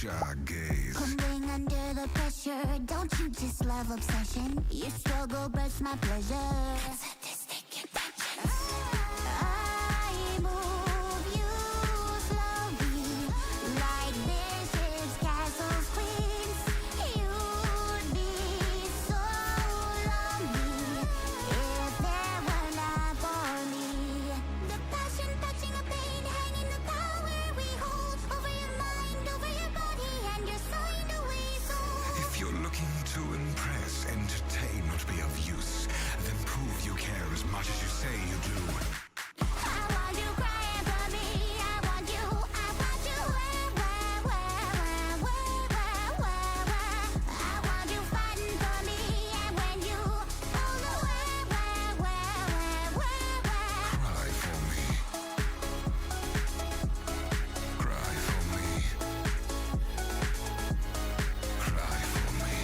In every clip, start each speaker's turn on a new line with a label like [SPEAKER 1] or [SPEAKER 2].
[SPEAKER 1] shy gaze.
[SPEAKER 2] Crumbling under the pressure. Don't you just love obsession? Your struggle bursts my pleasure. Sadistic intentions. I move you slowly, like bishops, castles, queens. You'd be so lonely if there were not for me. The passion, touching a pain, hanging the power we hold over your mind, over your body, and your signed away soul.
[SPEAKER 1] If you're looking to impress, entertain, not be of use, then prove you care as much as you say you do.
[SPEAKER 2] I want you crying for me. I want you. I want you. I want you fighting for me. And when you pull away,
[SPEAKER 1] Cry for me. Cry for me. Cry for me.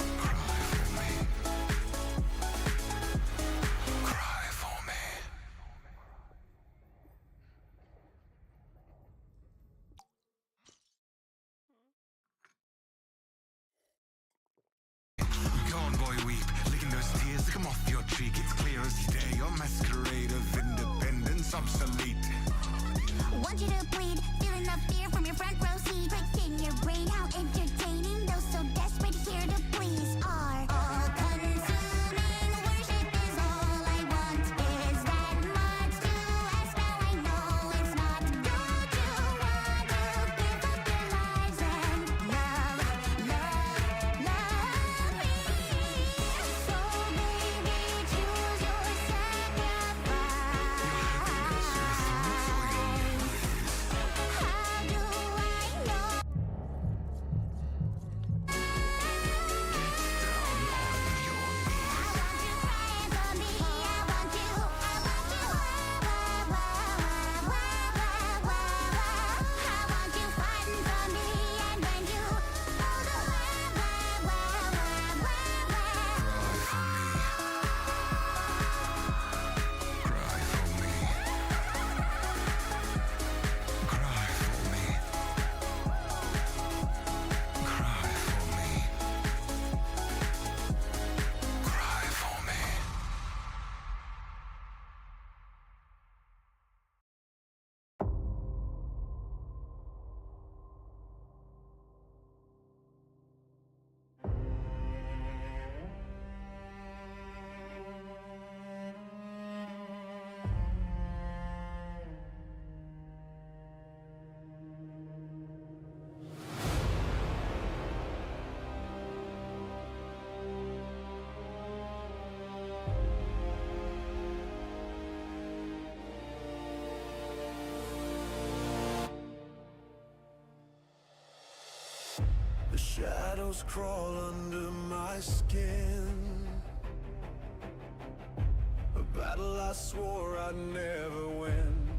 [SPEAKER 1] Cry for me. Cry for me. Go on, boy, weep. Licking those tears, lick 'em off your cheek. It's clear as day, your masquerade of independence obsolete.
[SPEAKER 2] want you to bleed, feeling the fear from your front row seat. Pricking your brain, how entertaining. Those so desperate here to please are all-consuming worship is all I want. Is that much to ask? Now I know it's not. Don't you want to give up your lives and love me? So baby, choose your sacrifice. How do I know?
[SPEAKER 3] The shadows crawl under my skin. A battle I swore I'd never win.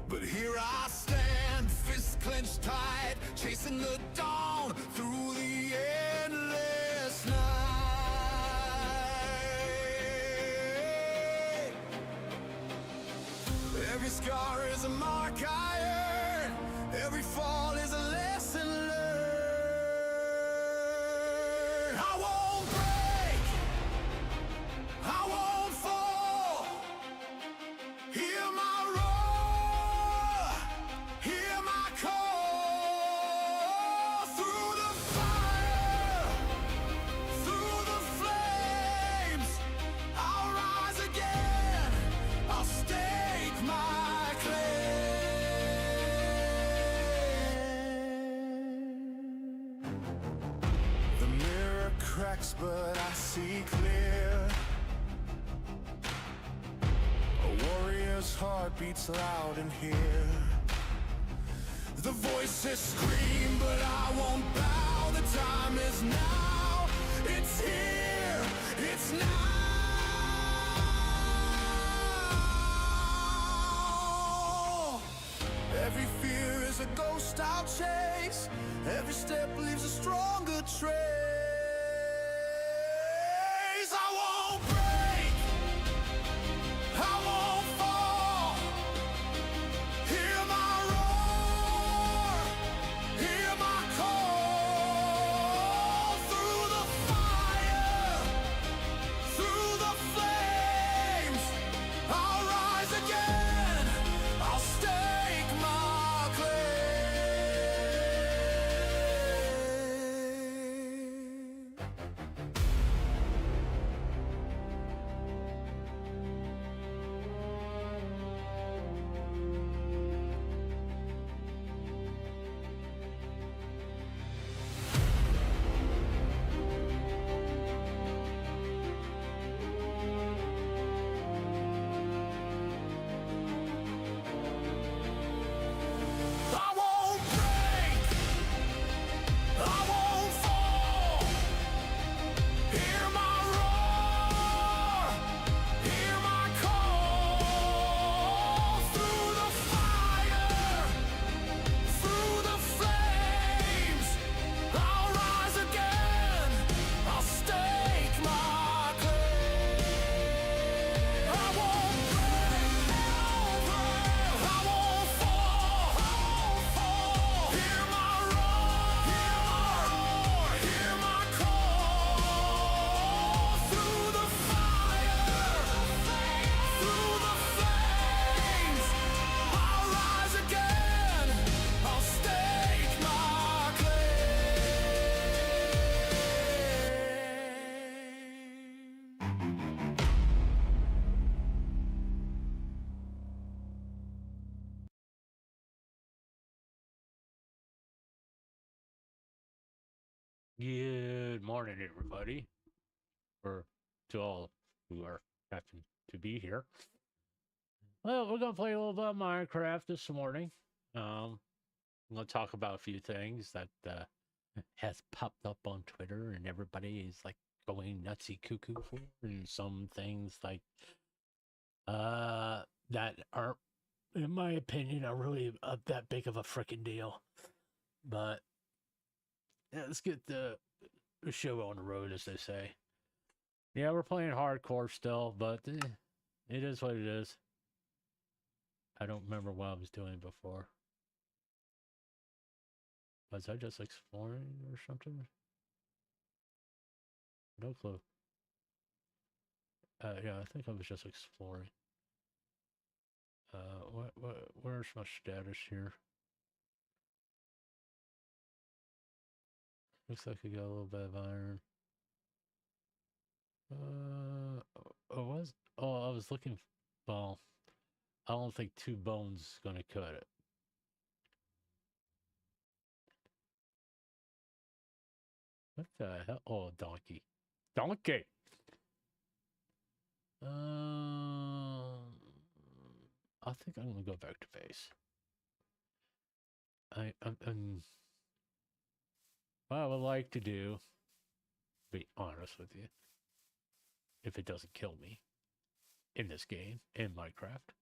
[SPEAKER 3] But here I stand, fists clenched tight, chasing the dawn through the endless night. Every scar is a mark I earn. Every fall is a lesson learned. I won't break, I won't fall. Hear my roar, hear my call. Through the fire, through the flames, I'll rise again, I'll stake my claim. The mirror cracks, but I see clear. A warrior's heart beats loud in here. The voices scream, but I won't bow. The time is now. It's here, it's now. Every fear is a ghost I'll chase. Every step leaves a stronger trace. I won't break, I won't fall. Hear my roar,
[SPEAKER 4] Good morning, everybody, or to all who are happen to be here. Well, we're gonna play a little bit of Minecraft this morning. I'm gonna talk about a few things that has popped up on Twitter, and everybody is like going nutsy cuckoo for, and some things like that aren't, in my opinion, are really that big of a freaking deal. But yeah, let's get the show on the road, as they say. Yeah, we're playing hardcore still, but it is what it is. I don't remember what I was doing before. Was I just exploring or something? No clue. Yeah, I think I was just exploring. Where's my status here? Looks like I got a little bit of iron. I was looking. Well, I don't think 2 bones is gonna cut it. What the hell? Oh, donkey. Donkey! I think I'm gonna go back to base. What I would like to do, be honest with you, if it doesn't kill me in this game, in Minecraft,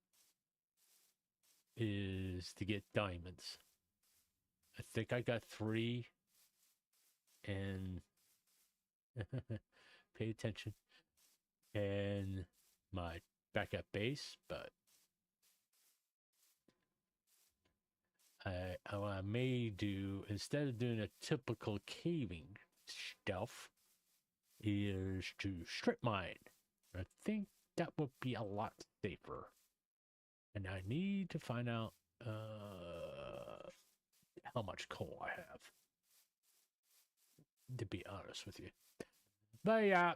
[SPEAKER 4] is to get diamonds. I think I got 3, and pay attention, and my backup base, but what I may do, instead of doing a typical caving stuff, is to strip mine. I think that would be a lot safer. And I need to find out how much coal I have, to be honest with you. But yeah,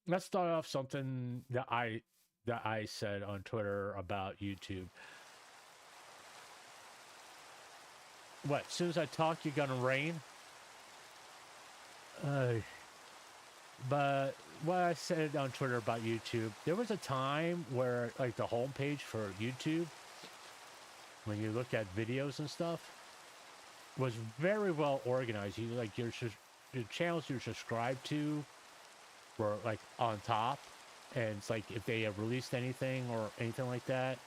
[SPEAKER 4] let's start off something that I said on Twitter about YouTube. What? As soon as I talk, you're gonna rain? But what I said on Twitter about YouTube, there was a time where, like, the homepage for YouTube, when you look at videos and stuff, was very well organized. You like the channels you're subscribed to were like on top, and it's like if they have released anything or anything like that,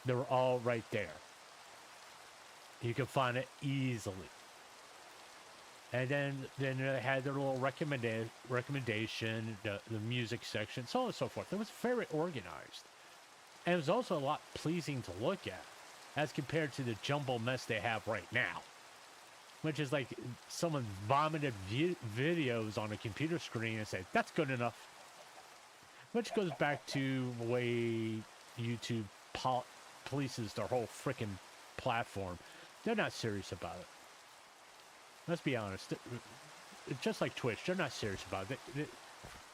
[SPEAKER 4] they were all right there. You can find it easily. And then they had their little recommendation, the music section, so on and so forth. It was very organized. And it was also a lot pleasing to look at, as compared to the jumble mess they have right now. Which is like someone vomited videos on a computer screen and said, that's good enough. Which goes back to the way YouTube polices their whole freaking platform. They're not serious about it. Let's be honest. It's just like Twitch. They're not serious about it.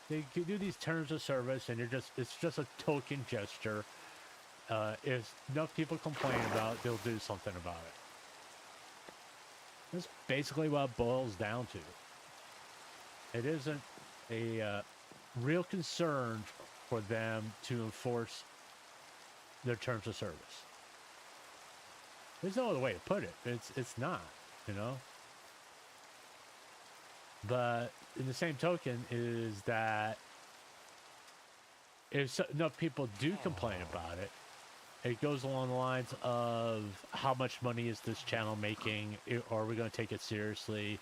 [SPEAKER 4] They do these terms of service, and it's just a token gesture. If enough people complain about it, they'll do something about it. That's basically what it boils down to. It isn't a real concern for them to enforce their terms of service. There's no other way to put it. It's not, you know. But in the same token is that if enough people do complain about it, it goes along the lines of how much money is this channel making? Are we going to take it seriously?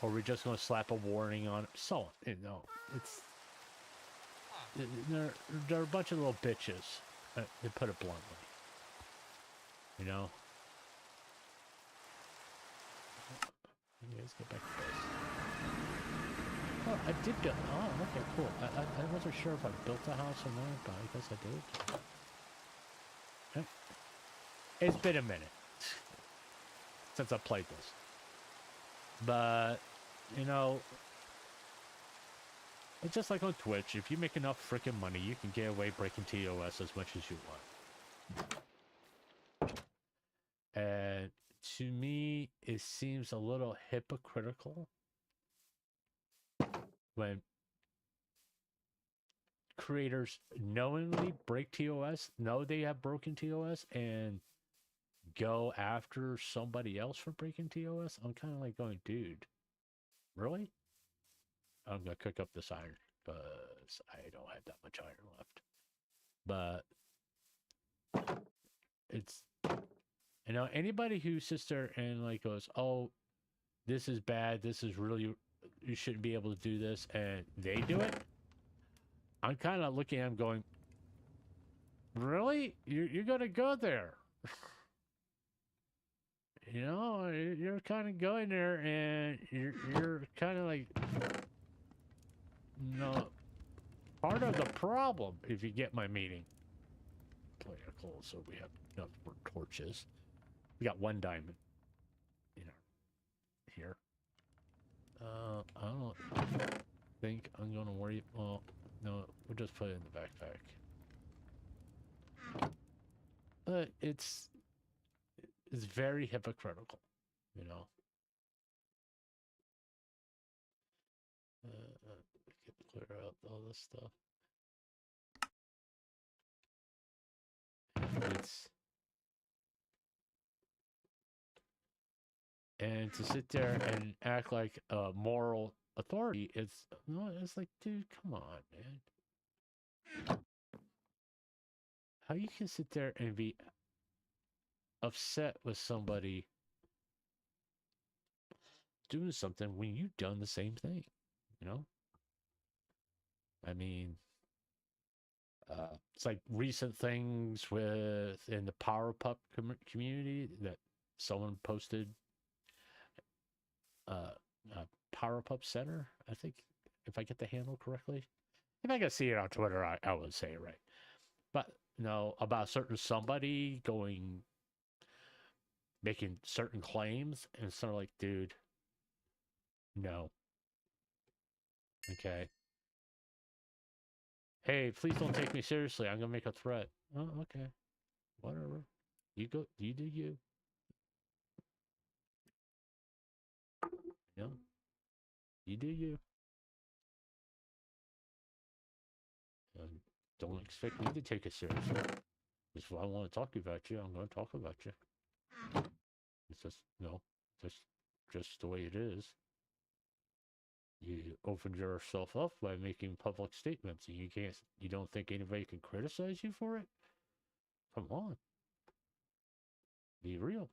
[SPEAKER 4] Or are we just going to slap a warning on it? So on. You know, they're a bunch of little bitches, to put it bluntly. You know? You guys get back to this. Oh, I did build. Oh, okay, cool. I wasn't sure if I built a house or not, but I guess I did. Okay. It's been a minute since I played this. But, you know, it's just like on Twitch. If you make enough freaking money, you can get away breaking TOS as much as you want. And to me, it seems a little hypocritical when creators knowingly break TOS, know they have broken TOS, and go after somebody else for breaking TOS. I'm kind of like going, dude, really? I'm gonna cook up this iron because I don't have that much iron left. But it's, you know, anybody who sits there and like goes, oh, this is bad, this is really, you shouldn't be able to do this, and they do it, I'm kind of looking at them going, really? You're gonna go there? You know, you're kind of going there, and you're kind of like, no, part of the problem, if you get my meaning. Play a coal, so we have enough for torches. We got 1 diamond, you know, here. I don't think I'm gonna worry. Well, no, we'll just put it in the backpack. But it's very hypocritical, you know. We can clear out all this stuff. It's, and to sit there and act like a moral authority, it's like, dude, come on, man. How you can sit there and be upset with somebody doing something when you've done the same thing, you know? I mean, it's like recent things in the Power Pup community that someone posted. Power Pup Center, I think, if I get the handle correctly. If I can see it on Twitter, I would say it right. But no, about certain somebody making certain claims, and it's sort of like, dude, no. Okay. Hey, please don't take me seriously. I'm gonna make a threat. Oh, okay. Whatever. You go. You do you. You know? You do you. Don't expect me to take it seriously. If I want to talk about you, I'm going to talk about you. It's just, just the way it is. You opened yourself up by making public statements, and you don't think anybody can criticize you for it? Come on. Be real.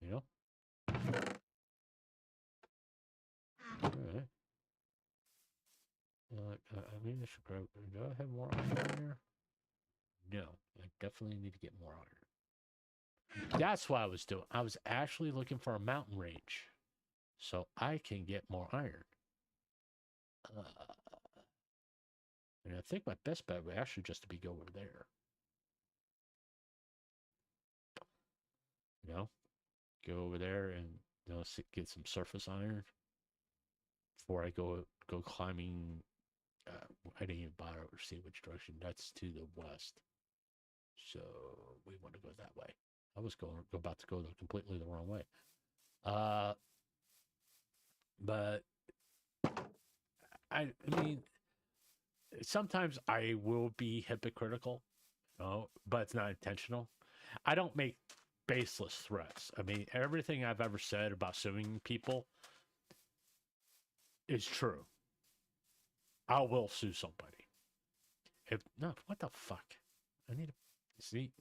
[SPEAKER 4] You know? Alright. I mean, I should grab. Do I have more iron in there? No. I definitely need to get more iron. That's what I was doing. I was actually looking for a mountain range so I can get more iron. And I think my best bet would actually just to be go over there. You know? Go over there and, you know, get some surface iron before I go climbing. I didn't even bother to see which direction. That's to the west. So we want to go that way. I was about to go completely the wrong way. But I mean, sometimes I will be hypocritical, but it's not intentional. I don't make baseless threats. I mean, everything I've ever said about suing people is true. I will sue somebody. What the fuck? I need to see.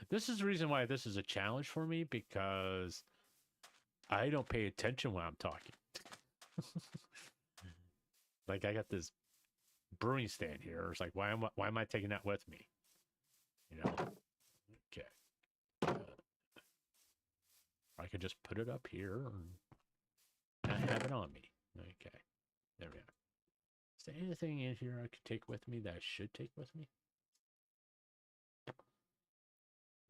[SPEAKER 4] This is the reason why this is a challenge for me, because I don't pay attention when I'm talking. Like, I got this brewing stand here. It's like, why am I taking that with me? You know? Okay. I could just put it up here and not have it on me. Okay. There we are. Is there anything in here I could take with me that I should take with me?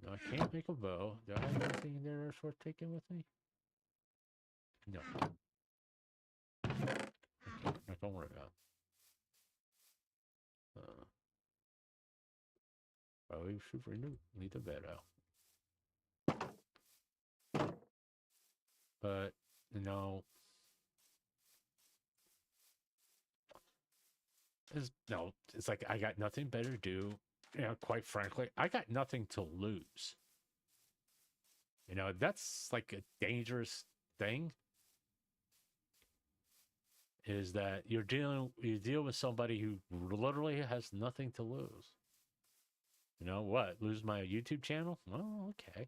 [SPEAKER 4] No, I can't make a bow. Do I have anything in there that's worth taking with me? No. Okay, don't worry about it. Probably should leave the bed out. But, you know, it's like I got nothing better to do. You know, quite frankly, I got nothing to lose. You know, that's like a dangerous thing. Is that you deal with somebody who literally has nothing to lose. You know what? Lose my YouTube channel? Well, okay.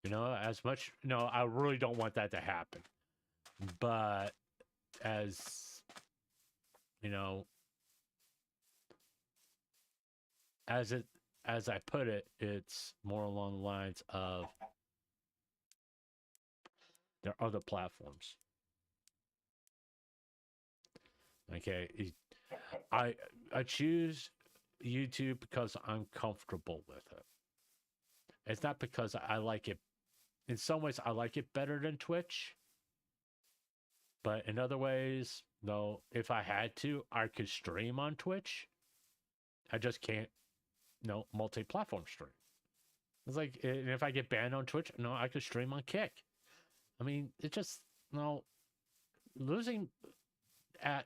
[SPEAKER 4] You know, as much, no, I really don't want that to happen. But as, you know, as I put it, it's more along the lines of there are other platforms. Okay, I choose YouTube because I'm comfortable with it. It's not because I like it. In some ways, I like it better than Twitch. But in other ways, no, if I had to, I could stream on Twitch. I just can't, no, multi-platform stream. It's like, and if I get banned on Twitch, no, I could stream on Kick. I mean, it just, no, losing,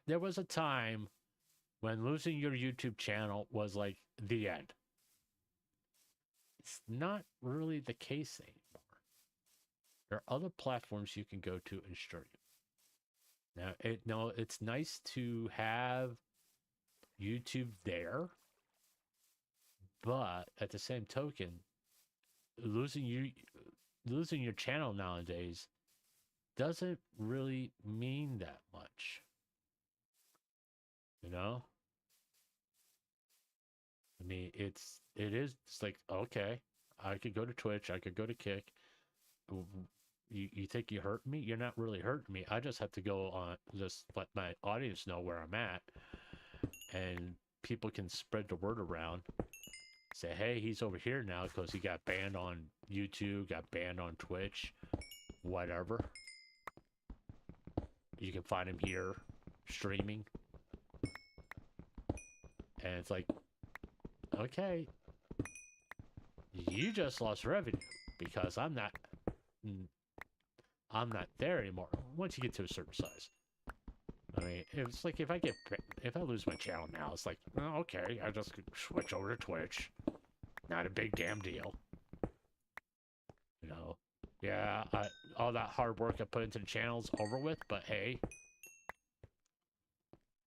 [SPEAKER 4] there was a time when losing your YouTube channel was like the end. It's not really the case anymore. There are other platforms you can go to and stream. Now, it's nice to have YouTube there, but at the same token, losing your channel nowadays doesn't really mean that much. You know? I mean, it's like, okay, I could go to Twitch, I could go to Kick. You think you hurt me? You're not really hurting me. I just have to go on, just let my audience know where I'm at, and people can spread the word around. Say, hey, he's over here now because he got banned on YouTube, got banned on Twitch, whatever. You can find him here streaming. And it's like, okay, you just lost revenue because I'm not there anymore. Once you get to a certain size, I mean, it's like if I lose my channel now, it's like, oh, okay, I just switch over to Twitch. Not a big damn deal. You know, yeah, all that hard work I put into the channel's over with, but hey,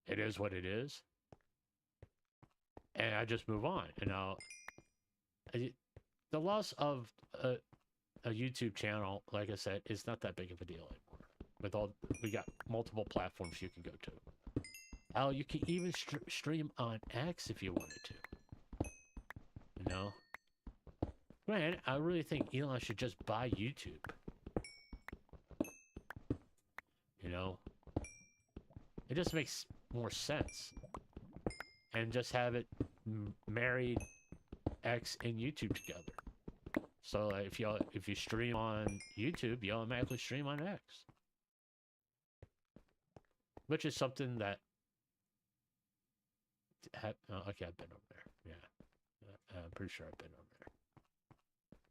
[SPEAKER 4] it is what it is. And I just move on. You know, the loss of a YouTube channel, like I said, is not that big of a deal anymore. We got multiple platforms you can go to. Hell, you can even stream on X if you wanted to. You know? Man, I really think Elon should just buy YouTube. You know? It just makes more sense. And just have it married X and YouTube together. So if you stream on YouTube, you automatically stream on X. Which is something that... okay, I've been over there. Yeah. I'm pretty sure I've been over there.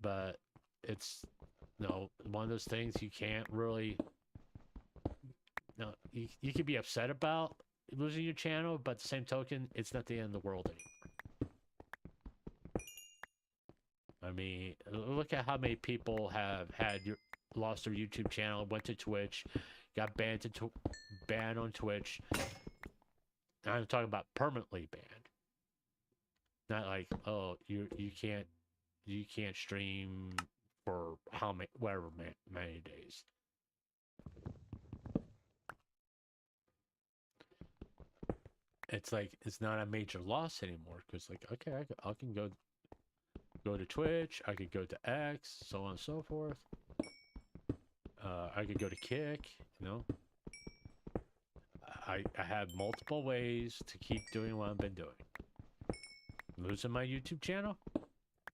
[SPEAKER 4] But it's, one of those things you can't really... you can be upset about losing your channel, but at the same token, it's not the end of the world anymore. I mean, look at how many people have lost their YouTube channel, went to Twitch, got banned on Twitch. I'm talking about permanently banned. Not like, oh, you can't stream for whatever many days. It's like it's not a major loss anymore because, like, okay, I can go to Twitch, I could go to X, so on and so forth. I could go to Kick, you know. I have multiple ways to keep doing what I've been doing. Losing my YouTube channel,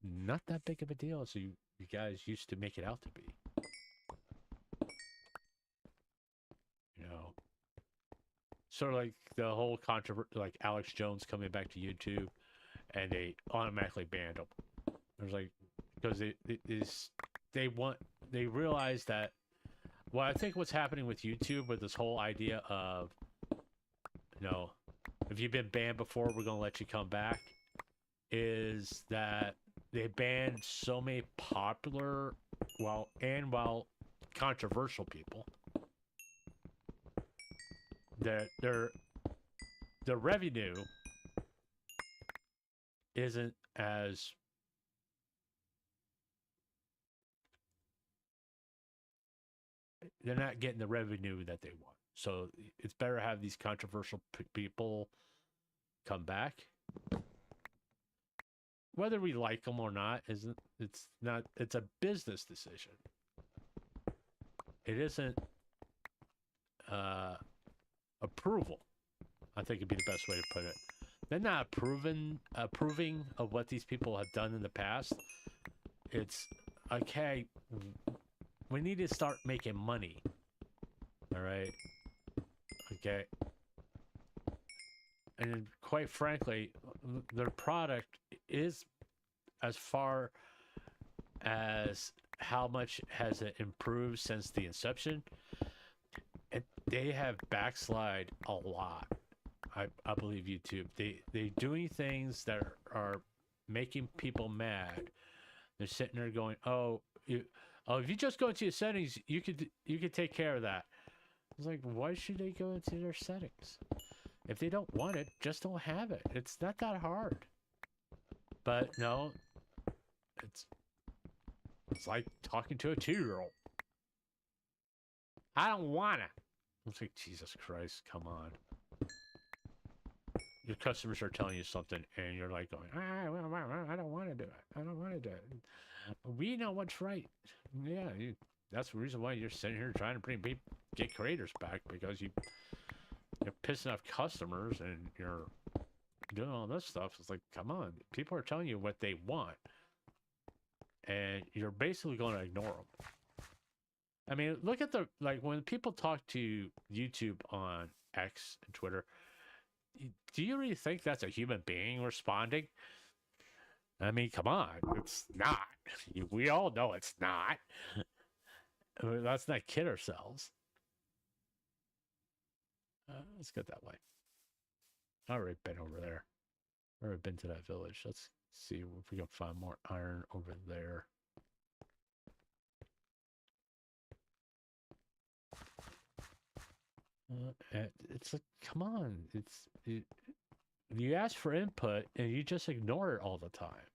[SPEAKER 4] not that big of a deal as you guys used to make it out to be. You know, sort of like the whole controversy, like Alex Jones coming back to YouTube, and they automatically banned him. It was like, because they realize that. Well, I think what's happening with YouTube with this whole idea of, you know, if you've been banned before, we're gonna let you come back, is that they banned so many popular, while controversial people. Their revenue isn't as they're not getting the revenue that they want. So it's better to have these controversial people come back. Whether we like them or not it's a business decision. It isn't approval. I think it'd be the best way to put it. They're not approving of what these people have done in the past. It's okay. We need to start making money. All right. Okay. And quite frankly, their product is, as far as how much has it improved since the inception, and they have backslide a lot. I believe YouTube. They doing things that are making people mad. They're sitting there going, "Oh, if you just go into your settings, you could take care of that." It's like, why should they go into their settings? If they don't want it, just don't have it. It's not that hard. But no, it's like talking to a 2-year-old. I don't want it. It's like, Jesus Christ, come on. Your customers are telling you something, and you're like going, I don't want to do it. I don't want to do it. We know what's right. Yeah, that's the reason why you're sitting here trying to get creators back, because you're pissing off customers and you're doing all this stuff. It's like, come on. People are telling you what they want, and you're basically going to ignore them. I mean, look at when people talk to YouTube on X and Twitter, do you really think that's a human being responding? I mean, come on. It's not. We all know it's not. I mean, let's not kid ourselves. Let's get that way. I've already been over there. I've already been to that village. Let's see if we can find more iron over there. It's like, come on. You ask for input and you just ignore it all the time.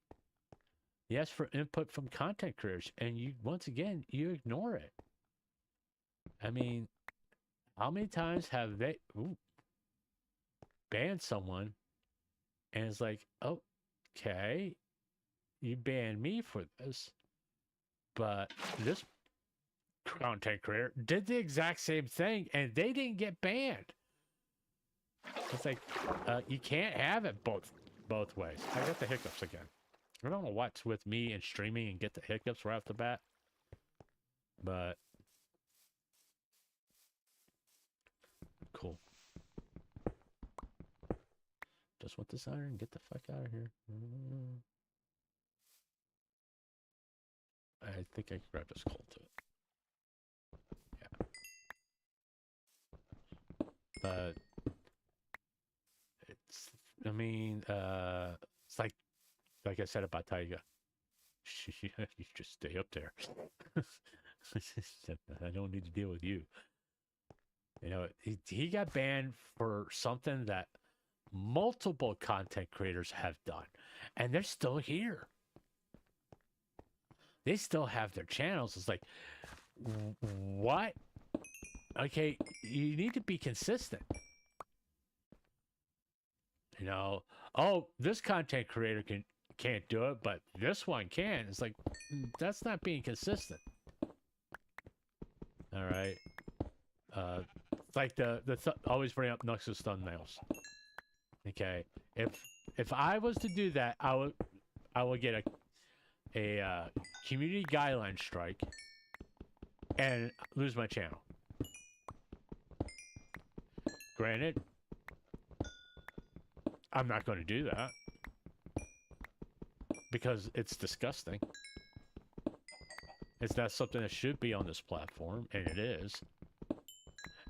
[SPEAKER 4] You ask for input from content creators and once again, you ignore it. I mean, how many times have they banned someone and it's like, okay, you banned me for this, but this content creator did the exact same thing and they didn't get banned. It's like, you can't have it both ways. I got the hiccups again. I don't know what's with me and streaming and get the hiccups right off the bat, but cool. Just want this iron. Get the fuck out of here. I think I can grab this coal too. Yeah. But it's, I mean, it's like I said about Taiga. You just stay up there. I don't need to deal with you. You know, he got banned for something that multiple content creators have done, and they're still here. They still have their channels. It's like, what? Okay, you need to be consistent. You know, this content creator can't do it, but this one can. It's like, that's not being consistent. All right. It's like always bring up Nux's thumbnails. Okay, if I was to do that, I would get a community guideline strike and lose my channel. Granted, I'm not going to do that because it's disgusting. It's not something that should be on this platform, and it is.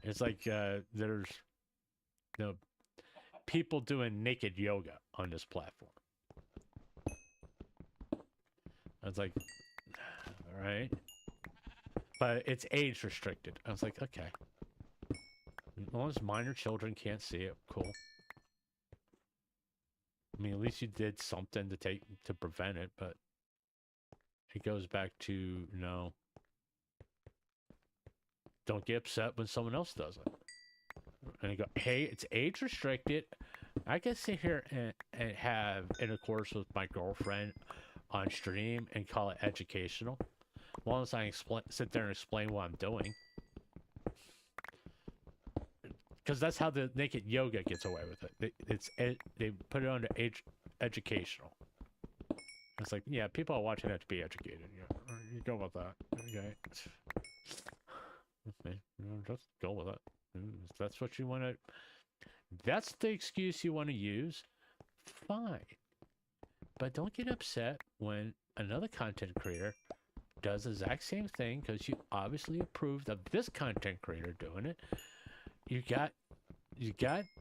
[SPEAKER 4] It's like there's people doing naked yoga on this platform. I was like, all right. But it's age restricted. I was like, okay. As long as minor children can't see it, cool. I mean, at least you did something to prevent it, but it goes back to, don't get upset when someone else does it. And you go, hey, it's age restricted. I can sit here and have intercourse with my girlfriend on stream and call it educational. As long as I sit there and explain what I'm doing. Because that's how the naked yoga gets away with it. They put it under educational. It's like, yeah, people are watching that to be educated. Yeah, you go with that. Okay. Just go with it. If that's what you want to... That's the excuse you want to use. Fine. But don't get upset when another content creator does the exact same thing because you obviously approved of this content creator doing it. You got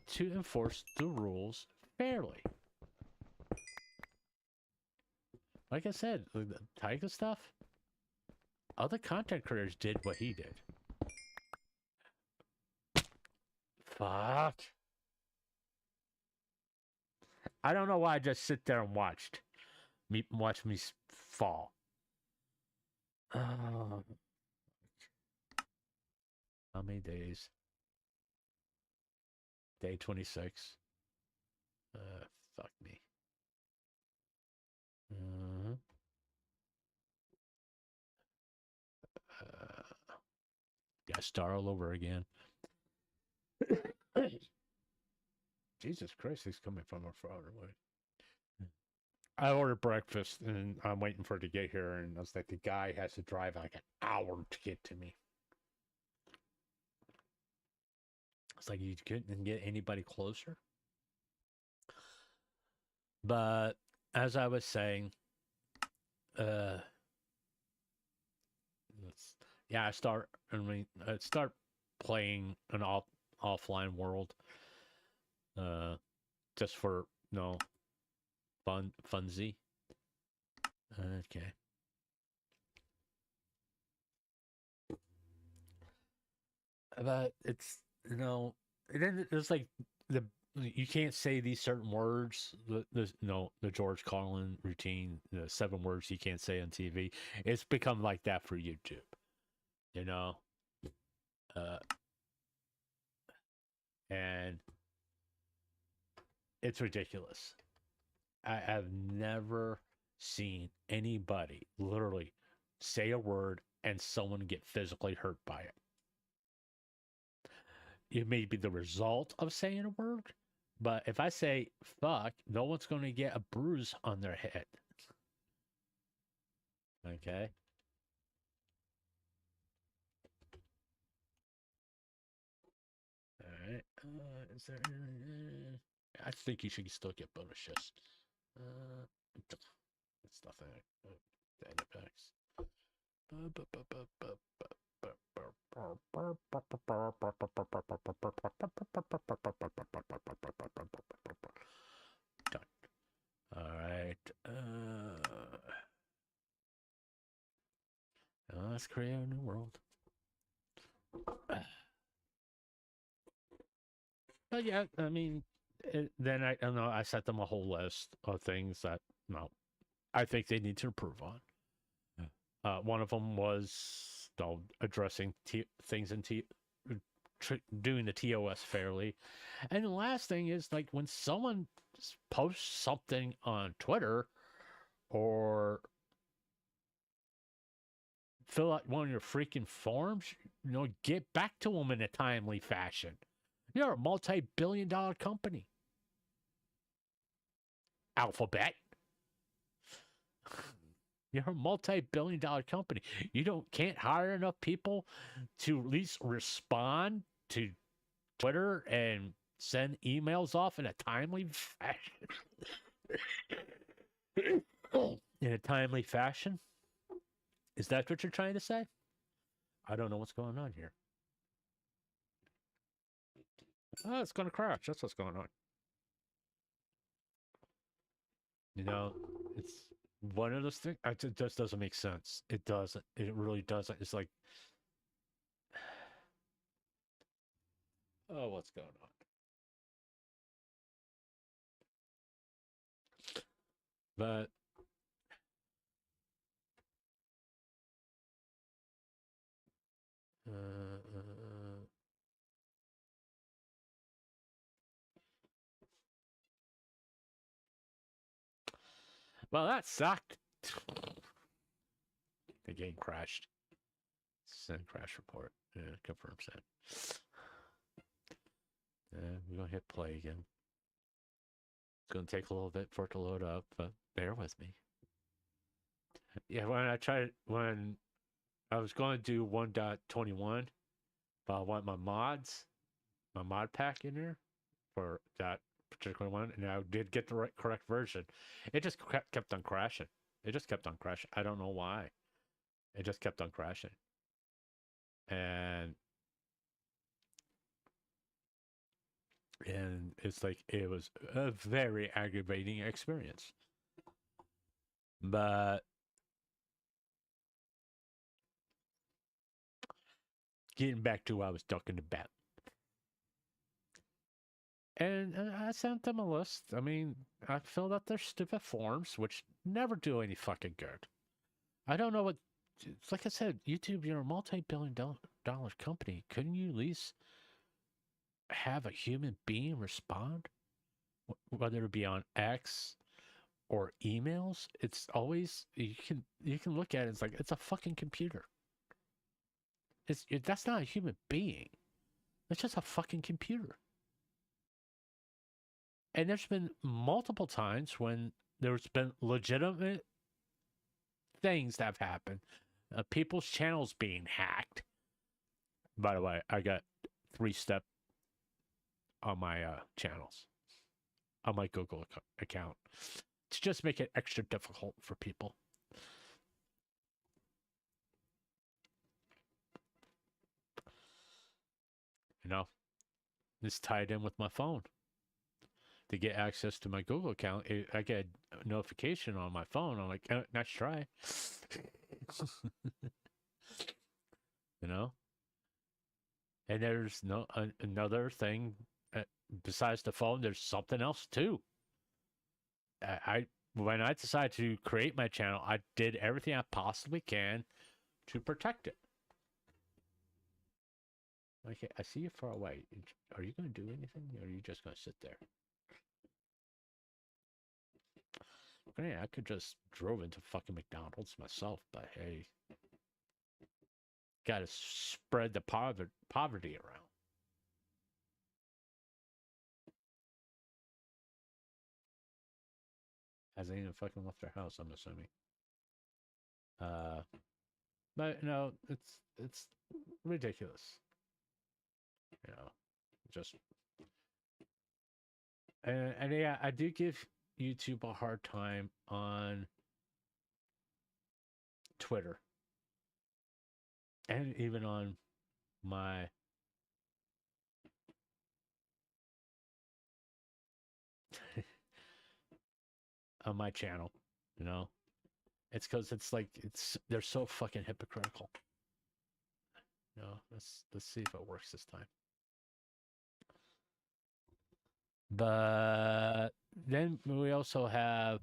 [SPEAKER 4] to enforce the rules fairly. Like I said, the Tiger stuff, other content creators did what he did. Fuck. I don't know why I just sit there and watch me fall. How many days? Day 26. Fuck me. Yeah, start all over again. Jesus Christ, he's coming from a far away. I ordered breakfast and I'm waiting for it to get here, and I was like, the guy has to drive like an hour to get to me. It's like you couldn't get anybody closer. But as I was saying, I start playing an offline world, just for funsy. Okay. But it's it's like you can't say these certain words. The George Carlin routine, the 7 words you can't say on TV. It's become like that for YouTube. And it's ridiculous. I have never seen anybody literally say a word and someone get physically hurt by it. It may be the result of saying a word, but if I say fuck, no one's going to get a bruise on their head. Okay? Alright. Is there... I think you should still get bonuses. It's nothing. Data packs. Done. Alright. Let's create a new world. But yeah, I mean, then I don't know. I set them a whole list of things that I think they need to improve on. One of them was addressing things in doing the TOS fairly, and the last thing is like when someone posts something on Twitter or fill out one of your freaking forms, get back to them in a timely fashion. You're a multi-billion-dollar company. Alphabet. You're a multi-billion-dollar company. You can't hire enough people to at least respond to Twitter and send emails off in a timely fashion. In a timely fashion. Is that what you're trying to say? I don't know what's going on here. Oh, it's going to crash. That's what's going on. You know, it's one of those things. It just doesn't make sense. It doesn't. It really doesn't. It's like, oh, what's going on? But well, that sucked. The game crashed. Send crash report. Yeah, confirm send. We're gonna hit play again. It's gonna take a little bit for it to load up, but bear with me. Yeah, when I was going to do 1.21, but I want my mod pack in there for that particular one, and I did get the correct version. It just kept on crashing. It just kept on crashing. I don't know why. It just kept on crashing. And it's like, it was a very aggravating experience. But getting back to what I was talking about. And I sent them a list. I mean, I filled out their stupid forms, which never do any fucking good. I don't know what... It's like I said, YouTube, you're a multi-billion-dollar company. Couldn't you at least have a human being respond? Whether it be on X or emails, it's always... You can look at it, it's like, it's a fucking computer. That's not a human being. It's just a fucking computer. And there's been multiple times when there's been legitimate things that have happened. People's channels being hacked. By the way, I got 3-step on my channels, on my Google account, to just make it extra difficult for people. You know, it's tied in with my phone. To get access to my Google account, I get a notification on my phone. I'm like, oh, nice try. You know? And there's another thing besides the phone. There's something else too. When I decided to create my channel, I did everything I possibly can to protect it. Okay, I see you far away. Are you going to do anything, or are you just going to sit there? Yeah, I could just drove into fucking McDonald's myself, but hey, gotta spread the poverty around. Hasn't even fucking left their house, I'm assuming. But no, it's ridiculous. You know, just and yeah, I do give YouTube a hard time on Twitter and even on my on my channel. You know, it's because it's like they're so fucking hypocritical. You know, let's see if it works this time. But then we also have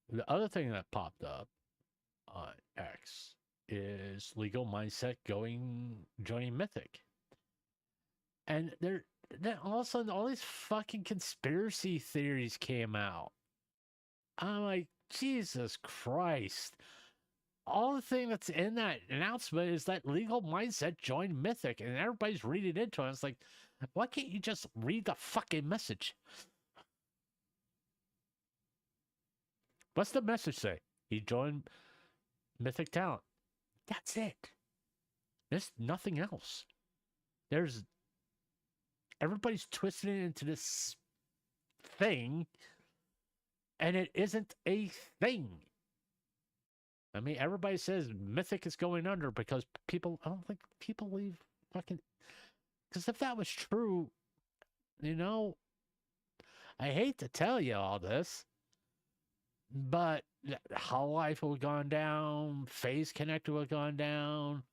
[SPEAKER 4] the other thing that popped up on X is Legal Mindset joining Mythic. And then all of a sudden all these fucking conspiracy theories came out. I'm like, Jesus Christ. All the thing that's in that announcement is that Legal Mindset joined Mythic, and everybody's reading into it. It's like, why can't you just read the fucking message? What's the message say? He joined Mythic Talent. That's it. There's nothing else. Everybody's twisting it into this thing, and it isn't a thing. I mean, everybody says Mythic is going under because people, I don't think people leave fucking, because if that was true, you know, I hate to tell you all this, but Hololive would have gone down, Phase Connector would have gone down,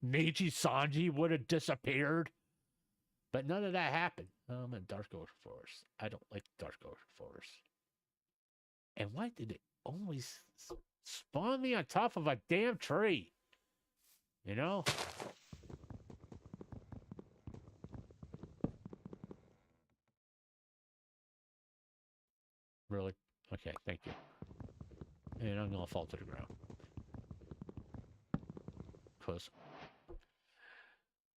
[SPEAKER 4] Neji Sanji would have disappeared, but none of that happened. I'm in Dark Ocean Forest. I don't like Dark Ocean Forest. And why did it always spawn me on top of a damn tree? You know? Really? Okay, thank you. And I'm gonna fall to the ground.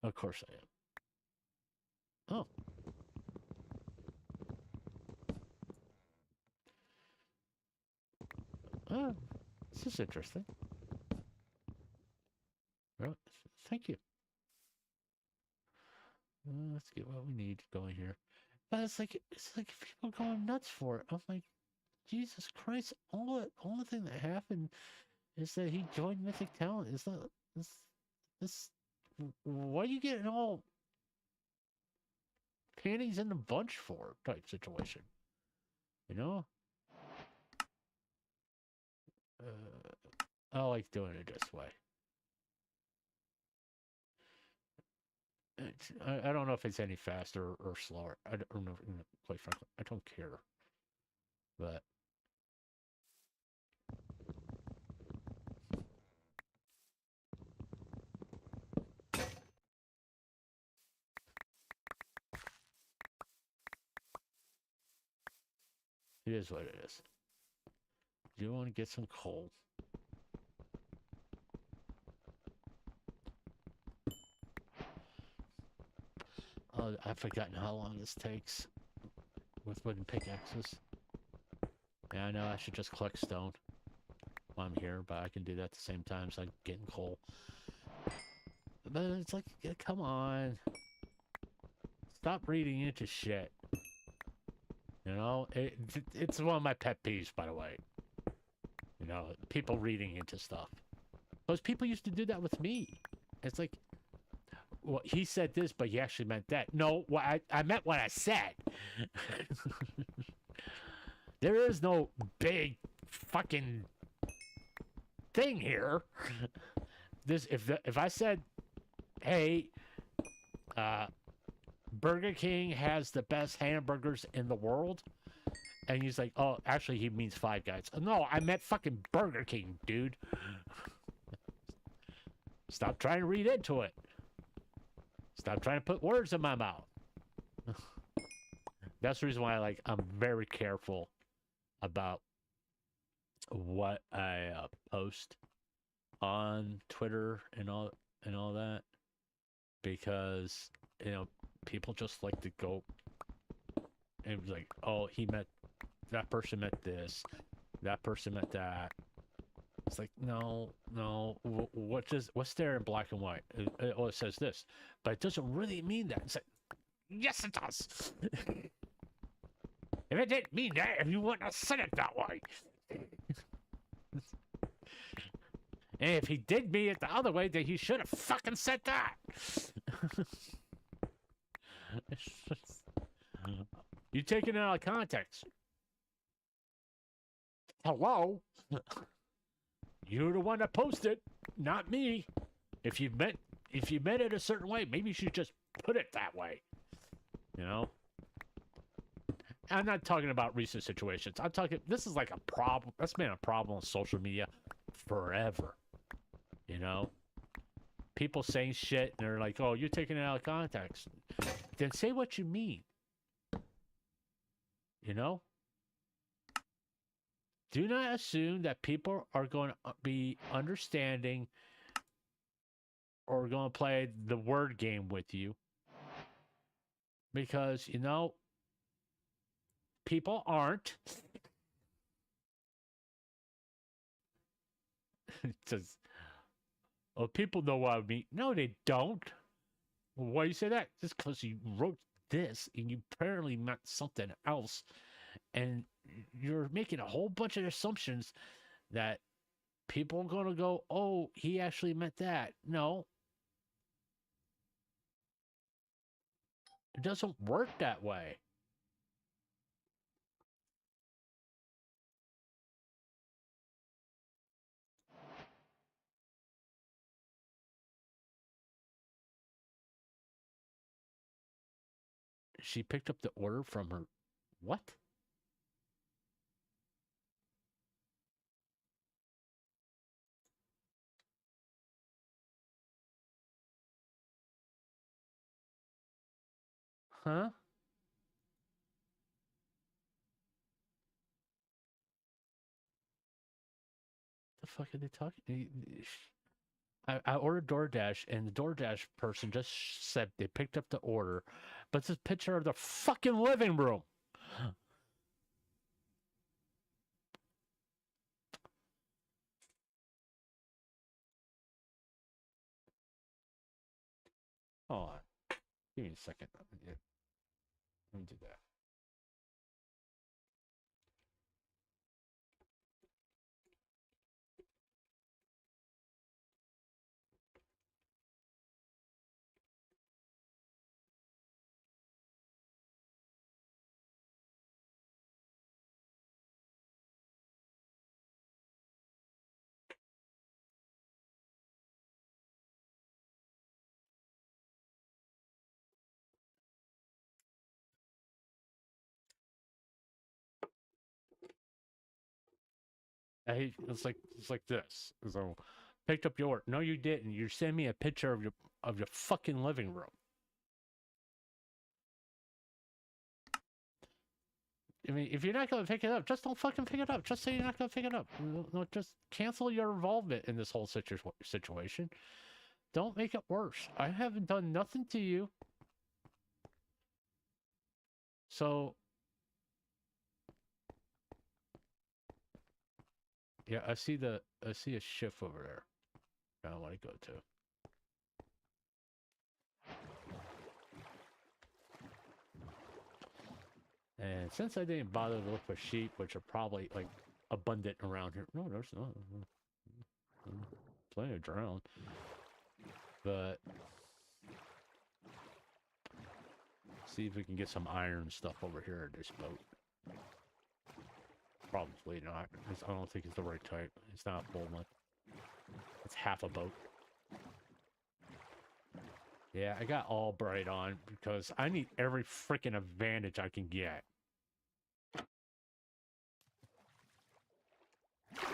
[SPEAKER 4] Of course I am. Oh. Oh, this is interesting. Well, thank you. Let's get what we need going here. But it's like people going nuts for it. I'm like, Jesus Christ! All the thing that happened is that he joined Mythic Talent. It's not this. Why are you getting all panties in the bunch for type situation? You know? I like doing it this way. I don't know if it's any faster or slower. I don't know, quite frankly. I don't care. But it is what it is. Do you want to get some coal? Oh, I've forgotten how long this takes with wooden pickaxes. Yeah, I know I should just collect stone while I'm here, but I can do that at the same time as I'm getting coal. But it's like, come on. Stop reading into shit. You know, it's one of my pet peeves, by the way. You know, people reading into stuff. Those people used to do that with me. It's like, well, he said this, but he actually meant that. No, I meant what I said. There is no big fucking thing here. If I said, hey, Burger King has the best hamburgers in the world, and he's like, oh, actually he means Five Guys. No, I meant fucking Burger King, dude. Stop trying to read into it. Stop trying to put words in my mouth. That's the reason why I'm very careful about what I post on Twitter and all that, because people just like to go and be like, oh, that person meant this, that person meant that. It's like, no, what's there in black and white? It says this, but it doesn't really mean that. It's like, yes, it does. If it didn't mean that, if you wouldn't have said it that way. And if he did mean it the other way, then he should have fucking said that. You taking it out of context. Hello? You're the one that posted, not me. If you meant it a certain way, maybe you should just put it that way. You know? I'm not talking about recent situations. I'm talking, this is like a problem. That's been a problem on social media forever. You know? People saying shit and they're like, oh, you're taking it out of context. Then say what you mean. You know? Do not assume that people are going to be understanding or going to play the word game with you. Because, people aren't. It says, oh, people know what I mean. No, they don't. Why do you say that? Just because you wrote this and you apparently meant something else. And you're making a whole bunch of assumptions that people are going to go, oh, he actually meant that. No, it doesn't work that way. She picked up the order from her. What? Huh? The fuck are they talking? I ordered DoorDash, and the DoorDash person just said they picked up the order, but it's a picture of the fucking living room. Hold on. Give me a second. Yeah, let me do that. It's like this. So, picked up your. No, you didn't. You sent me a picture of your fucking living room. I mean, if you're not gonna pick it up, just don't fucking pick it up. Just say you're not gonna pick it up. No, just cancel your involvement in this whole situation. Don't make it worse. I haven't done nothing to you. So, yeah, I see a shift over there. I want to go to. And since I didn't bother to look for sheep, which are probably like abundant around here. No, there's not. Plenty of drown. But see if we can get some iron stuff over here in this boat. Probably not. I don't think it's the right type. It's not full much. It's half a boat. Yeah, I got all bright on because I need every freaking advantage I can get.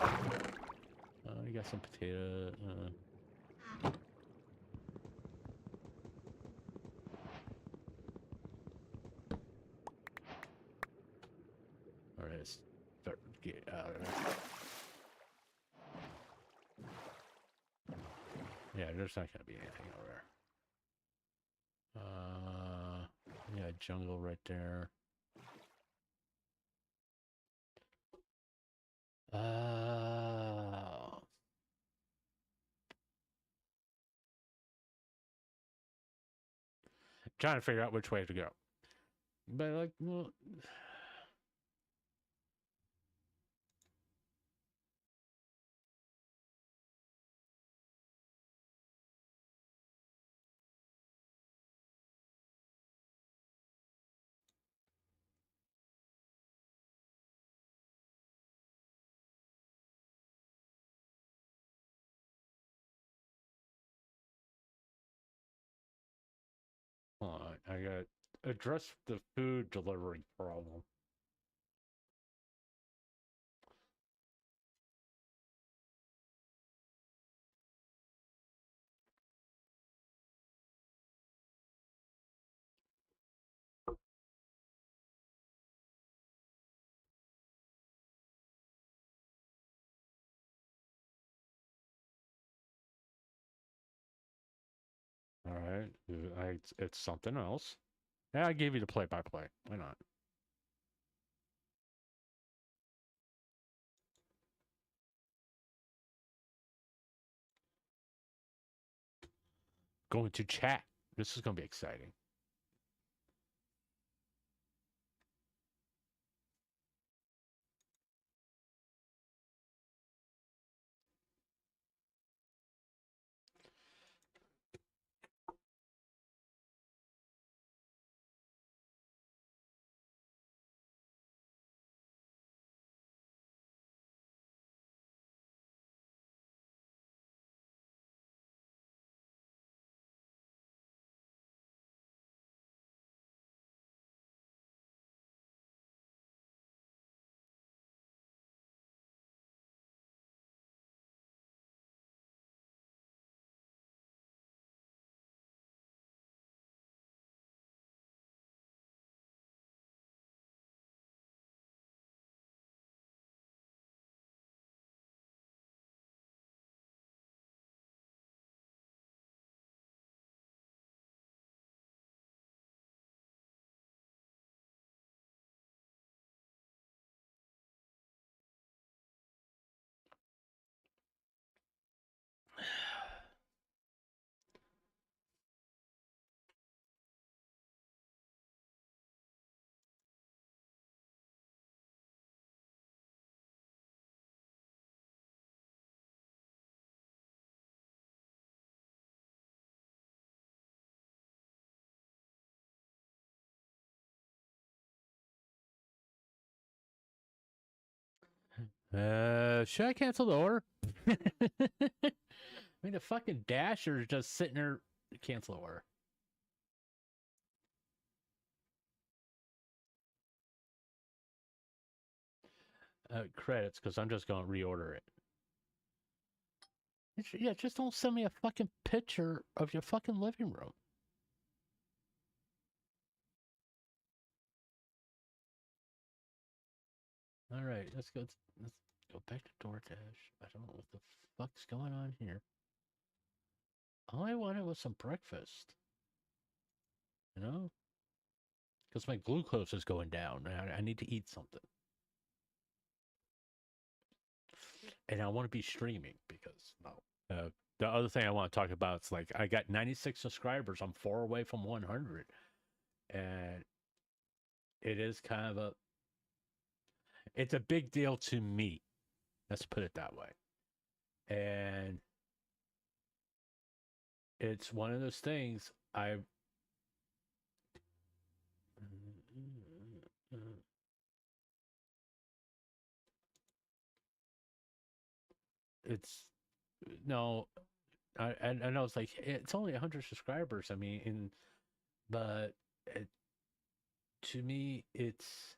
[SPEAKER 4] I got some potato. All right, let's start get out of there. Yeah, there's not gonna be anything over there. Yeah, jungle right there. Trying to figure out which way to go. But like, well, hold on, I got address the food delivery problem. All right, it's something else. Yeah, I gave you the play-by-play. Why not? Going to chat. This is gonna be exciting. Should I cancel the order? I mean, the fucking Dasher's just sitting there. Cancel the order. Credits, because I'm just going to reorder it. Yeah, just don't send me a fucking picture of your fucking living room. All right, let's go back to DoorDash. I don't know what the fuck's going on here. All I wanted was some breakfast. You know? Because my glucose is going down. I need to eat something. And I want to be streaming because, no. The other thing I want to talk about is like, I got 96 subscribers. I'm 4 away from 100. And it is kind of it's a big deal to me. Let's put it that way. And it's one of those things it's no, I know it's like it's only 100 subscribers. I mean, but to me, it's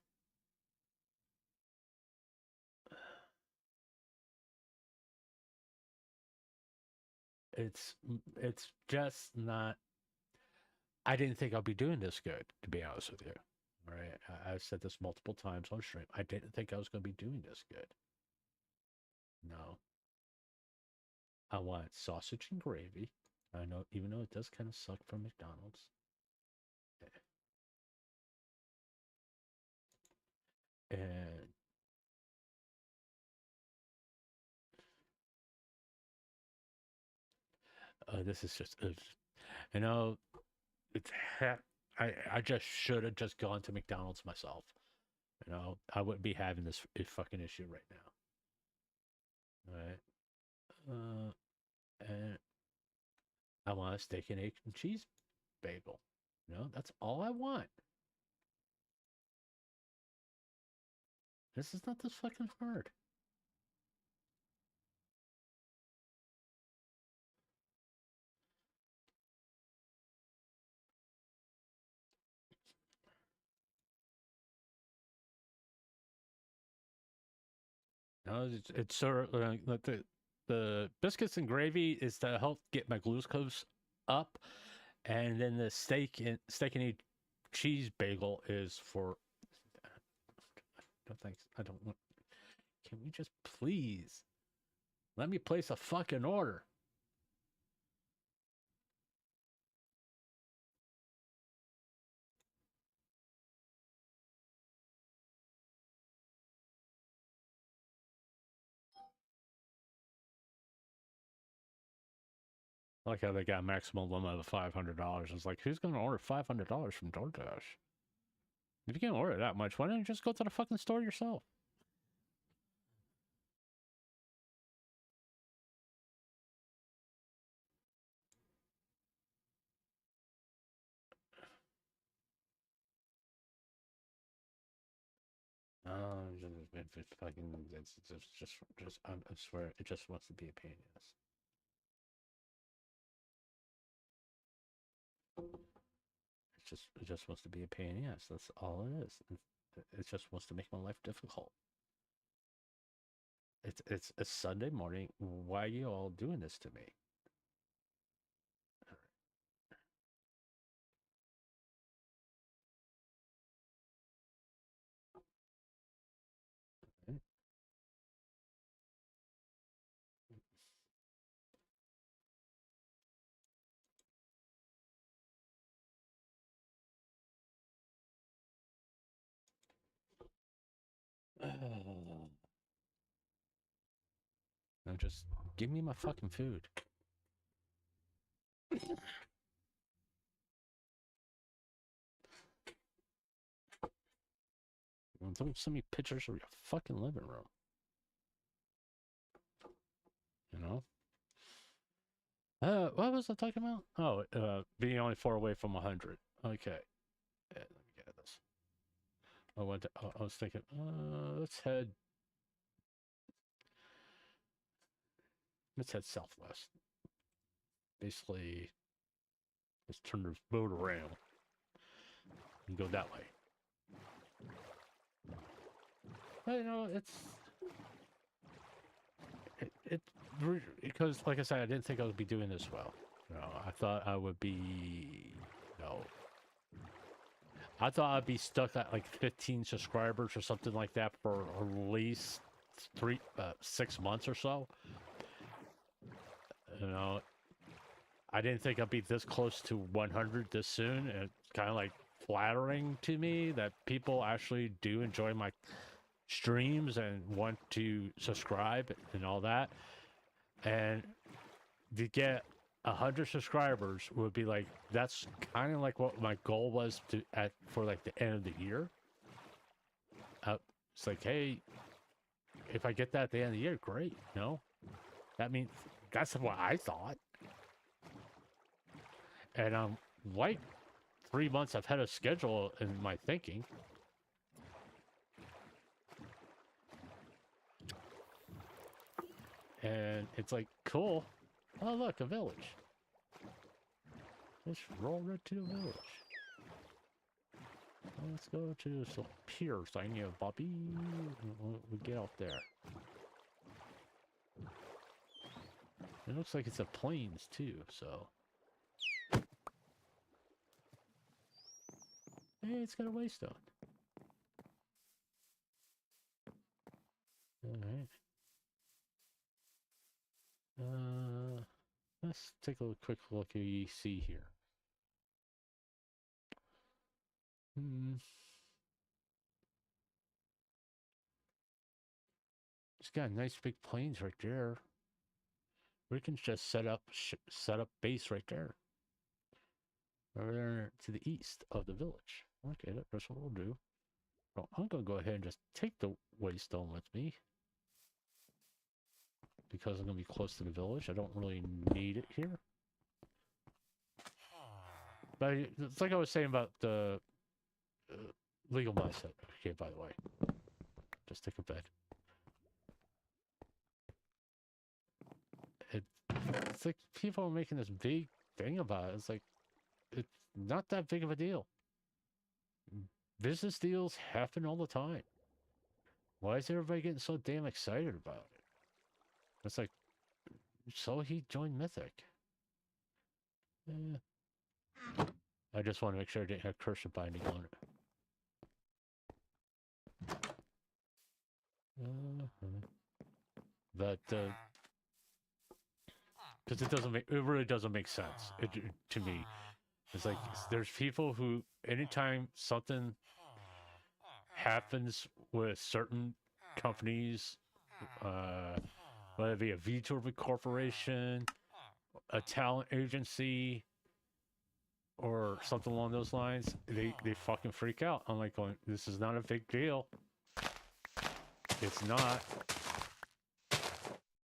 [SPEAKER 4] just not. I didn't think I'd be doing this good, to be honest with you. All right, I've said this multiple times on stream. I didn't think I was going to be doing this good. No, I want sausage and gravy. I know, even though it does kind of suck from McDonald's. And this is just, you know, it's I just should have just gone to McDonald's myself. You know, I wouldn't be having this fucking issue right now. All right. And I want a steak and egg and cheese bagel. You know, that's all I want. This is not this fucking hard. No, it's sort of like the biscuits and gravy is to help get my glucose up, and then the steak and egg cheese bagel is for. No thanks. I don't want. Can we just please let me place a fucking order? I like how they got a maximum limit of $500. It's like, who's going to order $500 from DoorDash? If you can't order that much, why don't you just go to the fucking store yourself? Oh, it's fucking, it's just, I swear, it just wants to be a pain in the ass. It just wants to be a pain in the ass. That's all it is. It just wants to make my life difficult. It's a Sunday morning. Why are you all doing this to me? No, just give me my fucking food. Don't send me pictures of your fucking living room. You know? What was I talking about? Oh, being only 4 away from 100. Okay. Yeah, let me get this. I was thinking, let's head let's head southwest. Basically, let's turn the boat around and go that way. But, you know, because, like I said, I didn't think I would be doing this well. You know, I thought I would be, I thought I'd be stuck at like 15 subscribers or something like that for at least 6 months or so. You know, I didn't think I'd be this close to 100 this soon. And it's kind of like flattering to me that people actually do enjoy my streams and want to subscribe and all that. And to get 100 subscribers would be like, that's kind of like what my goal was for like the end of the year. It's like, hey, if I get that at the end of the year, great. No, that means that's what I thought. And I'm like 3 months ahead of schedule in my thinking. And it's like, cool. Oh, look, a village. Let's roll right to the village. Let's go to this pier thing here, Bobby. We get out there. It looks like it's a plains too, so. Hey, it's got a waystone. Alright. Let's take a quick look at see here. It's got nice big plains right there. We can just set up base right there. Over there to the east of the village. Okay, that's what we'll do. Well, I'm gonna go ahead and just take the waystone with me. Because I'm gonna be close to the village. I don't really need it here. But it's like I was saying about the legal mindset. Okay, by the way. Just take a bed. It's like people are making this big thing about it. It's like, it's not that big of a deal. Business deals happen all the time. Why is everybody getting so damn excited about it? It's like, so he joined Mythic. I just want to make sure I didn't have cursor binding on it. But, because it really doesn't make sense to me. It's like, there's people who, anytime something happens with certain companies, whether it be a Vtuber corporation, a talent agency, or something along those lines, they fucking freak out. I'm like going, this is not a big deal. It's not.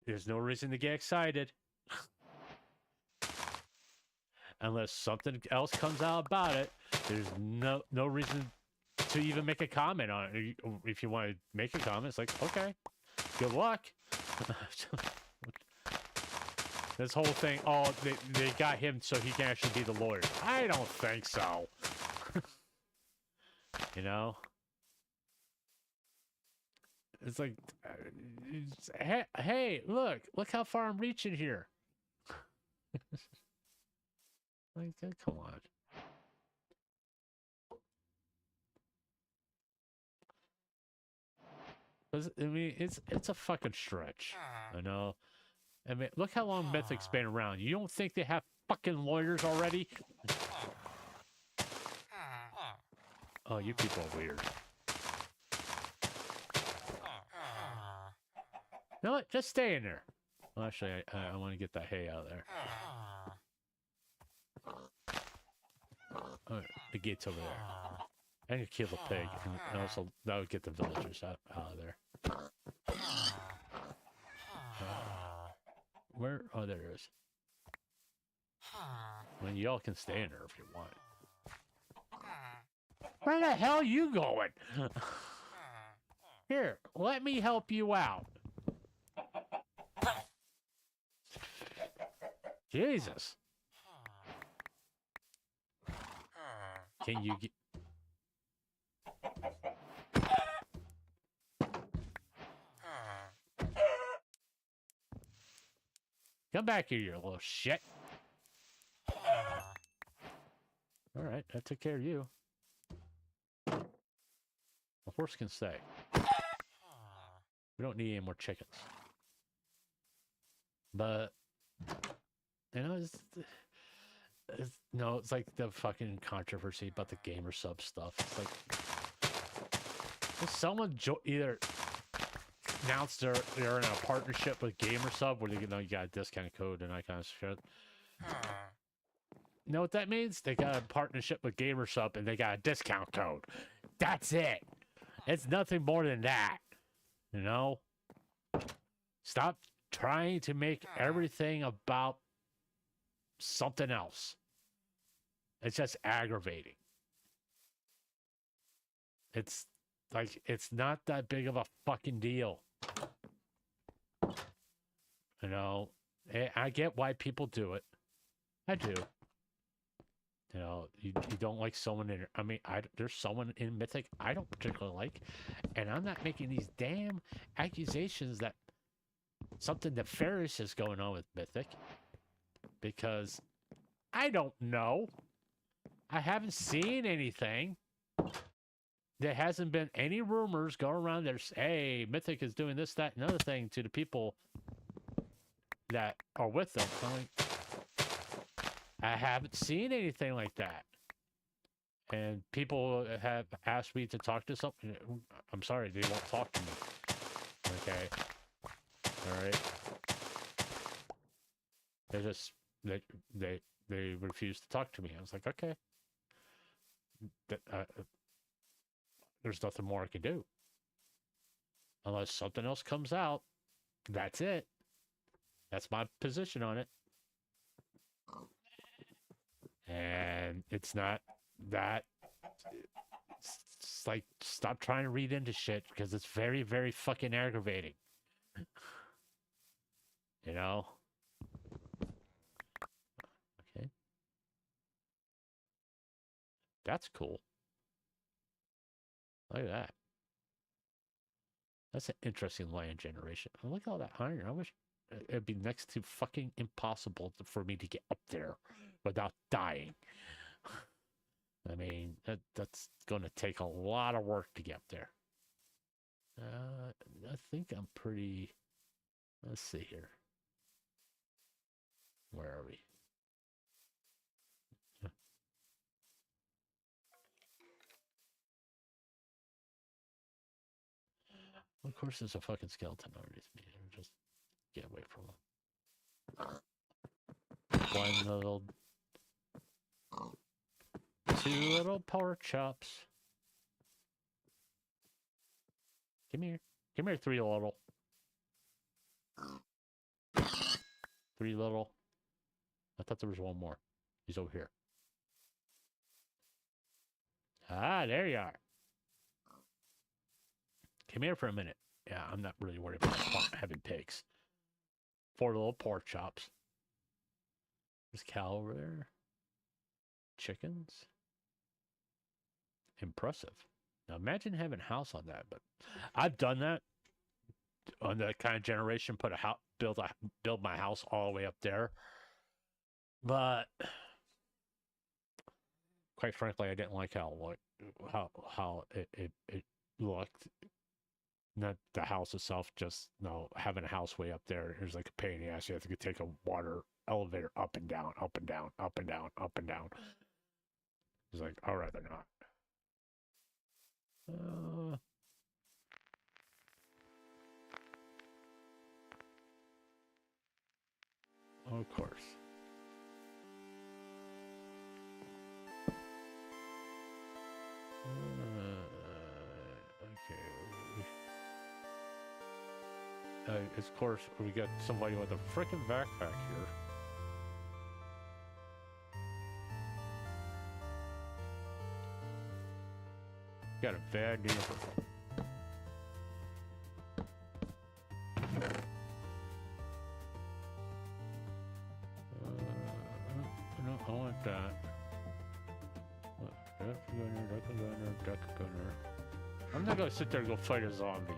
[SPEAKER 4] There's no reason to get excited. Unless something else comes out about it, there's no reason to even make a comment on it. If you want to make a comment, it's like, okay, good luck. This whole thing, oh, they got him so he can actually be the lawyer. I don't think so. You know? It's like, hey, look how far I'm reaching here. Like, come on. I mean, it's a fucking stretch. I know. I mean, look how long Mythic's been around. You don't think they have fucking lawyers already? Oh, you people are weird. You know what? Just stay in there. Well, actually, I want to get that hay out of there. Right, the gate's over there. I can kill the pig, and also that would get the villagers out of there. Where? Oh, there it is. I mean, y'all can stay in there if you want. Where the hell are you going? Here, let me help you out. Jesus. Can you get... Come back here, you little shit. All right, I took care of you. The horse can stay. We don't need any more chickens. But, you know, it's like the fucking controversy about the gamer sub stuff. It's like, if someone either announced they're in a partnership with gamer sub where they, you got a discount code and that kind of shit. You know what that means? They got a partnership with gamer sub and they got a discount code. That's it. It's nothing more than that. You know? Stop trying to make everything about something else. It's just aggravating. It's like, it's not that big of a fucking deal. You know, I get why people do it. I do. You know, you don't like someone in... I mean, there's someone in Mythic I don't particularly like. And I'm not making these damn accusations that something nefarious is going on with Mythic. Because I don't know. I haven't seen anything. There hasn't been any rumors going around there. Hey, Mythic is doing this, that, and other thing to the people that are with them. I haven't seen anything like that. And people have asked me to talk to something. I'm sorry, they won't talk to me. Okay. All right. They just they refuse to talk to me. I was like, okay. There's nothing more I can do. Unless something else comes out. That's it. That's my position on it. And it's not that. It's like, stop trying to read into shit because it's very, very fucking aggravating. You know? Okay. That's cool. Look at that. That's an interesting land generation. Look at all that iron. I wish it'd be next to fucking impossible for me to get up there without dying. I mean, that's going to take a lot of work to get up there. I think I'm pretty... Let's see here. Where are we? Of course, there's a fucking skeleton underneath me. Just get away from him. One little... Two little pork chops. Come here. Come here, three little. Three little. I thought there was one more. He's over here. Ah, there you are. Come here for a minute. Yeah, I'm not really worried about having pigs. Four little pork chops. There's cow over there. Chickens. Impressive. Now imagine having a house on that, but I've done that on that kind of generation. Put a house, build my house all the way up there, but quite frankly, I didn't like how it looked. Not the house itself, just having a house way up there. Here's like a pain in the ass. You have to take a water elevator up and down, up and down, up and down, up and down. It's like, I'd rather not. Of course. Okay. Of course, we got somebody with a frickin' backpack here. Got a bad neighborhood. I want that. Deck gunner. I'm not gonna sit there and go fight a zombie.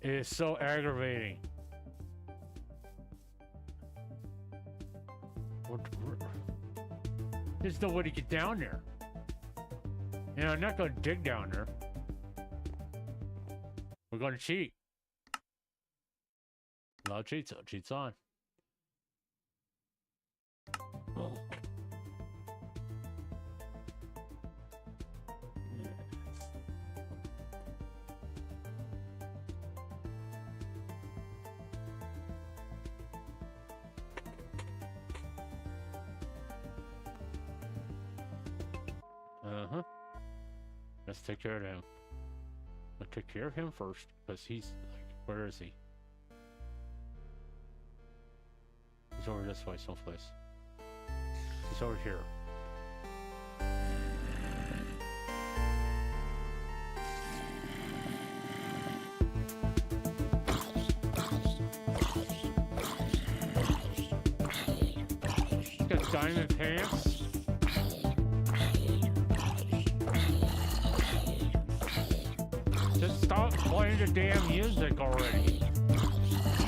[SPEAKER 4] It is so aggravating. There's no way to get down there. You know, I'm not going to dig down there. We're going to cheat. No cheats, so cheats on. Oh. Uh-huh. Let's take care of him. Let's take care of him first, because he's like, where is he? He's over this way, someplace. He's over here. He's got diamond pants. Just stop playing the damn music already. You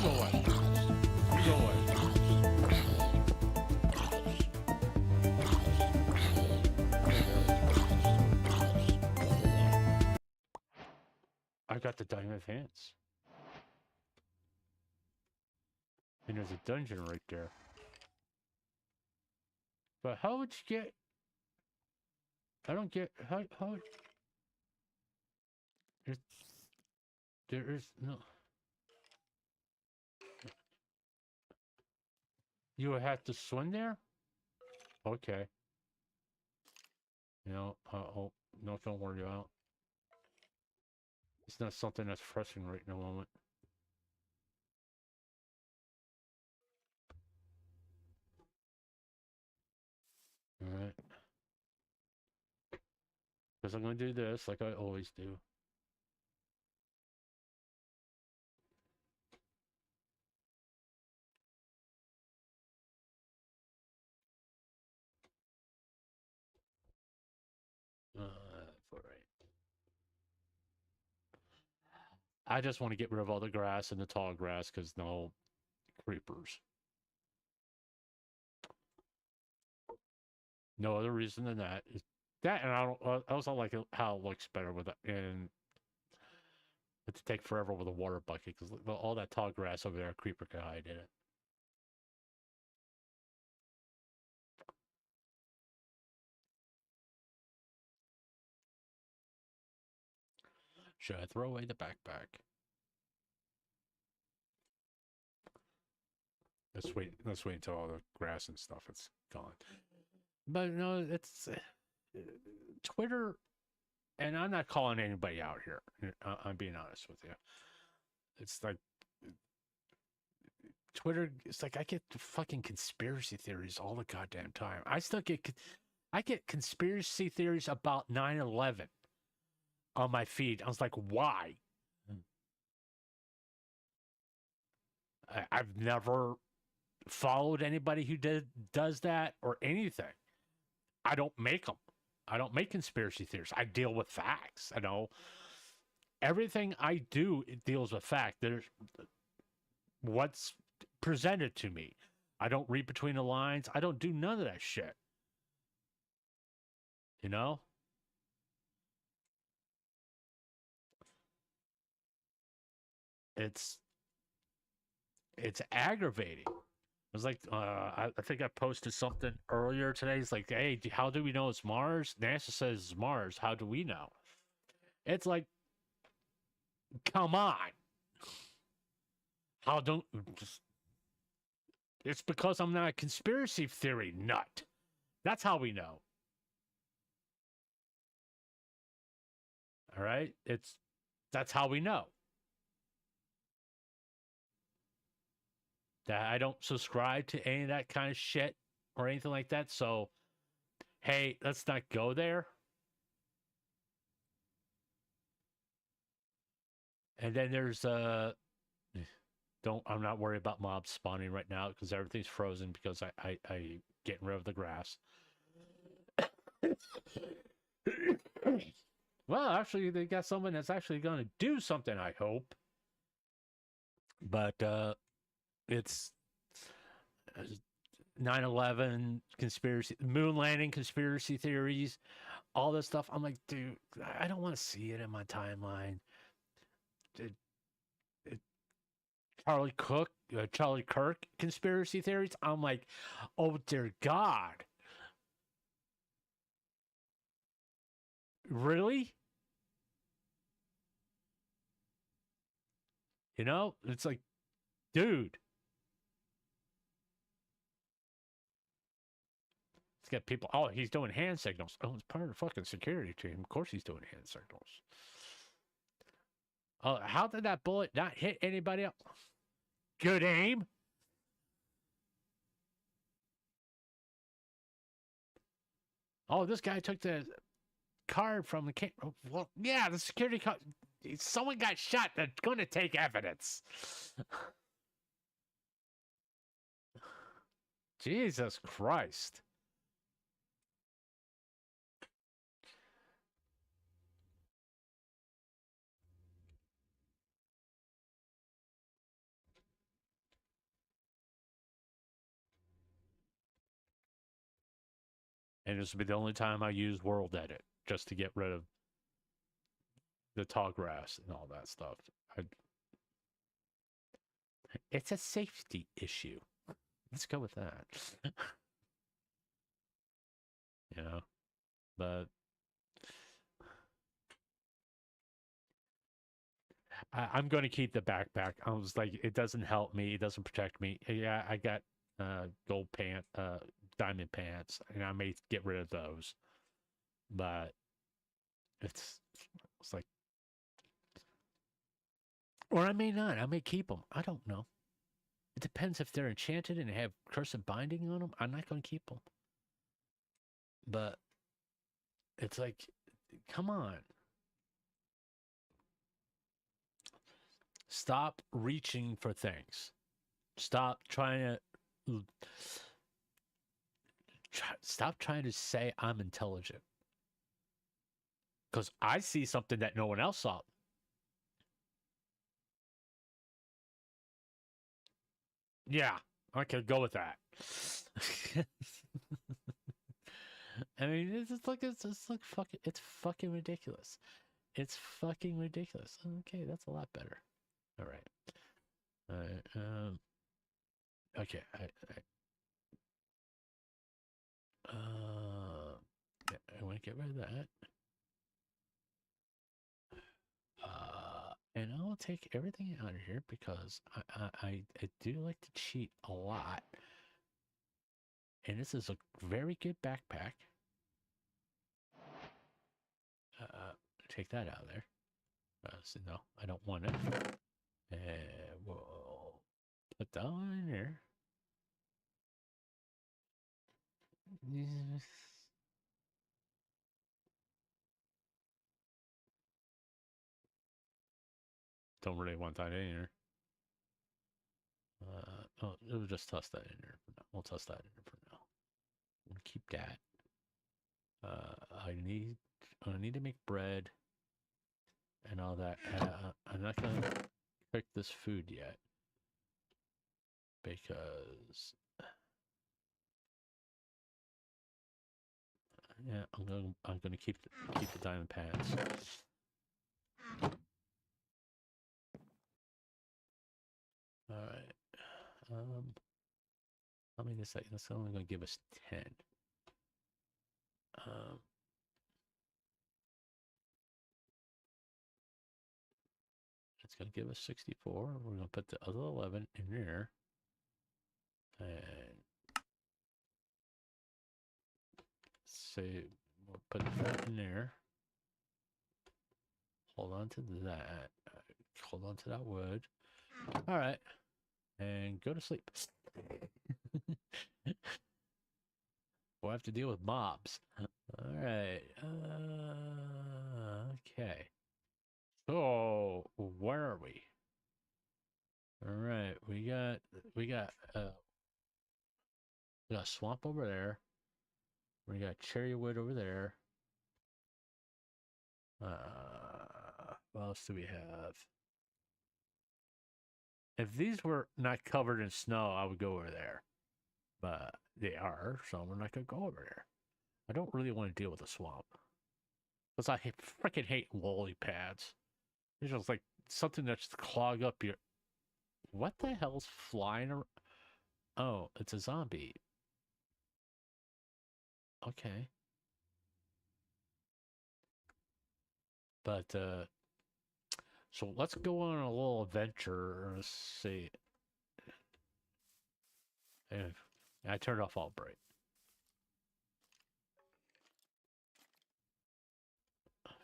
[SPEAKER 4] go away. You go away. I got the diamond pants. And there's a dungeon right there. But how would you get... I don't get... How... There is no... You would have to swim there? Okay. You know, oh, no, don't worry about. It's not something that's pressing right in the moment. Alright. Because I'm going to do this like I always do. All right. I just want to get rid of all the grass and the tall grass because no creepers. No other reason than that. That and I also like how it looks better with it, and it's take forever with a water bucket because all that tall grass over there, a creeper can hide in it. Should I throw away the backpack? Let's wait until all the grass and stuff is gone. But no, it's Twitter, and I'm not calling anybody out here. I'm being honest with you. It's like Twitter. It's like I get fucking conspiracy theories all the goddamn time. I get conspiracy theories about 9/11 on my feed. I was like, why? I've never followed anybody who does that or anything. I don't make them. I don't make conspiracy theories. I deal with facts. I know everything I do, it deals with fact. There's what's presented to me. I don't read between the lines. I don't do none of that shit. You know? It's aggravating. It was like, I think I posted something earlier today. It's like, hey, how do we know it's Mars? NASA says it's Mars. How do we know? It's like, come on. How don't... It's because I'm not a conspiracy theory nut. That's how we know. All right? That's how we know. That I don't subscribe to any of that kind of shit or anything like that. So, hey, let's not go there. And then there's I'm not worried about mobs spawning right now because everything's frozen because I getting rid of the grass. Well, actually, they got someone that's actually going to do something, I hope. But it's 9/11 conspiracy, moon landing conspiracy theories, all this stuff. I'm like, dude, I don't want to see it in my timeline. Charlie Kirk conspiracy theories. I'm like, oh dear God. Really? You know, it's like, dude. It's got people, oh, he's doing hand signals. Oh, it's part of the fucking security team. Of course he's doing hand signals. Oh, how did that bullet not hit anybody else? Good aim. Oh, this guy took the card from the camera. Well, yeah, the security card. Someone got shot. They're going to take evidence. Jesus Christ. And this will be the only time I use World Edit, just to get rid of the tall grass and all that stuff. It's a safety issue. Let's go with that. You know, but I'm going to keep the backpack. I was like, it doesn't help me. It doesn't protect me. Yeah, I got gold diamond pants, and I may get rid of those. But it's like, or I may not. I may keep them. I don't know. It depends if they're enchanted and have cursive binding on them. I'm not going to keep them. But it's like, come on. Stop reaching for things. Stop trying to stop trying to say I'm intelligent. Because I see something that no one else saw. Yeah, I could go with that. I mean, it's fucking ridiculous. It's fucking ridiculous. Okay, that's a lot better. All right. Okay. I want to get rid of that. And I'll take everything out of here because I do like to cheat a lot. And this is a very good backpack. Take that out of there. So no, I don't want it. We'll put that one in there. Don't really want that in here. We'll just toss that in there for now. We'll toss that in there for now. We'll keep that. I need to make bread and all that. I'm not gonna cook this food yet because yeah, I'm gonna keep the diamond pants. All right. I mean, that's only gonna give us 10. It's going to give us 64. We're going to put the other 11 in there. And say, we'll put that in there. Hold on to that. Hold on to that wood. All right. And go to sleep. We'll have to deal with mobs. All right. Okay. So where are we? All right, we got a swamp over there. We got cherry wood over there. What else do we have? If these were not covered in snow, I would go over there. But they are, so we're not gonna go over there. I don't really want to deal with the swamp. Because I freaking hate lolly pads. It's just like something that's clog up your... What the hell's flying around? Oh, it's a zombie. Okay. But, so let's go on a little adventure. Let's see. I turned off all bright.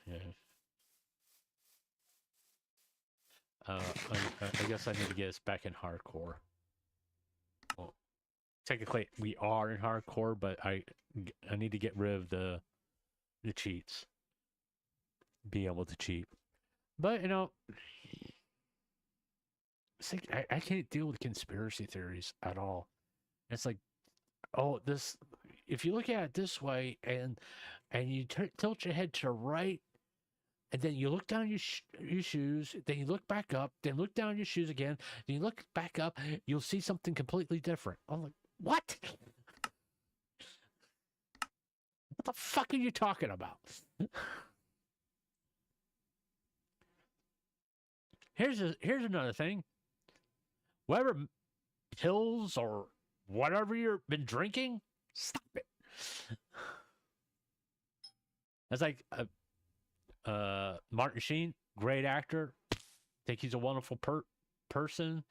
[SPEAKER 4] Yeah. I guess I need to get us back in hardcore. Well, technically, we are in hardcore, but I need to get rid of the cheats. Be able to cheat. But, you know, it's like, I can't deal with conspiracy theories at all. It's like, oh, this, if you look at it this way and you tilt your head to the right, and then you look down your shoes, then you look back up, then look down your shoes again, then you look back up, you'll see something completely different. I'm like, what? What the fuck are you talking about? Here's another thing. Whatever pills or whatever you've been drinking, stop it. That's like Martin Sheen, great actor. Think he's a wonderful person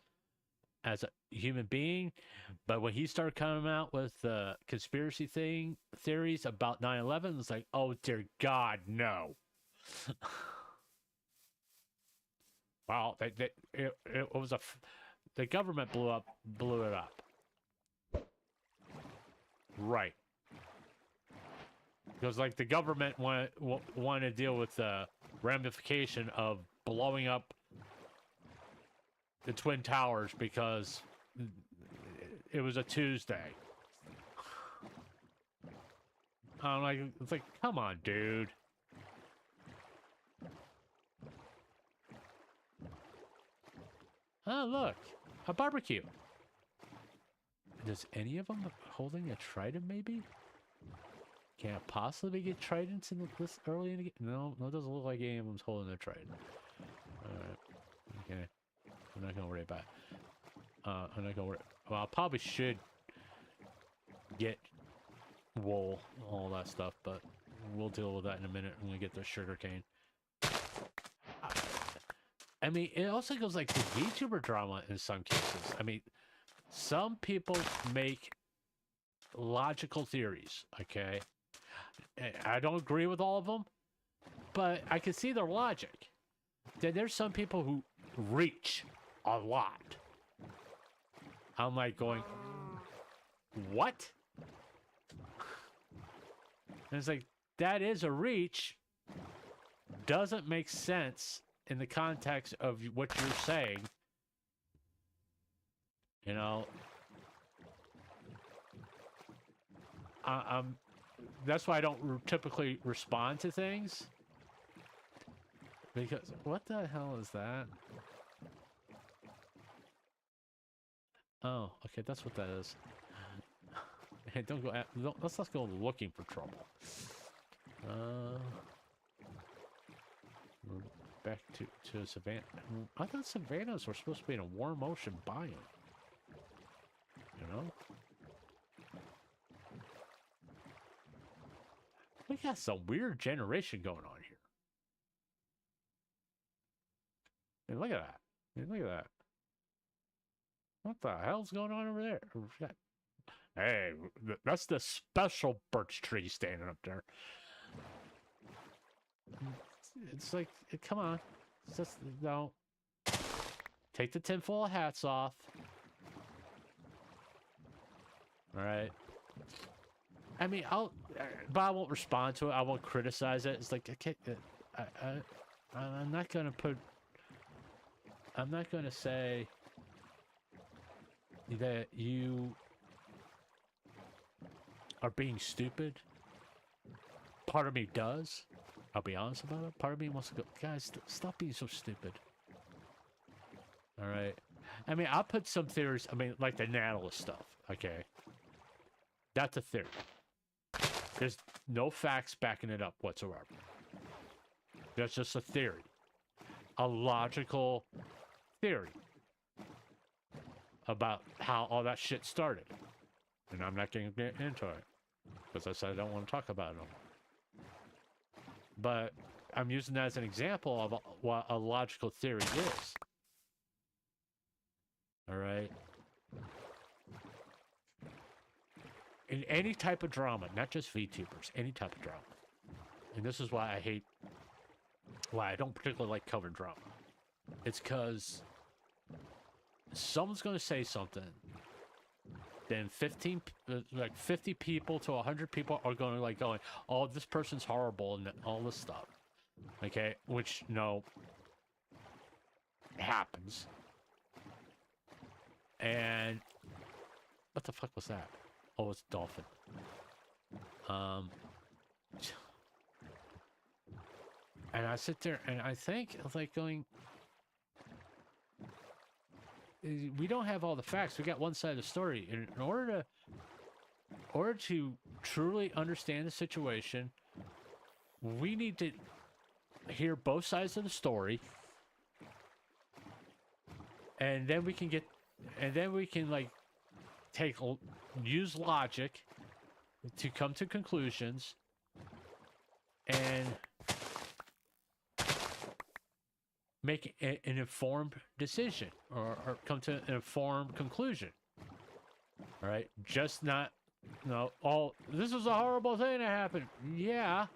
[SPEAKER 4] as a human being. But when he started coming out with conspiracy theories about 9/11, it's like, oh dear God, no. Wow, it was the government blew it up. Right. Because like the government want to deal with the ramification of blowing up the Twin Towers because it was a Tuesday. I'm like, it's like, come on, dude. Oh, look, a barbecue. Does any of them holding a trident, maybe? Can it possibly get tridents in this early in the game? No, it doesn't look like any of them's holding a trident. Alright. Okay. I'm not gonna worry about it. I'm not gonna worry. Well, I probably should get wool, all that stuff, but we'll deal with that in a minute when we get the sugar cane. I mean, it also goes like the VTuber drama in some cases. I mean, some people make logical theories, okay? I don't agree with all of them, but I can see their logic. Then there's some people who reach a lot. I'm like going, what? And it's like, that is a reach. Doesn't make sense in the context of what you're saying. You know, that's why I don't typically respond to things. Because, what the hell is that? Oh, okay, that's what that is. Hey, let's not go looking for trouble. We're back to Savannah. I thought savannas were supposed to be in a warm ocean biome. You know? We got some weird generation going on here. And look at that. Look at that. What the hell's going on over there? Hey, that's the special birch tree standing up there. It's like, come on. It's just, no. Take the tinfoil hats off. All right. I mean, but I won't respond to it. I won't criticize it. It's like, okay, I'm not gonna put I'm not going to say that you are being stupid. Part of me does. I'll be honest about it. Part of me wants to go, guys, stop being so stupid. All right. I mean, I'll put some theories. I mean, like the Nautilus stuff. Okay. That's a theory. There's no facts backing it up whatsoever. That's just a theory. A logical theory about how all that shit started. And I'm not going to get into it. Because I said I don't want to talk about it. But I'm using that as an example of what a logical theory is. All right? In any type of drama, not just VTubers, any type of drama. And this is why I don't particularly like cover drama. It's because someone's going to say something, then 50 people to 100 people are going to going, oh, this person's horrible and all this stuff. Okay, which, no, happens. And what the fuck was that? Oh, it's a dolphin. And I sit there and I think, going, we don't have all the facts. We got one side of the story. And in order to truly understand the situation, we need to hear both sides of the story. And then we can use logic to come to conclusions and make an informed decision or come to an informed conclusion. All right, just not, oh, this is a horrible thing that happened. Yeah.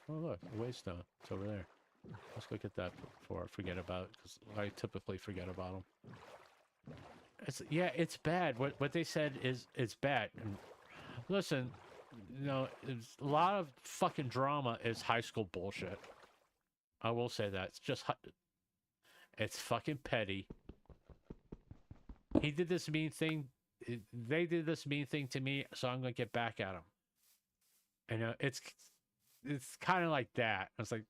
[SPEAKER 4] Oh, look, a waystone. It's over there. Let's go get that before I forget about it, because I typically forget about them. It's bad. What they said is it's bad. And listen, a lot of fucking drama is high school bullshit. I will say that. It's fucking petty. He did this mean thing. They did this mean thing to me, so I'm gonna get back at him. And it's kind of like that. It's like,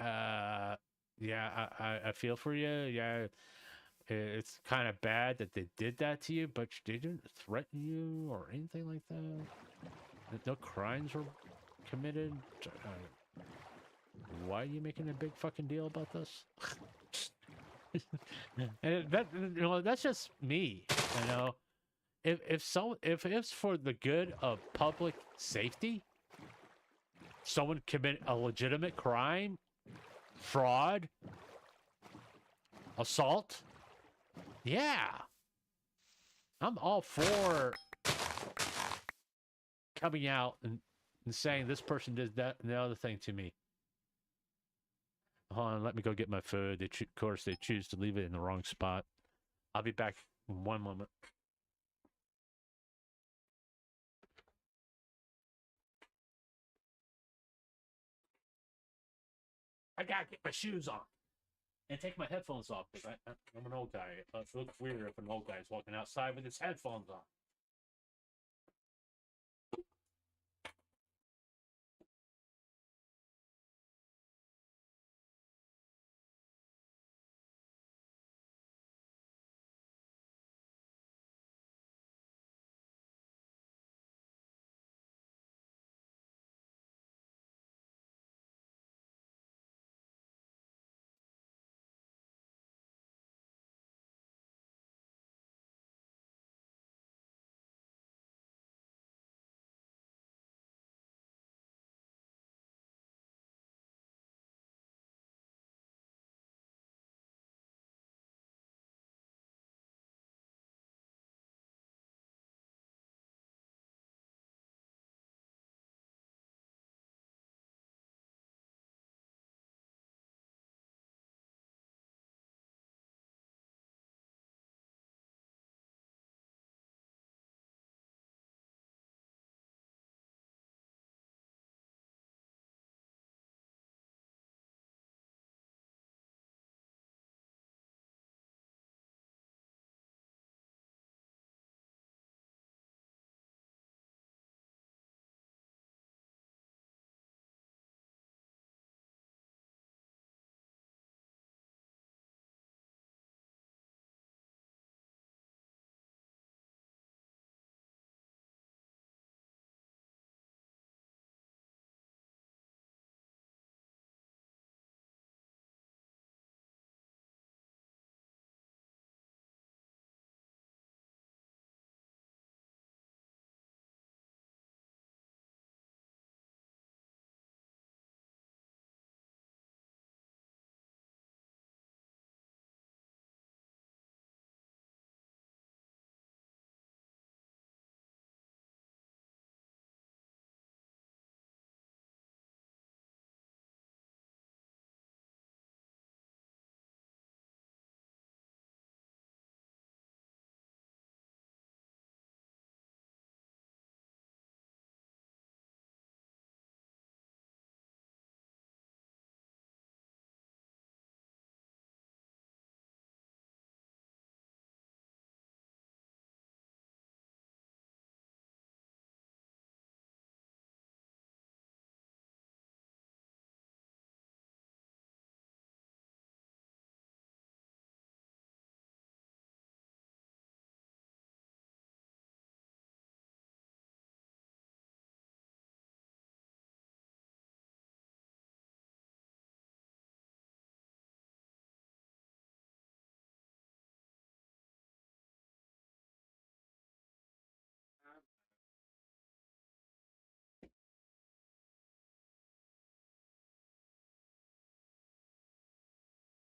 [SPEAKER 4] yeah, I feel for you. Yeah, it's kind of bad that they did that to you, but they didn't threaten you or anything like that. No crimes were committed. Why are you making a big fucking deal about this? And that's just me. If it's for the good of public safety, someone commit a legitimate crime, fraud, assault, yeah, I'm all for coming out and saying this person did that and the other thing to me. Hold on, let me go get my food. Of course, they choose to leave it in the wrong spot. I'll be back in one moment. I gotta get my shoes on and take my headphones off, because I'm an old guy. It looks weird if an old guy's walking outside with his headphones on.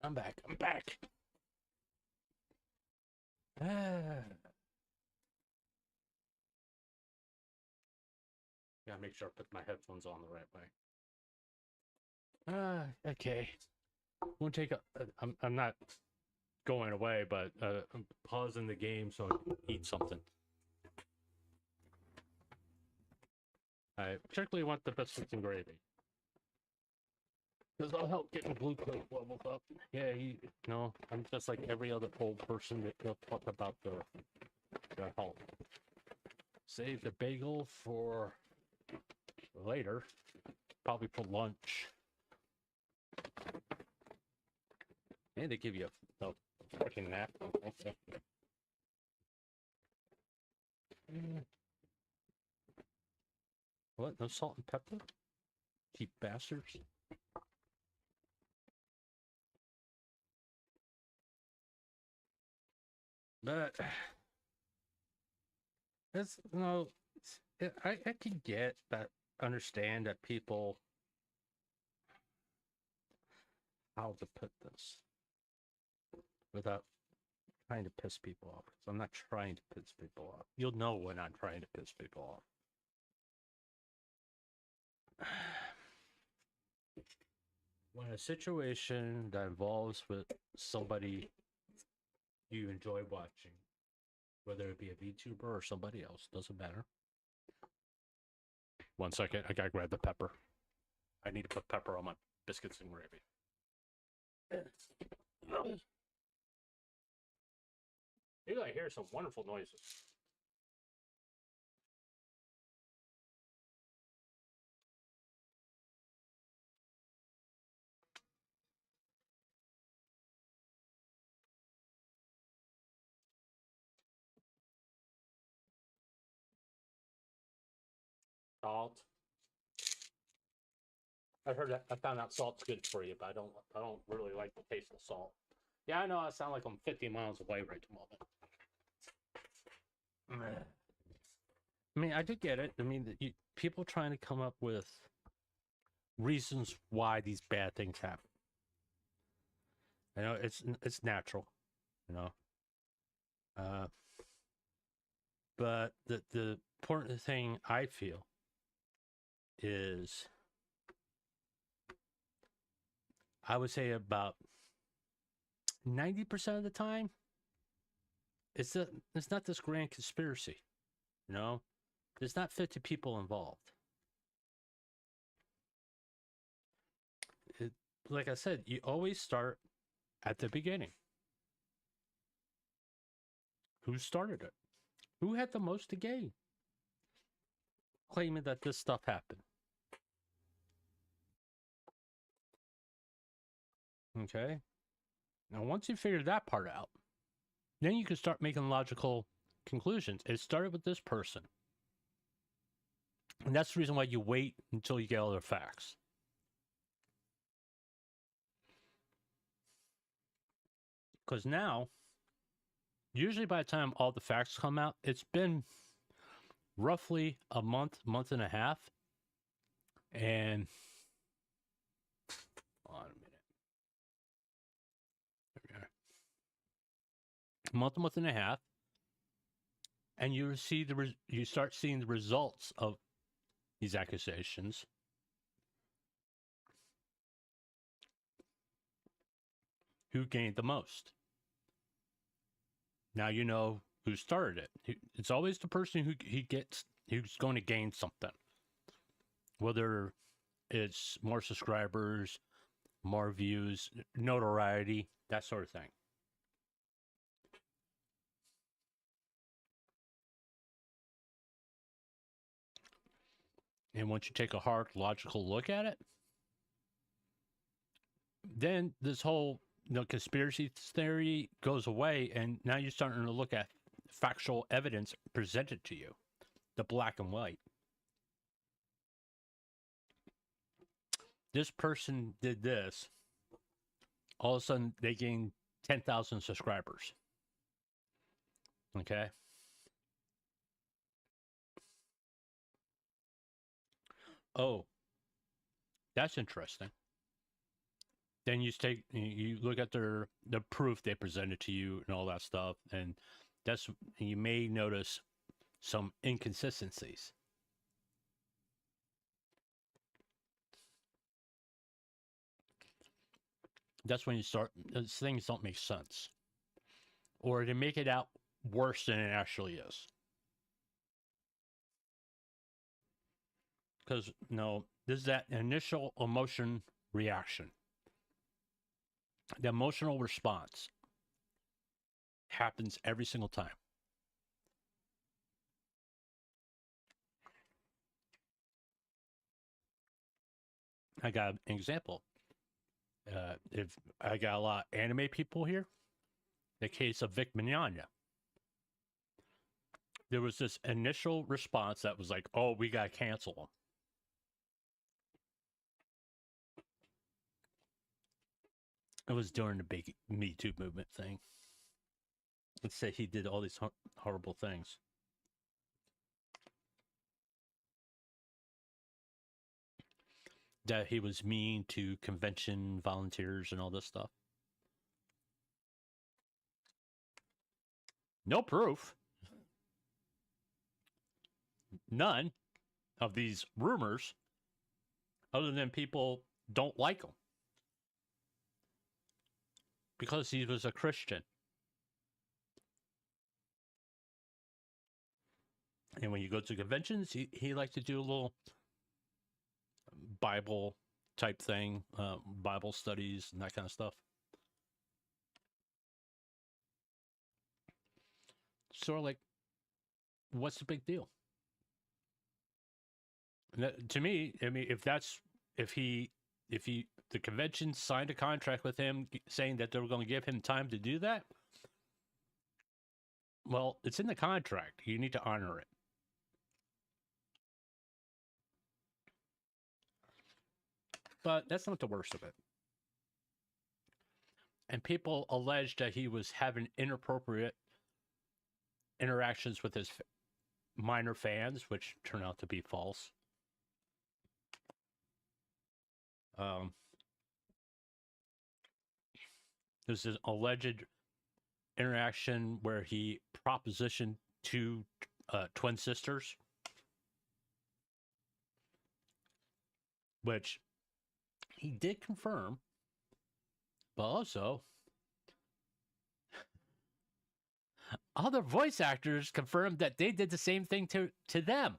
[SPEAKER 4] I'm back. I'm back. Gotta make sure I put my headphones on the right way. Okay. Won't take a. I'm not going away, but I'm pausing the game so I can eat something. I particularly want the biscuits and gravy. Because I'll help getting glucose levels up. Yeah, I'm just like every other old person that will talk about their health. Save the bagel for later, probably for lunch. And they give you a freaking napkin. Okay. What? No salt and pepper? Cheap bastards. But it's I can get that, understand that people, how to put this without trying to piss people off. So I'm not trying to piss people off. You'll know when I'm trying to piss people off. When a situation that involves with somebody you enjoy watching, whether it be a VTuber or somebody else, doesn't matter. 1 second, I gotta grab the pepper. I need to put pepper on my biscuits and gravy. Maybe I hear some wonderful noises. Salt. I found out salt's good for you, but I don't really like the taste of salt. Yeah, I know I sound like I'm 50 miles away right at the moment. I mean, I do get it. I mean, people trying to come up with reasons why these bad things happen. I know it's natural, you know. But the important thing I feel is, I would say about 90% of the time, it's not this grand conspiracy, you know. There's not 50 people involved. Like I said, you always start at the beginning. Who started it? Who had the most to gain? Claiming that this stuff happened. Okay. Now, once you figure that part out, then you can start making logical conclusions. It started with this person. And that's the reason why you wait until you get all the facts. Because now, usually by the time all the facts come out, it's been roughly a month and a half. And hold on a minute. There we are. Month and a half. And you see you start seeing the results of these accusations. Who gained the most? Now you know who started it. It's always the person who's going to gain something. Whether it's more subscribers, more views, notoriety, that sort of thing. And once you take a hard, logical look at it, then this whole conspiracy theory goes away, and now you're starting to look at factual evidence presented to you, the black and white. This person did this. All of a sudden, they gained 10,000 subscribers. Okay? Oh, that's interesting. then you look at the proof they presented to you and all that stuff, and you may notice some inconsistencies. That's when you start, things don't make sense, or they make it out worse than it actually is. Because there's that initial emotion reaction. The emotional response happens every single time. I got an example. If I got a lot of anime people here, the case of Vic Mignogna. There was this initial response that was like, oh, we got to cancel him. It was during the big Me Too movement thing. Let's say he did all these horrible things. That he was mean to convention volunteers and all this stuff. No proof. None of these rumors, other than people don't like him. Because he was a Christian. And when you go to conventions, he liked to do a little Bible type thing, Bible studies and that kind of stuff. Sort of like, what's the big deal? To me, I mean, if the convention signed a contract with him saying that they were going to give him time to do that, well, it's in the contract. You need to honor it. But that's not the worst of it. And people allege that he was having inappropriate interactions with his minor fans, which turn out to be false. There's an alleged interaction where he propositioned two twin sisters, which he did confirm, but also other voice actors confirmed that they did the same thing to them.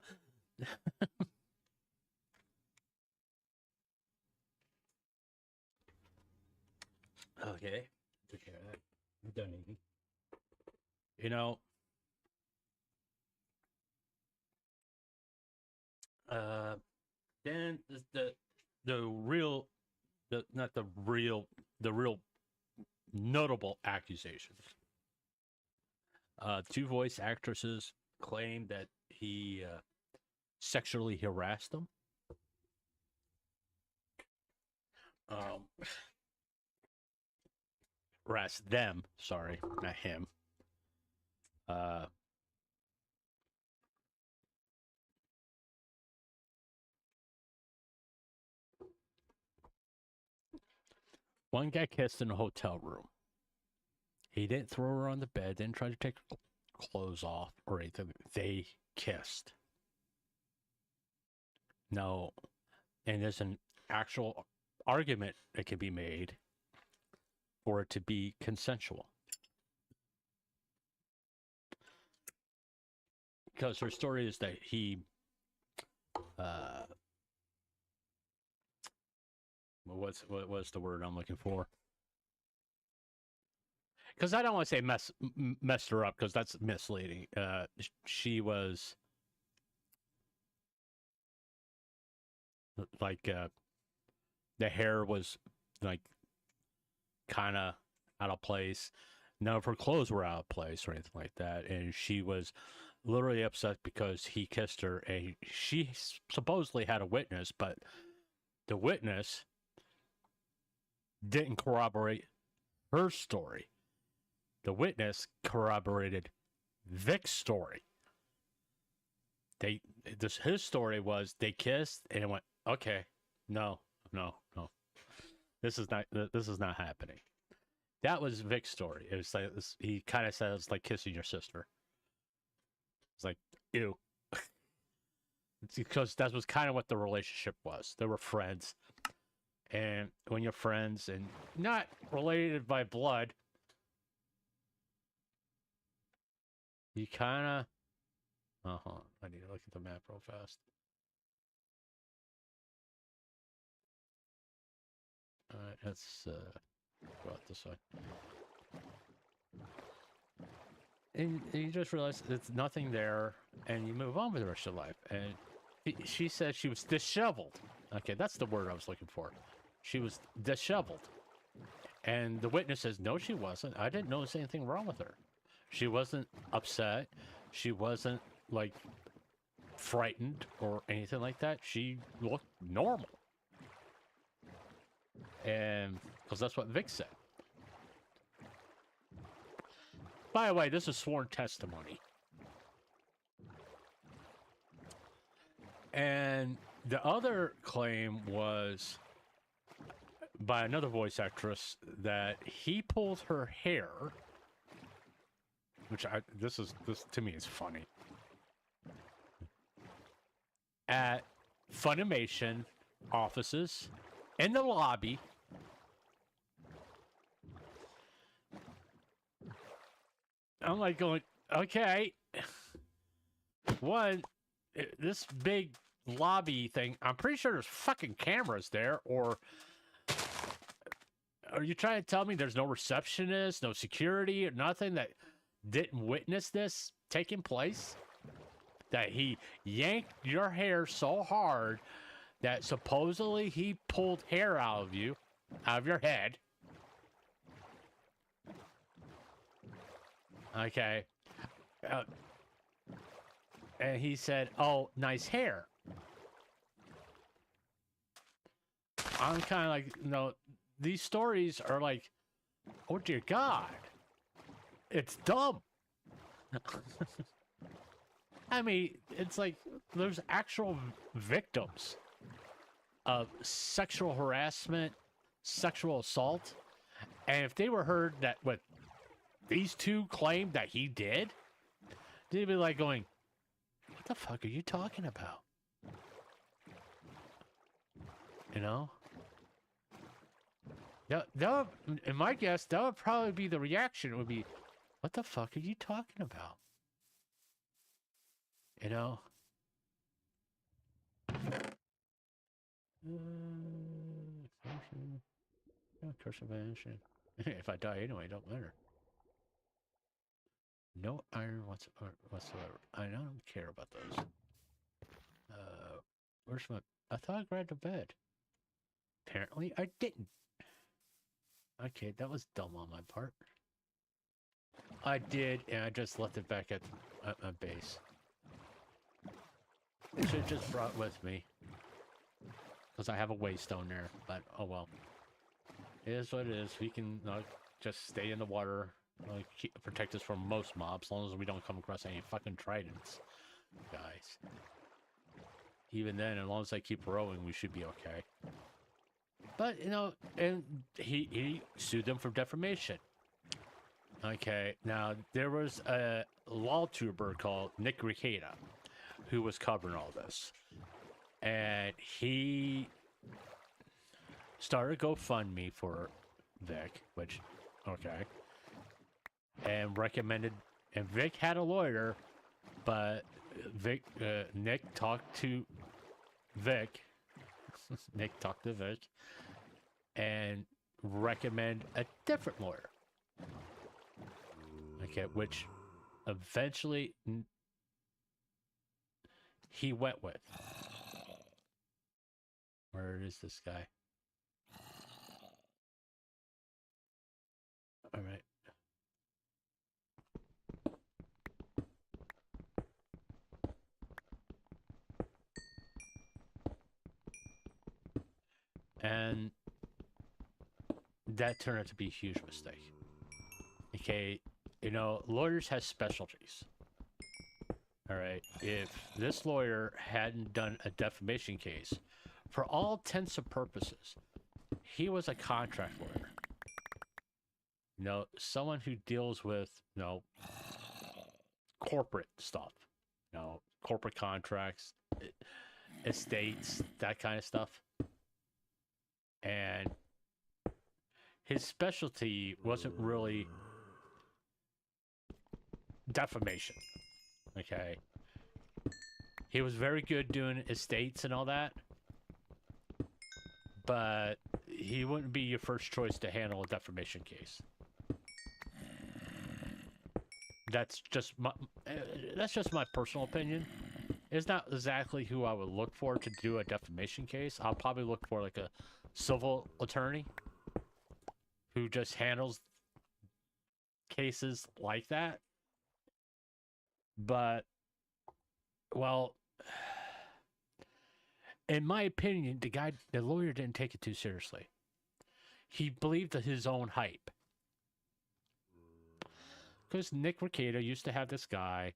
[SPEAKER 4] Okay. Took care of that. I'm done eating. Then the real notable accusations. Two voice actresses claimed that he sexually harassed them. Harassed them, sorry, not him. One got kissed in a hotel room. He didn't throw her on the bed, didn't try to take her clothes off or anything. They kissed. No, and there's an actual argument that can be made for it to be consensual. Because her story is that he what's the word I'm looking for? Because I don't want to say messed her up, because that's misleading. She was like the hair was like kind of out of place. None of her clothes were out of place or anything like that, and she was literally upset because he kissed her. And she supposedly had a witness, but the witness didn't corroborate her story. The witness corroborated Vic's story. His story was they kissed and it went, okay, no. This is not happening. That was Vic's story. It was like this, he kind of said it's like kissing your sister. It's like, ew. It's because that was kind of what the relationship was. They were friends. And when you're friends and not related by blood, you kind of... I need to look at the map real fast. Alright, let's go out this way. And you just realize there's nothing there, and you move on with the rest of your life. And she said she was disheveled. Okay, that's the word I was looking for. She was disheveled. And the witness says, no, she wasn't. I didn't notice anything wrong with her. She wasn't upset. She wasn't, like, frightened or anything like that. She looked normal. And because that's what Vic said. By the way, this is sworn testimony. And the other claim was by another voice actress that he pulled her hair, which this to me is funny, at Funimation offices in the lobby. I'm like going, okay, one, this big lobby thing, I'm pretty sure there's fucking cameras there, or are you trying to tell me there's no receptionist, no security, or nothing that didn't witness this taking place? That he yanked your hair so hard that supposedly he pulled hair out of you, out of your head. Okay. And he said, oh, nice hair. I'm kind of like, no, these stories are like, oh dear God, it's dumb. I mean, it's like there's actual victims of sexual harassment, sexual assault. And if they were heard that what these two claimed that he did, they'd be like going, what the fuck are you talking about? You know? That would, in my guess, that would probably be the reaction. It would be, what the fuck are you talking about? You know? Curse of vanishing. If I die anyway, it don't matter. No iron whatsoever. I don't care about those. Where's my... I thought I grabbed a bed. Apparently, I didn't. Okay, that was dumb on my part. I did, and I just left it back at my base. I should have just brought it with me. Because I have a waystone there, but oh well. It is what it is. We can just stay in the water. Protect us from most mobs, as long as we don't come across any fucking tridents. Guys. Even then, as long as I keep rowing, we should be okay. But, you know, and he sued them for defamation. Okay, now, there was a Vtuber called Nick Ricada who was covering all this. And he started a GoFundMe for Vic, which, okay. And recommended, and Vic had a lawyer, but Nick talked to Vic, and recommend a different lawyer. Okay, which eventually he went with. Where is this guy? All right. And that turned out to be a huge mistake. Okay, you know, lawyers have specialties. All right, if this lawyer hadn't done a defamation case, for all intents and purposes, he was a contract lawyer. You know, someone who deals with, you know, corporate stuff. You know, corporate contracts, estates, that kind of stuff. And his specialty wasn't really defamation. Okay. He was very good doing estates and all that. But he wouldn't be your first choice to handle a defamation case. That's just my personal opinion. It's not exactly who I would look for to do a defamation case. I'll probably look for like a civil attorney who just handles cases like that. But, well, in my opinion, the lawyer didn't take it too seriously. He believed his own hype. Because Nick Recato used to have this guy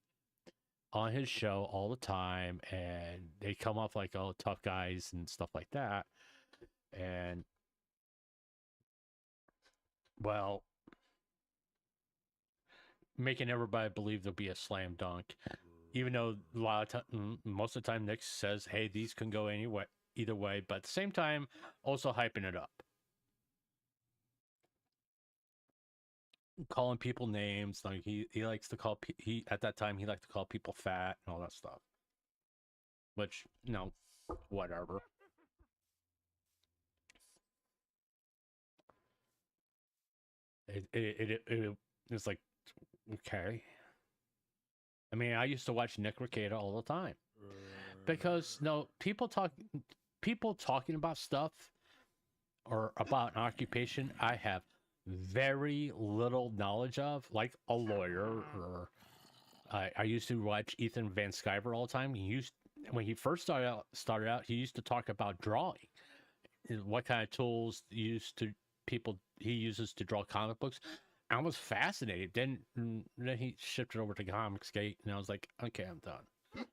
[SPEAKER 4] on his show all the time, and they come off like, oh, tough guys and stuff like that. And, well, making everybody believe there'll be a slam dunk. Even though a lot of most of the time Nick says, hey, these can go either way, but at the same time, also hyping it up. Calling people names, like he likes to call at that time he liked to call people fat and all that stuff. Which, you know, whatever. It's like, okay. I mean, I used to watch Nick Recato all the time because people talking about stuff or about an occupation I have very little knowledge of, like a lawyer. Or I used to watch Ethan Van Sciver all the time. When he first started out, he used to talk about drawing, what kind of tools he uses to draw comic books. I was fascinated. Then he shifted over to Comicsgate, and I was like, okay, I'm done.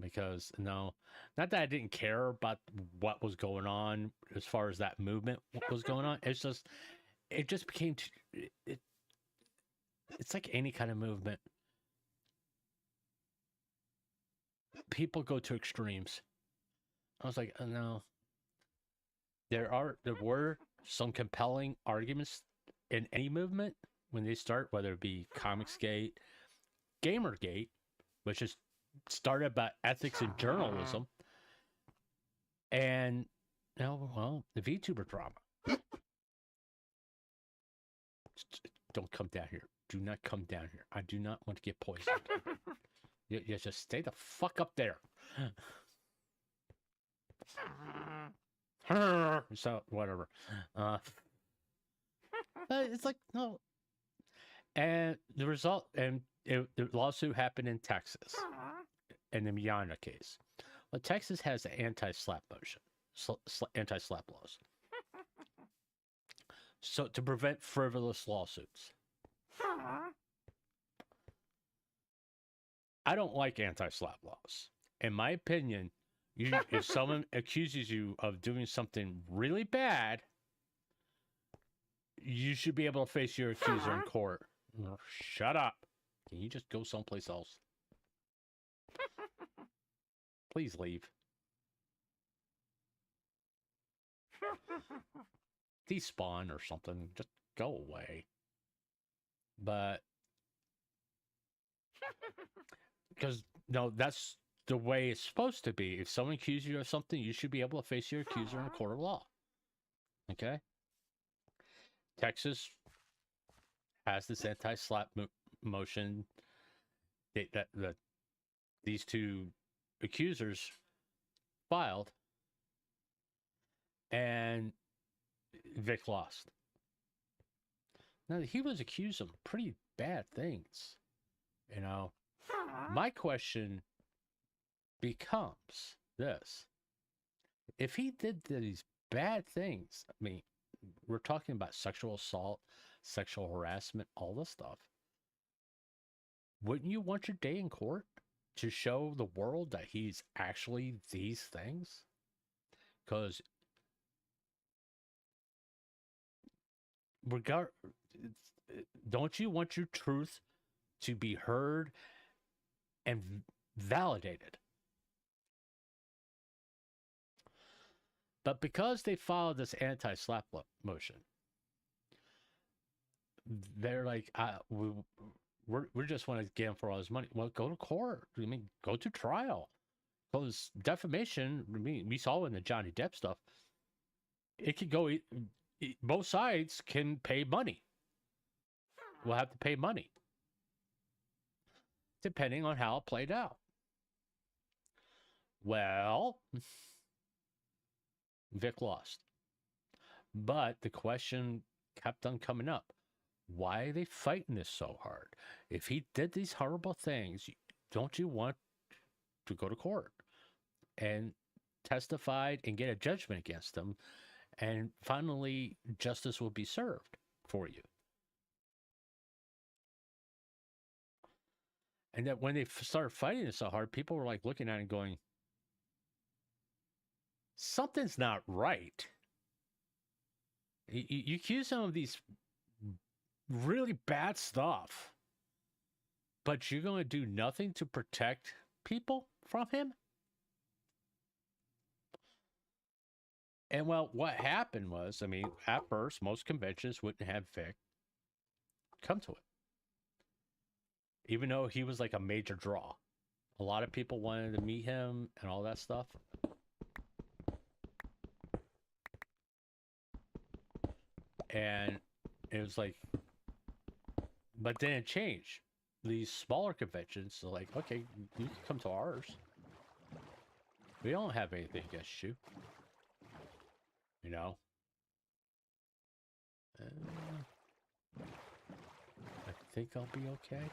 [SPEAKER 4] Because, not that I didn't care about what was going on as far as that movement was going on. It just became, it's like any kind of movement. People go to extremes. I was like, oh, no. There were some compelling arguments in any movement when they start, whether it be Comicsgate, Gamergate, which is started by ethics and journalism, and the VTuber drama. Don't come down here. Do not come down here. I do not want to get poisoned. You just stay the fuck up there. So whatever. It's like, no. And the result, the lawsuit happened in Texas, in the Miana case. Well, Texas has an anti-slap motion, anti-slap laws. So to prevent frivolous lawsuits. I don't like anti-slap laws. In my opinion, if someone accuses you of doing something really bad, you should be able to face your accuser in court. Shut up. Can you just go someplace else? Please leave. Despawn or something. Just go away. But because that's the way it's supposed to be. If someone accuses you of something, you should be able to face your accuser in a court of law. Okay? Texas has this anti-slap motion that these two accusers filed, and Vic lost. Now, he was accused of pretty bad things. My question becomes this. If he did these bad things, I mean, we're talking about sexual assault, sexual harassment, all this stuff. Wouldn't you want your day in court to show the world that he's actually these things? Because regard, don't you want your truth to be heard and validated? But because they filed this anti-slap motion, they're like, we just want to get him for all his money. Well, go to court. I mean, go to trial. Because defamation, I mean, we saw in the Johnny Depp stuff, it could go, both sides can pay money. We'll have to pay money, depending on how it played out. Well, Vic lost. But the question kept on coming up. Why are they fighting this so hard? If he did these horrible things, don't you want to go to court and testify and get a judgment against him? And finally, justice will be served for you. And that when they started fighting it so hard, people were like looking at it and going, something's not right. You accuse him of these really bad stuff, but you're going to do nothing to protect people from him? And well, what happened was, I mean, at first, most conventions wouldn't have Vic come to it. Even though he was like a major draw. A lot of people wanted to meet him and all that stuff. And it was like, but then it changed. These smaller conventions are like, okay, you can come to ours. We don't have anything against you. You know? I think I'll be okay.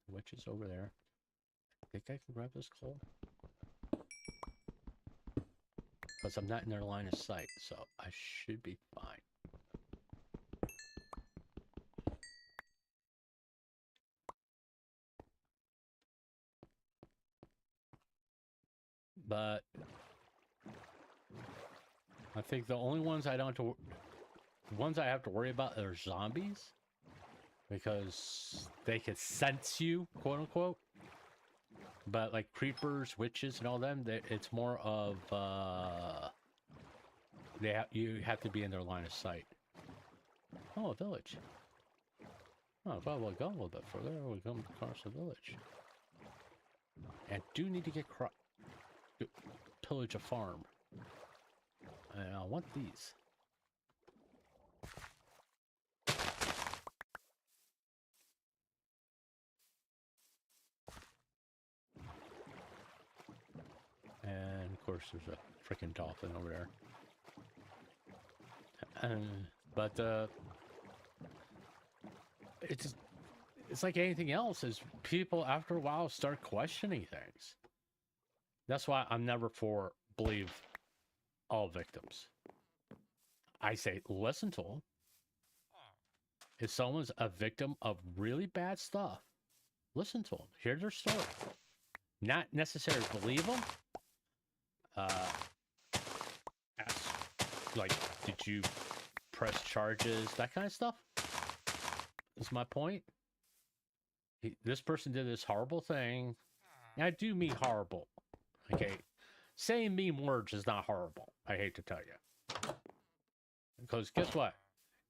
[SPEAKER 4] The witch is over there. I think I can grab this coal. Because I'm not in their line of sight, so I should be fine. But I think the only ones I don't have to, the ones I have to worry about are zombies, because they can sense you, quote unquote. But like creepers, witches, and all them, it's more of you have to be in their line of sight. Oh, a village. Oh, well, we'll go a little bit further. We come across the village. And do need to get pillage a farm. And I want these. And of course, there's a freaking dolphin over there. But it's like anything else. Is people after a while start questioning things. That's why I'm never for believe all victims. I say listen to them. If someone's a victim of really bad stuff, listen to them. Hear their story. Not necessarily believe them. Ask, like, did you press charges? That kind of stuff. Is my point. This person did this horrible thing. And I do mean horrible. Okay. Saying mean words is not horrible. I hate to tell you. Because guess what?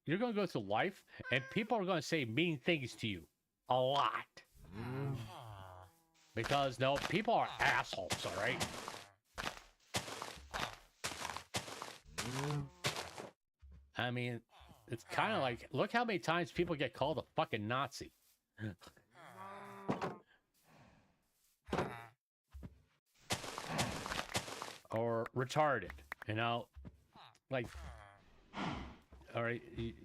[SPEAKER 4] You're going to go through life and people are going to say mean things to you. A lot. Because, no, people are assholes, alright? I mean, it's kind of like, look how many times people get called a fucking Nazi. Or retarded, you know? Like, all right,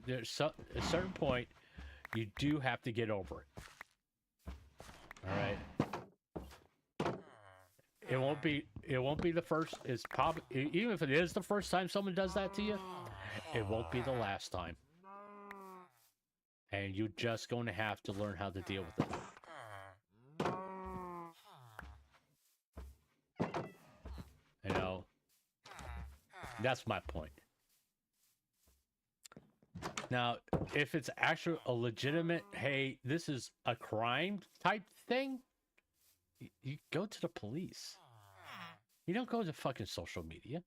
[SPEAKER 4] there's a certain point, you do have to get over it. All right? It won't be the first, it's probably, even if it is the first time someone does that to you, it won't be the last time. And you're just going to have to learn how to deal with it. You know, that's my point. Now, if it's actually a legitimate, hey, this is a crime type thing, you go to the police. You don't go to fucking social media.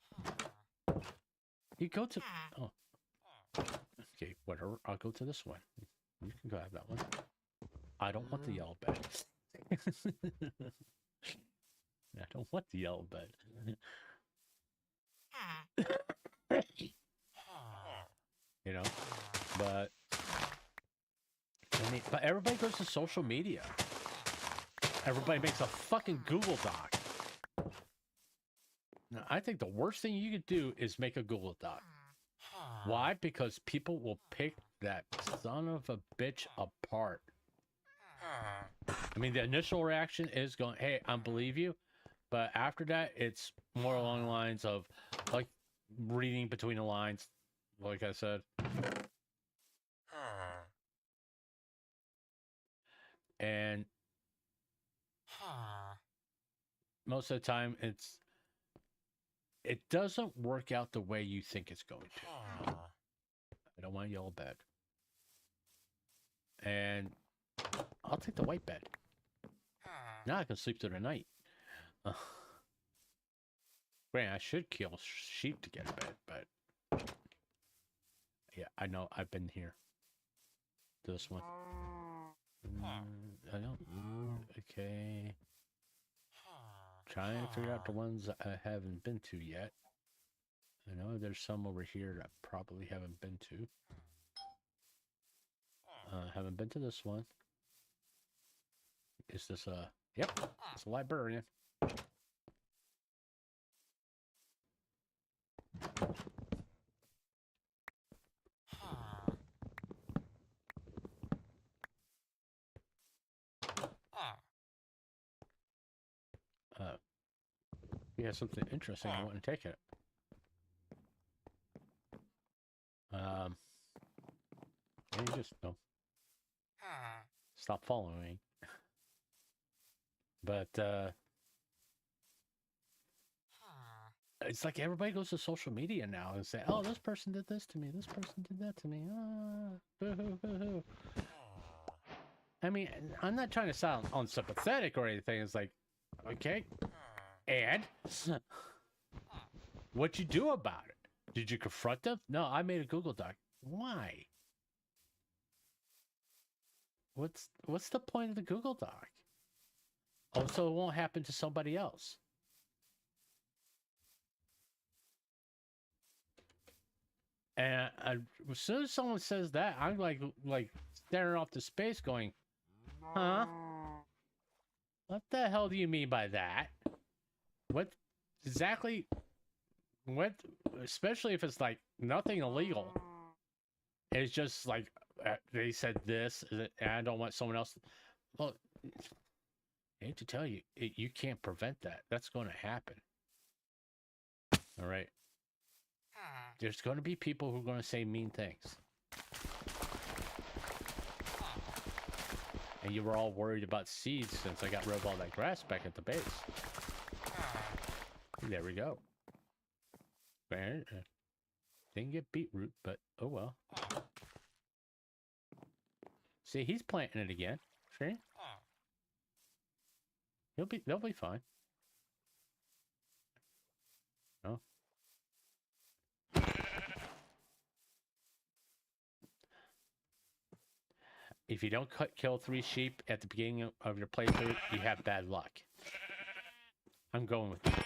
[SPEAKER 4] You go to... Oh. Okay, whatever. I'll go to this one. You can go have that one. I don't want the yellow bed. I don't want the yellow bed. You know? But... I mean, but everybody goes to social media. Everybody makes a fucking Google Doc. Now, I think the worst thing you could do is make a Google Doc. Why? Because people will pick that son of a bitch apart. I mean, the initial reaction is going, hey, I believe you. But after that, it's more along the lines of, like, reading between the lines, like I said. And most of the time, it doesn't work out the way you think it's going to. I don't want a yellow bed. And I'll take the white bed. Now I can sleep through the night. Granted, I should kill sheep to get a bed, but... Yeah, I know. I've been here. This one. I don't... Okay. Trying to figure out the ones I haven't been to yet. I know there's some over here that I probably haven't been to. Haven't been to this one. Is this a... Yep, it's a librarian. Yeah, something interesting. I wouldn't take it. You just no. Stop following me. But it's like everybody goes to social media now and say, "Oh, this person did this to me. This person did that to me." Boo-hoo, boo-hoo. I mean, I'm not trying to sound unsympathetic or anything. It's like, okay, and what you do about it? Did you confront them? No, I made a Google Doc. Why? What's the point of the Google Doc? Oh, so it won't happen to somebody else. And as soon as someone says that, I'm like staring off to space going, huh? What the hell do you mean by that? What exactly? What? Especially if it's like nothing illegal. It's just like they said this, and I don't want someone else. Well, I hate to tell you, you can't prevent that. That's going to happen. All right. There's going to be people who are going to say mean things. And you were all worried about seeds since I got rid of all that grass back at the base. There we go. Didn't get beetroot, but oh well. See, he's planting it again. See? They'll be fine. No. If you don't kill 3 sheep at the beginning of your playthrough, you have bad luck. I'm going with that.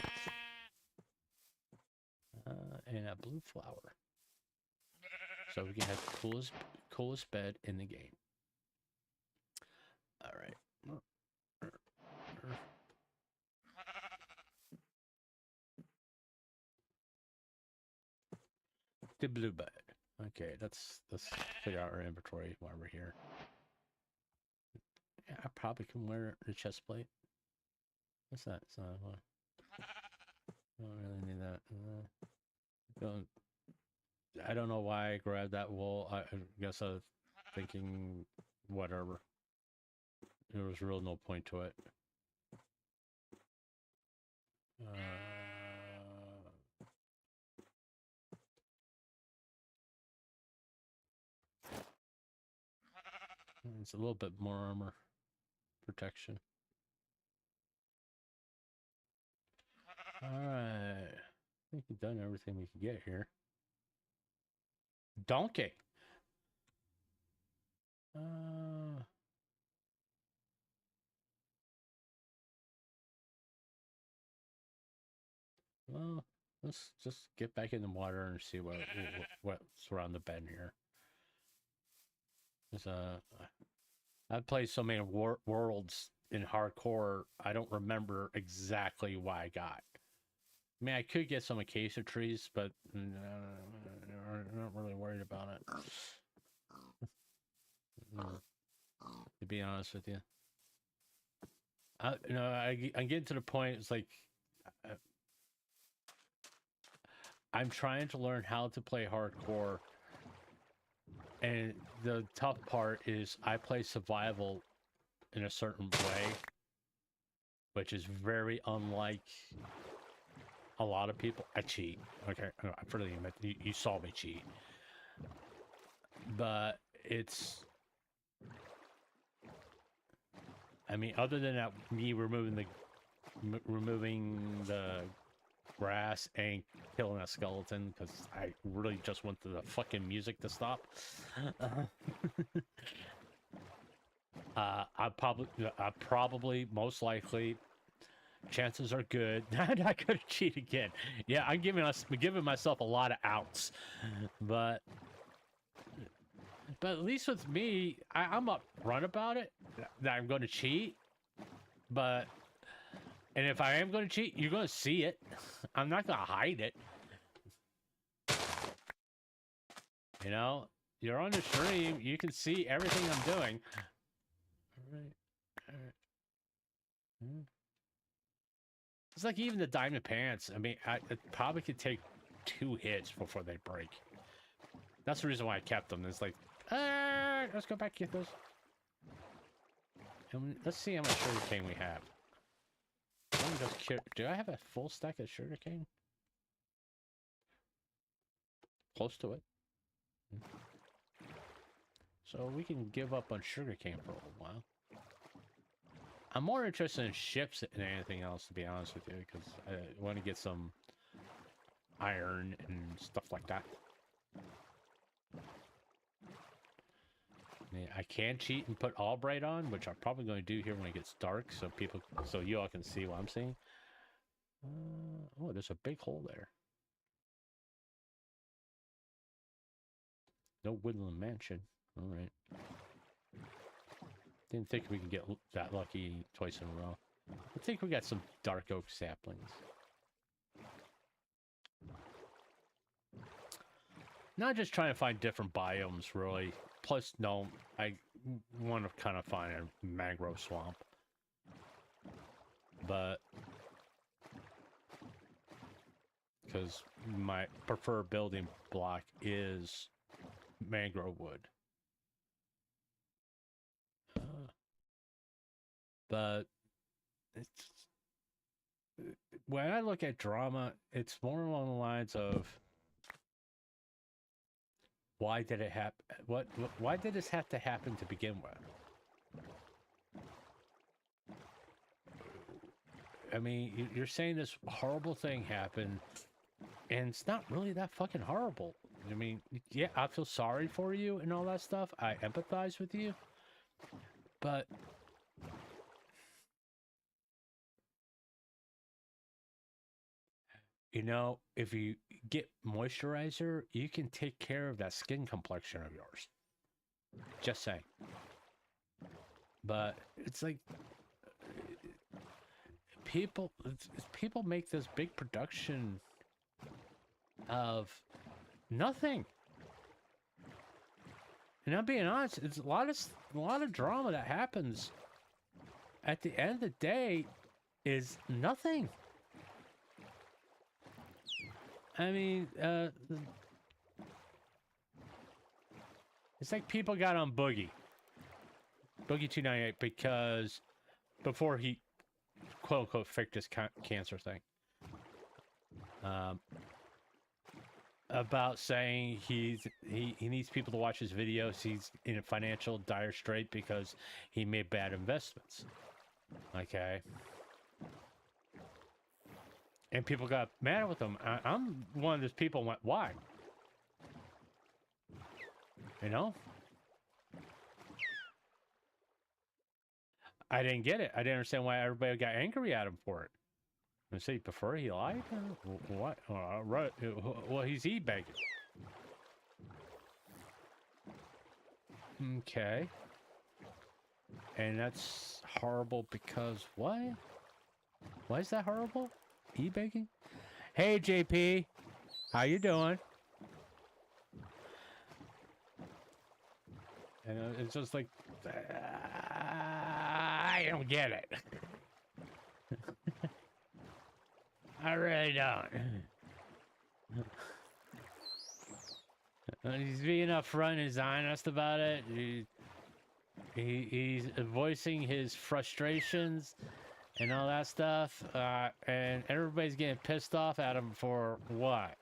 [SPEAKER 4] And a blue flower. So we can have the coolest bed in the game. All right. The blue bed. Okay, let's figure out our inventory while we're here. Yeah, I probably can wear the chest plate. What's that? It's not one. Don't really need that. I don't know why I grabbed that wool. I guess I was thinking whatever. There was real no point to it. It's a little bit more armor protection. Alright. I think we've done everything we can get here. Donkey! Well, let's just get back in the water and see what's around the bend here. I've played so many worlds in hardcore, I don't remember exactly what I got. I mean, I could get some acacia trees, but I'm not really worried about it. To be honest with you. I'm getting to the point, it's like... I'm trying to learn how to play hardcore, and the tough part is I play survival in a certain way, which is very unlike a lot of people. I cheat. Okay, I freely admit you saw me cheat, but it's... I mean, other than that, me removing the grass and killing a skeleton because I really just want the fucking music to stop. I probably, most likely, chances are good I'm not gonna cheat again. Yeah, I'm giving myself a lot of outs, but at least with me, I'm upfront about it that I'm going to cheat, but. And if I am going to cheat, you're going to see it. I'm not going to hide it. You know, you're on the stream. You can see everything I'm doing. All right. It's like even the diamond pants. I mean, it probably could take 2 hits before they break. That's the reason why I kept them. It's like, let's go back and get those. And let's see how much sugarcane we have. Do I have a full stack of sugarcane? Close to it. So we can give up on sugarcane for a while. I'm more interested in ships than anything else, to be honest with you, because I want to get some iron and stuff like that. I mean, I can cheat and put Albright on, which I'm probably going to do here when it gets dark, so you all can see what I'm seeing. Oh, there's a big hole there. No woodland mansion. All right. Didn't think we could get that lucky twice in a row. I think we got some dark oak saplings. Not just trying to find different biomes, really. Plus, no, I want to kind of find a mangrove swamp. But... because my preferred building block is mangrove wood. But it's... when I look at drama, it's more along the lines of... why did it happen? Why did this have to happen to begin with? I mean, you're saying this horrible thing happened, and it's not really that fucking horrible. I mean, yeah, I feel sorry for you and all that stuff. I empathize with you. But... you know, if you get moisturizer, you can take care of that skin complexion of yours. Just saying. But it's like... people make this big production of nothing. And I'm being honest, it's a lot of drama that happens at the end of the day is nothing. I mean, it's like people got on Boogie 298 because before he quote unquote faked this cancer thing. about saying he needs people to watch his videos. He's in a financial dire strait because he made bad investments. Okay. And people got mad with him. I'm one of those people who went, why? You know? I didn't get it. I didn't understand why everybody got angry at him for it. And say, prefer he lied? What? Right. Well, he's e-begging. Okay. And that's horrible because what? Why is that horrible? E-begging? Hey, JP. How you doing? And it's just like, I don't get it. I really don't. He's being upfront and he's honest about it. He's voicing his frustrations and all that stuff. And everybody's getting pissed off at him for what?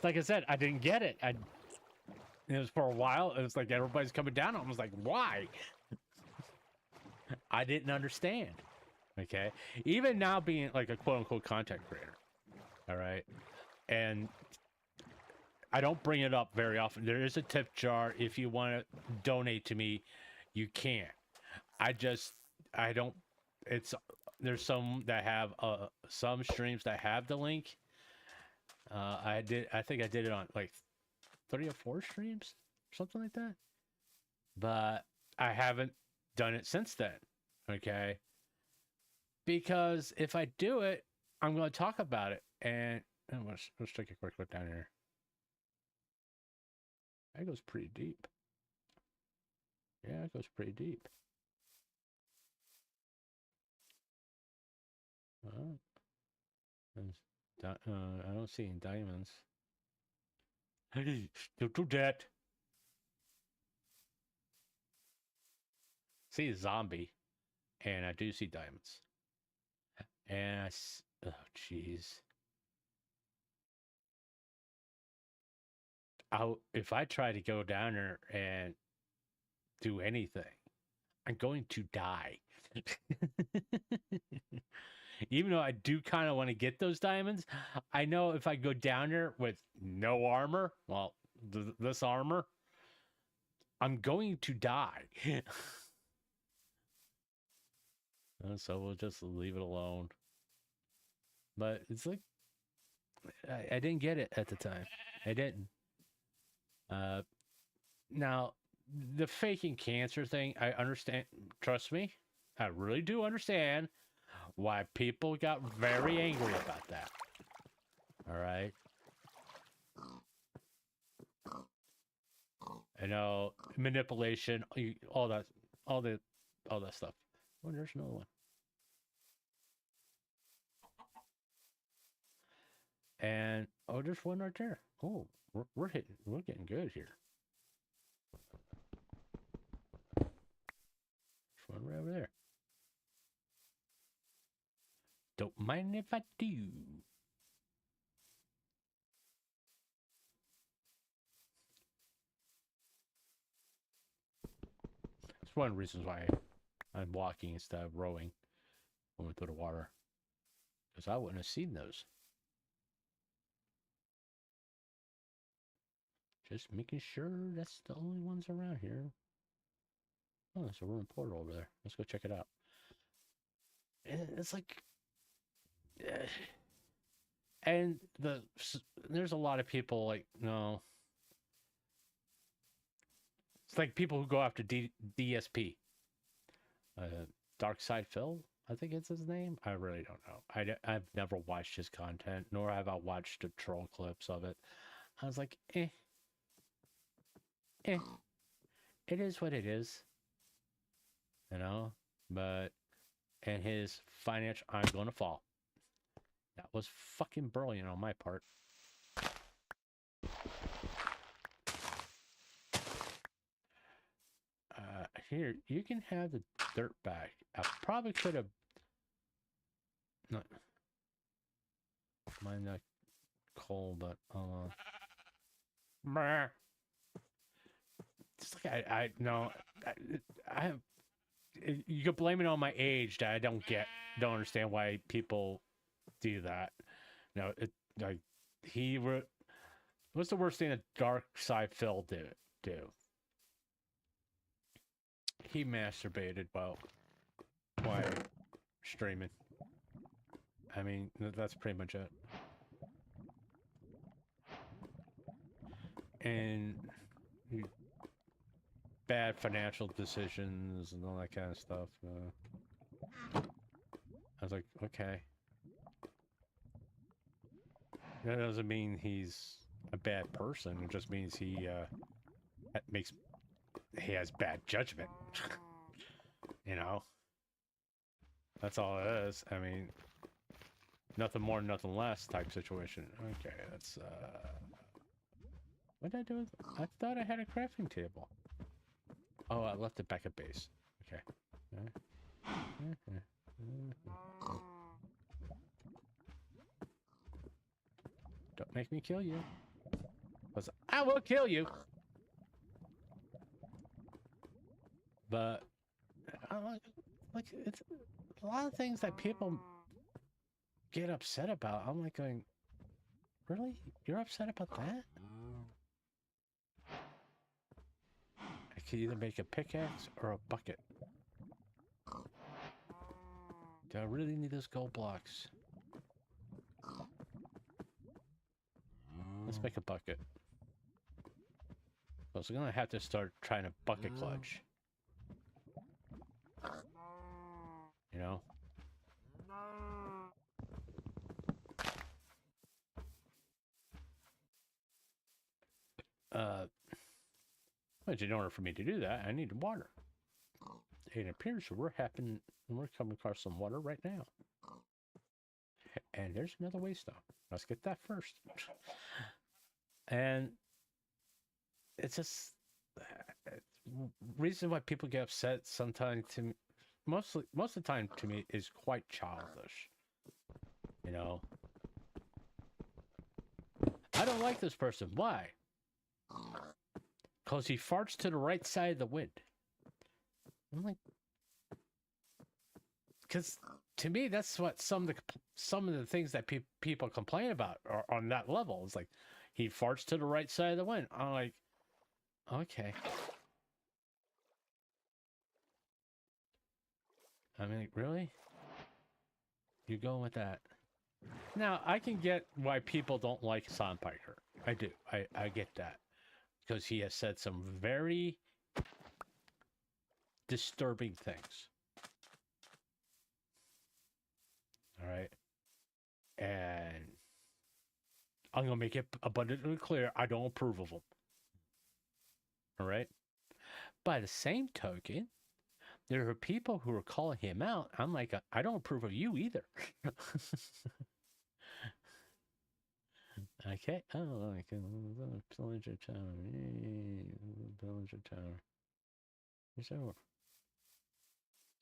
[SPEAKER 4] Like I said, I didn't get it. It was for a while. It was like everybody's coming down. I was like, why? I didn't understand. Okay. Even now being like a quote unquote content creator. All right. And I don't bring it up very often. There is a tip jar. If you want to donate to me, you can. I don't, there's some that have, some streams that have the link. I think I did it on like 3 or 4 streams, something like that. But I haven't done it since then. Okay. Because if I do it, I'm going to talk about it. And let's take a quick look down here. That goes pretty deep. Yeah, it goes pretty deep. Well, I don't see any diamonds. Hey, don't do that. See a zombie, and I do see diamonds. And oh, jeez. If I try to go down there and do anything, I'm going to die. Even though I do kind of want to get those diamonds, I know if I go down there with no armor, well, this armor, I'm going to die. So we'll just leave it alone. But it's like, I didn't get it at the time. I didn't. Now, the faking cancer thing, I understand. Trust me, I really do understand why people got very angry about that. All right. I know manipulation, all that stuff. Oh, there's another one. And oh, there's one right there. Oh, we're getting good here. There's one right over there. Don't mind if I do. It's one of the reasons why I'm walking instead of rowing when we go to water. Because I wouldn't have seen those. Just making sure that's the only ones around here. Oh, there's a ruined portal over there. Let's go check it out. It's like... and there's a lot of people like, no. It's like people who go after DSP. Dark Side Phil, I think it's his name. I really don't know. I've never watched his content, nor have I watched the troll clips of it. I was like, It is what it is. You know? But, and his financial, I'm going to fall. That was fucking brilliant on my part. Here, you can have the dirt back. I probably could have... Not... Mind the coal, but Brr. It's like I no, I you could blame it on my age that I don't understand why people do that. No, it like what's the worst thing a dark side Phil do? He masturbated while streaming. I mean, that's pretty much it. And bad financial decisions and all that kind of stuff. I was like, okay. That doesn't mean he's a bad person. It just means he has bad judgment. You know? That's all it is. I mean, nothing more, nothing less type situation. Okay, that's what did I do with I thought I had a crafting table. Oh, I left it back at base. Okay. Don't make me kill you. Because I will kill you. But like it's a lot of things that people get upset about. I'm like going, really? You're upset about that? I could either make a pickaxe or a bucket. Do I really need those gold blocks? Let's make a bucket. I was gonna have to start trying to bucket clutch. You know? But in order for me to do that, I need water. It appears we're coming across some water right now. And there's another waystone. Let's get that first. And it's just reason why people get upset sometimes to me, most of the time to me is quite childish. You know? I don't like this person. Why? Because he farts to the right side of the wind. I'm like, because to me that's what some of the things that people complain about are on that level. It's like he farts to the right side of the wind. I'm like, okay. I mean, really? You're going with that? Now I can get why people don't like Sandpiper. I do. I get that. Because he has said some very disturbing things. All right. And I'm going to make it abundantly clear, I don't approve of them. All right. By the same token, there are people who are calling him out. I'm like, I don't approve of you either. Okay. Oh, like pillager tower. Pillager tower. It's over.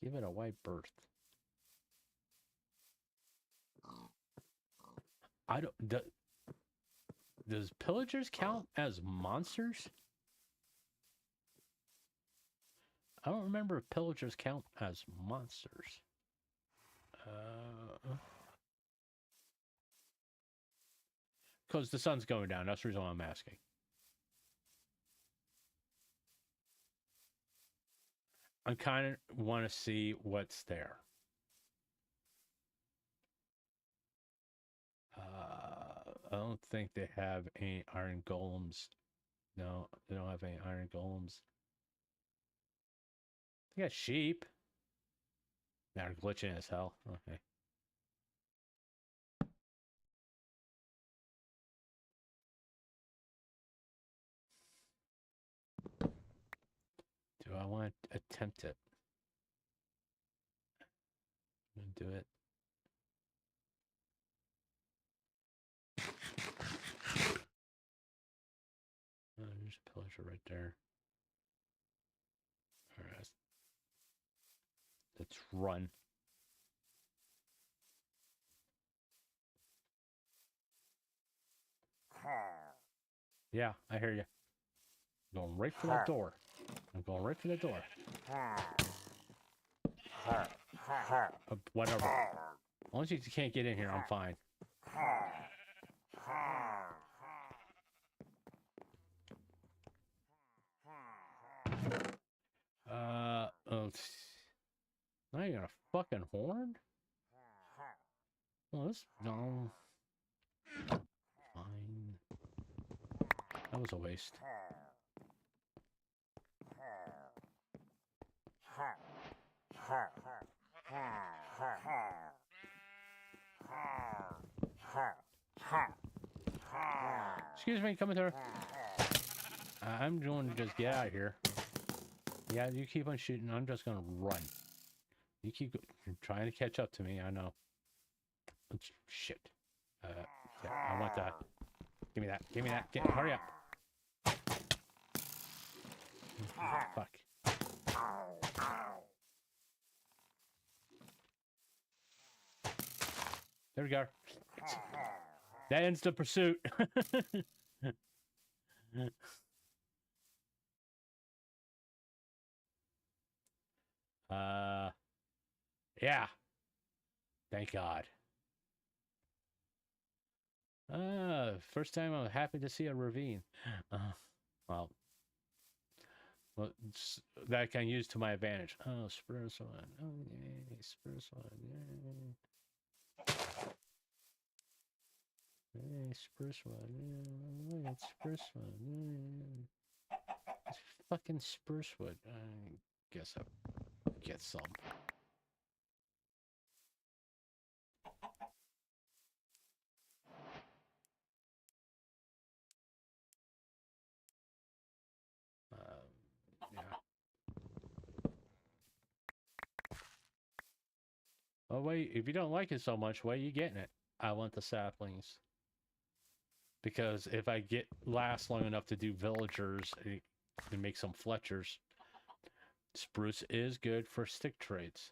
[SPEAKER 4] Give it a wide berth. I don't. Does pillagers count as monsters? I don't remember if pillagers count as monsters. Because the sun's going down. That's the reason why I'm asking. I kind of want to see what's there. I don't think they have any iron golems. No, they don't have any iron golems. They got sheep. They're glitching as hell. Okay. Do I want to attempt it? I'm gonna do it. Oh, there's a pillager right there. All right. Let's run. Yeah, I hear you. I'm going right for that door. I'm going right for the door. Whatever. As long as you can't get in here, I'm fine. Oh, now you got a fucking horn? Well, this, no. Fine. That was a waste. Excuse me, coming through. I'm going to just get out of here. Yeah, you keep on shooting. I'm just going to run. You keep trying to catch up to me. I know. Shit. Yeah, I want that. Give me that. Give me that. Hurry up. Fuck. There we go. That ends the pursuit. Yeah. Thank God. First time I'm happy to see a ravine. Well, that I can use to my advantage. Oh, spruce one. Oh, yay, spruce one. Yay. Hey, spruce one. Yeah, spruce one. Yeah. It's fucking spruce wood. I guess I'll get some. Yeah. Oh wait, if you don't like it so much, why are you getting it? I want the saplings. Because if I get last long enough to do villagers and make some Fletchers, spruce is good for stick trades.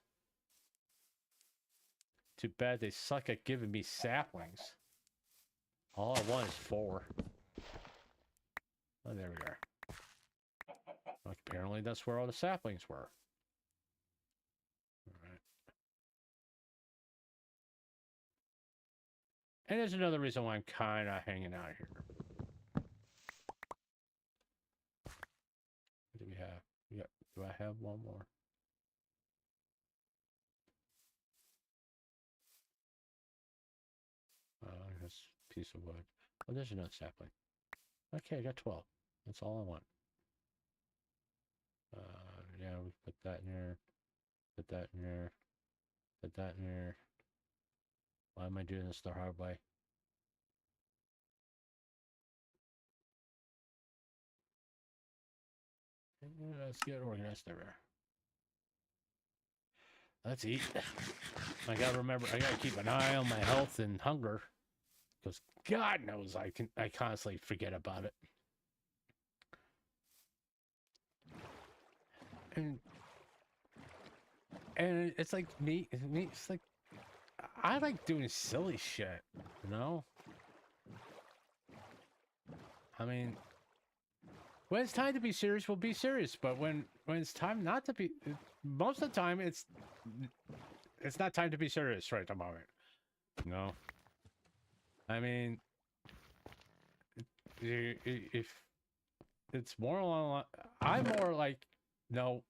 [SPEAKER 4] Too bad they suck at giving me saplings. All I want is 4. Oh, there we are. Like, apparently that's where all the saplings were. Alright. And there's another reason why I'm kind of hanging out here. What do we have? Yep. Do I have one more? This piece of wood. Oh, there's another sapling. Okay, I got 12. That's all I want. Yeah, we put that in there. Put that in there. Put that in there. Why am I doing this the hard way? Let's get organized there. Let's eat. I gotta remember, I gotta keep an eye on my health and hunger. Because God knows I constantly forget about it. And it's like it's like I like doing silly shit, you know? I mean, when it's time to be serious, we'll be serious. But when it's time not to be, most of the time it's not time to be serious right at the moment. You know? I mean, if it's more along, I'm more like, no.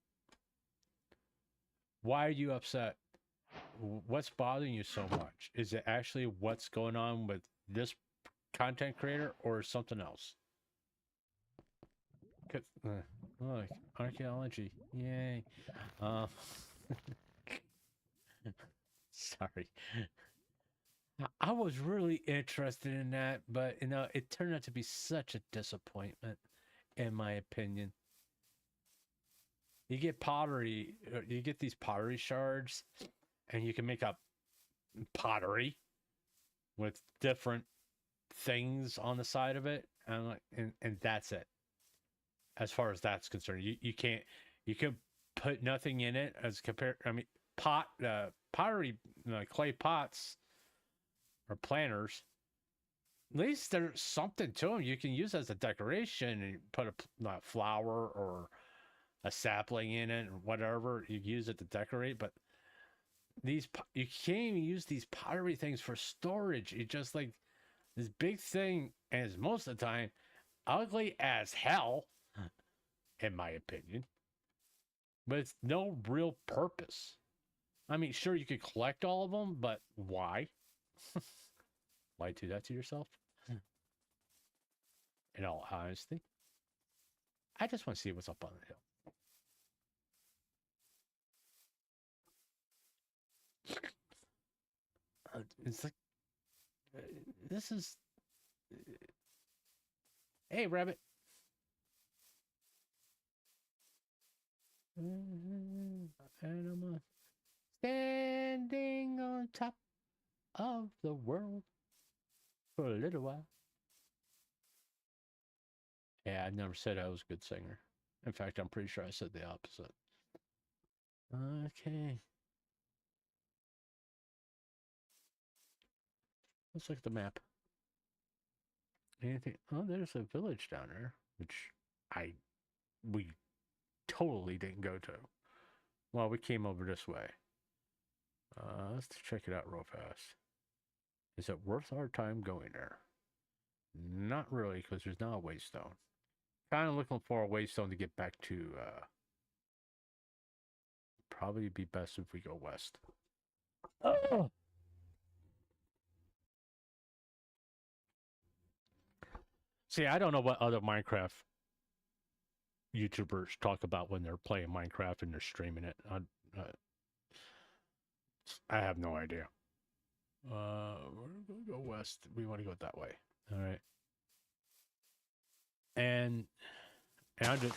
[SPEAKER 4] Why are you upset? What's bothering you so much? Is it actually what's going on with this content creator or something else? Look, archaeology, yay! Sorry, I was really interested in that, but you know, it turned out to be such a disappointment, in my opinion. You get pottery, you get these pottery shards, and you can make up pottery with different things on the side of it, and that's it. As far as that's concerned, you can put nothing in it as compared. I mean, pottery, clay pots or planters. at least there's something to them you can use as a decoration and put a flower or a sapling in it or whatever you use it to decorate. But you can't even use these pottery things for storage. It's just like this big thing, and it's most of the time ugly as hell, in my opinion. But it's no real purpose. I mean, sure, you could collect all of them, but why? Why do that to yourself? In all honesty, I just want to see what's up on the hill. It's like, this is... Hey, rabbit. Animal standing on top of the world for a little while. Yeah, I never said I was a good singer. In fact, I'm pretty sure I said the opposite. Okay. Let's look at the map. Anything? Oh, there's a village down there, which we totally didn't go to. Well, we came over this way. Let's check it out real fast. Is it worth our time going there? Not really, because there's not a waystone. Kind of looking for a waystone to get back to. Probably be best if we go west. Oh. See, I don't know what other Minecraft YouTubers talk about when they're playing Minecraft and they're streaming it. I have no idea. We're gonna go west. We want to go that way. All right. And I just,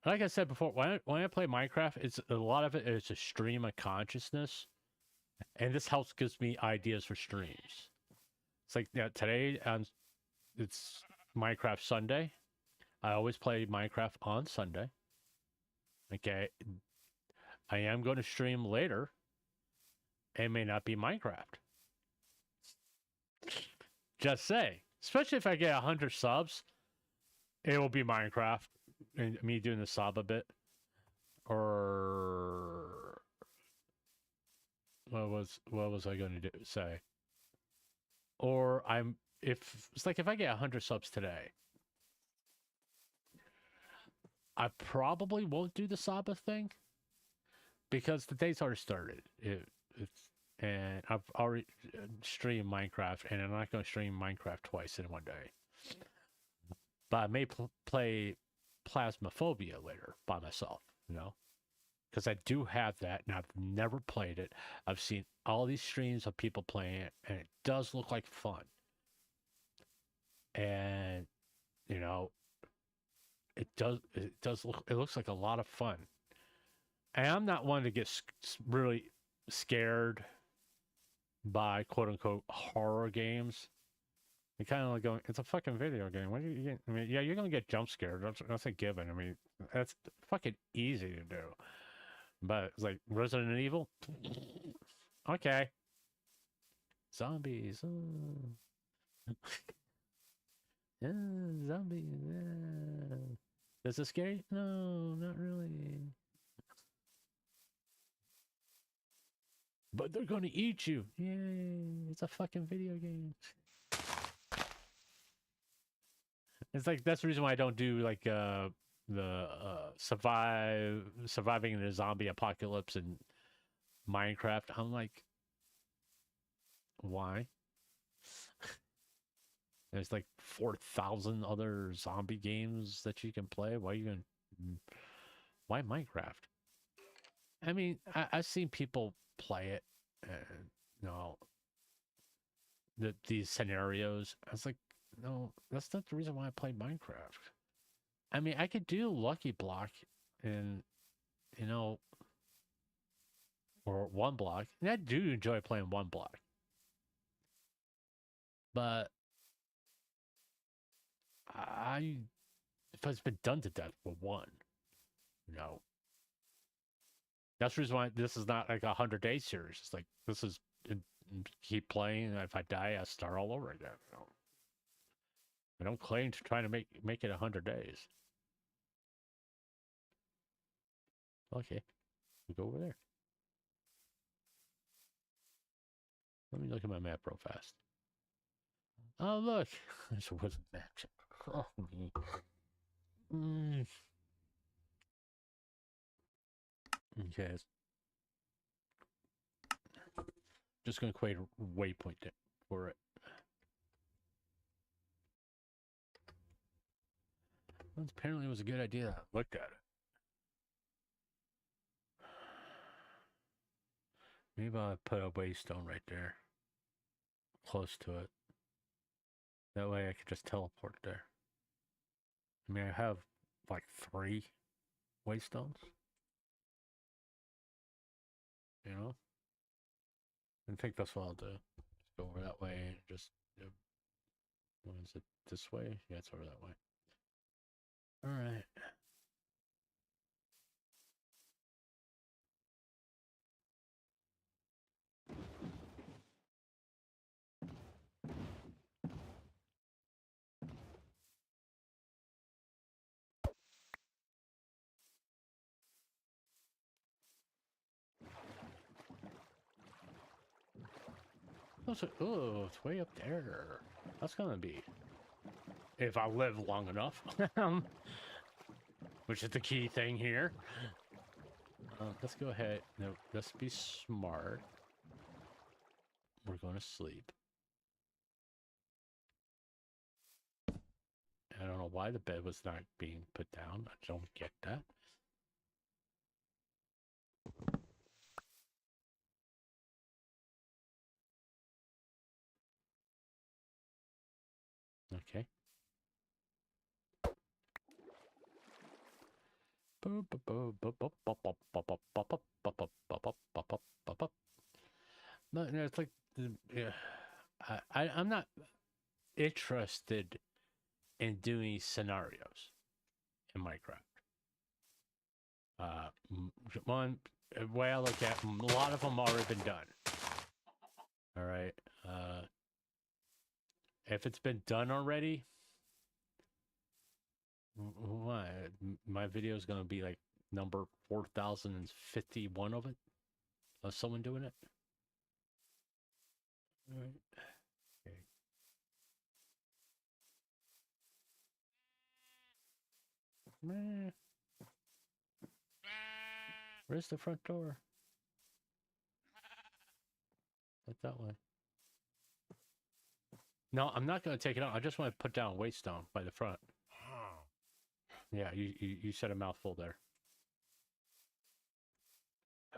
[SPEAKER 4] like I said before, when I play Minecraft, it's a lot of it is a stream of consciousness, and this helps gives me ideas for streams. It's like today it's Minecraft Sunday. I always play Minecraft on Sunday. Okay, I am going to stream later. It may not be Minecraft. Just say, especially if I get 100 subs, it will be Minecraft and me doing the sub a bit. Or what was I going to say? Or if I get 100 subs today, I probably won't do the Saba thing because the day's already started. And I've already streamed Minecraft, and I'm not going to stream Minecraft twice in one day. But I may play Plasmophobia later by myself, you know? Because I do have that, and I've never played it. I've seen all these streams of people playing it, and it does look like fun. And, you know, it looks like a lot of fun. And I'm not one to get really scared by quote-unquote horror games. You're kind of like going, it's a fucking video game. What are you getting? I mean, yeah, you're going to get jump scared. That's a given. I mean, that's fucking easy to do. But it's like Resident Evil? Okay. Zombies. Oh. Yeah, zombies. Yeah. Is it scary? No, not really. But they're going to eat you. Yay, it's a fucking video game. It's like, that's the reason why I don't do like the surviving in a zombie apocalypse in Minecraft. I'm like, why? There's like 4,000 other zombie games that you can play. Why Minecraft? I mean, I've seen people play it, and you know, these scenarios. I was like, no, that's not the reason why I play Minecraft. I mean, I could do Lucky Block, and you know, or One Block, and I do enjoy playing One Block, but if it's been done to death for one, you know. That's the reason why this is not like a 100-day series. It's like this is and keep playing. And if I die, I start all over again. I don't claim to try to make it 100 days. Okay, we go over there. Let me look at my map real fast. Oh, look. This was a map. Oh, me. Okay. Just going to create a waypoint for it. Well, apparently it was a good idea. I looked at it. Maybe I'll put a waystone right there. Close to it. That way I could just teleport there. I mean, I have like 3 waystones. You know? I think that's what I'll do. Just go over that way and just... Is it this way? Yeah, it's over that way. Alright. Oh, it's way up there. That's gonna be... If I live long enough. Which is the key thing here. Let's go ahead. No, let's be smart. We're going to sleep. I don't know why the bed was not being put down. I don't get that. Okay. No, it's like, yeah, I'm not interested in doing scenarios in Minecraft. One way I look at them, a lot of them already been done. All right. If it's been done already, why? My video is gonna be like number 4051 of it, of someone doing it. All right. Okay. Where's the front door? Like that way. No, I'm not going to take it out. I just want to put down a waystone by the front. Yeah, you said a mouthful there.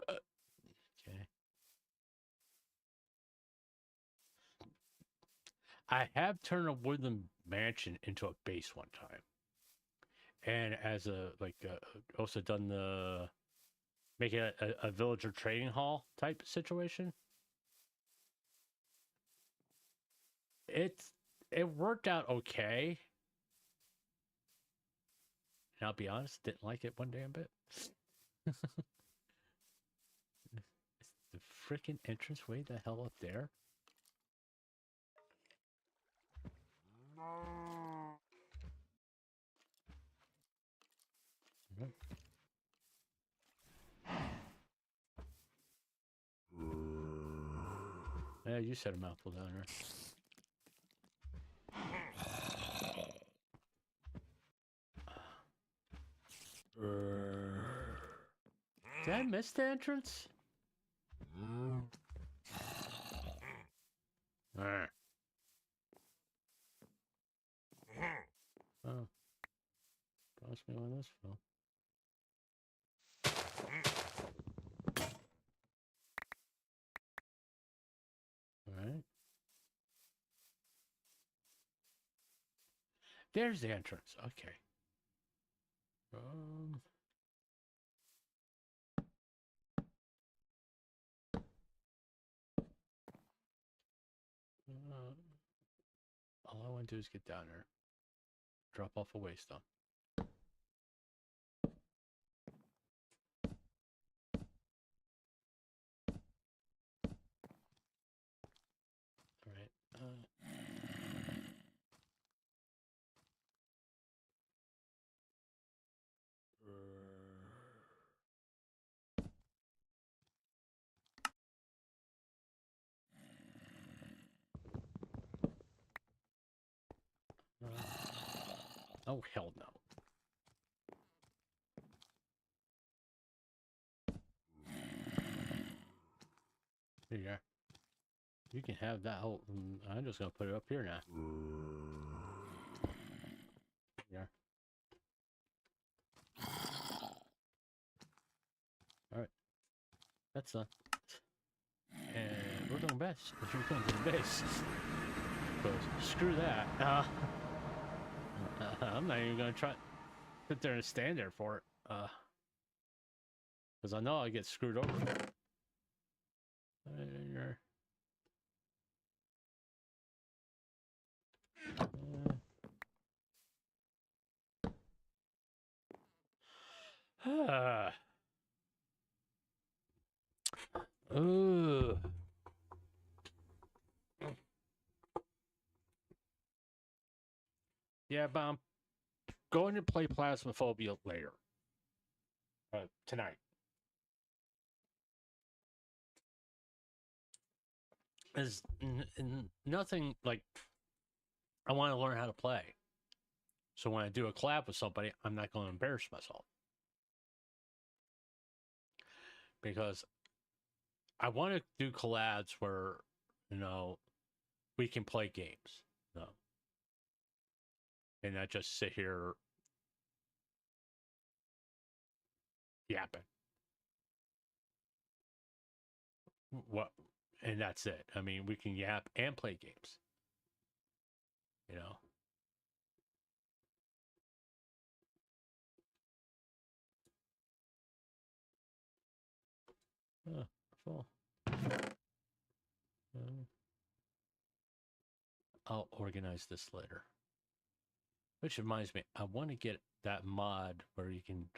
[SPEAKER 4] Okay. I have turned a wooden mansion into a base one time. And as a, like, also done the, make it a villager trading hall type situation. It worked out okay. And I'll be honest, didn't like it one damn bit. Is the freaking entrance way the hell up there? Yeah, you said a mouthful down there. Did I miss the entrance? Oh. Promise me when this fell. Alright. There's the entrance. Okay. All I want to do is get down there. Drop off a waystone. Oh, hell no. Here you are. You can have that whole... I'm just going to put it up here now. Here. Alright. That's done. And we're going base. We're going to the base. Because screw that. I'm not even going to try... sit there and stand there for it. Because I know I get screwed over. Yeah, but I'm going to play Plasmophobia later. Tonight. Is nothing like I want to learn how to play. So when I do a collab with somebody, I'm not going to embarrass myself. Because I want to do collabs where, you know, we can play games. You know, and not just sit here yapping. What? And that's it. I mean, we can yap and play games. You know? Full. I'll organize this later. Which reminds me, I want to get that mod where you can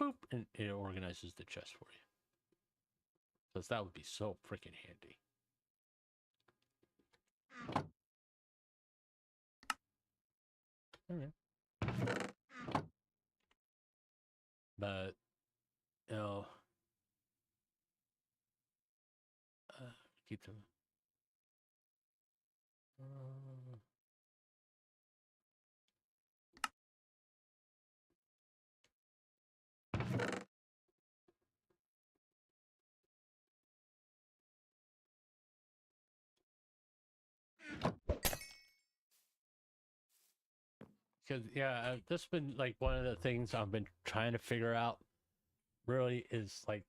[SPEAKER 4] boop and it organizes the chest for you. Because that would be so freaking handy. Okay. But, you know, keep them. Because, yeah, that's been like one of the things I've been trying to figure out really is like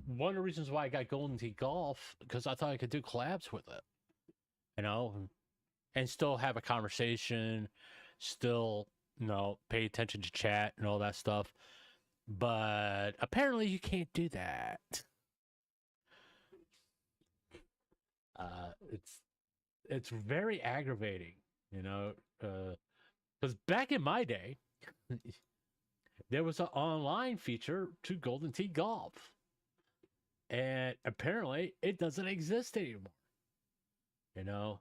[SPEAKER 4] one of the reasons why I got Golden Tee Golf, because I thought I could do collabs with it, you know, and still have a conversation, still, you know, pay attention to chat and all that stuff. But apparently you can't do that. It's very aggravating, you know, because back in my day, there was an online feature to Golden Tee Golf. And apparently it doesn't exist anymore. You know?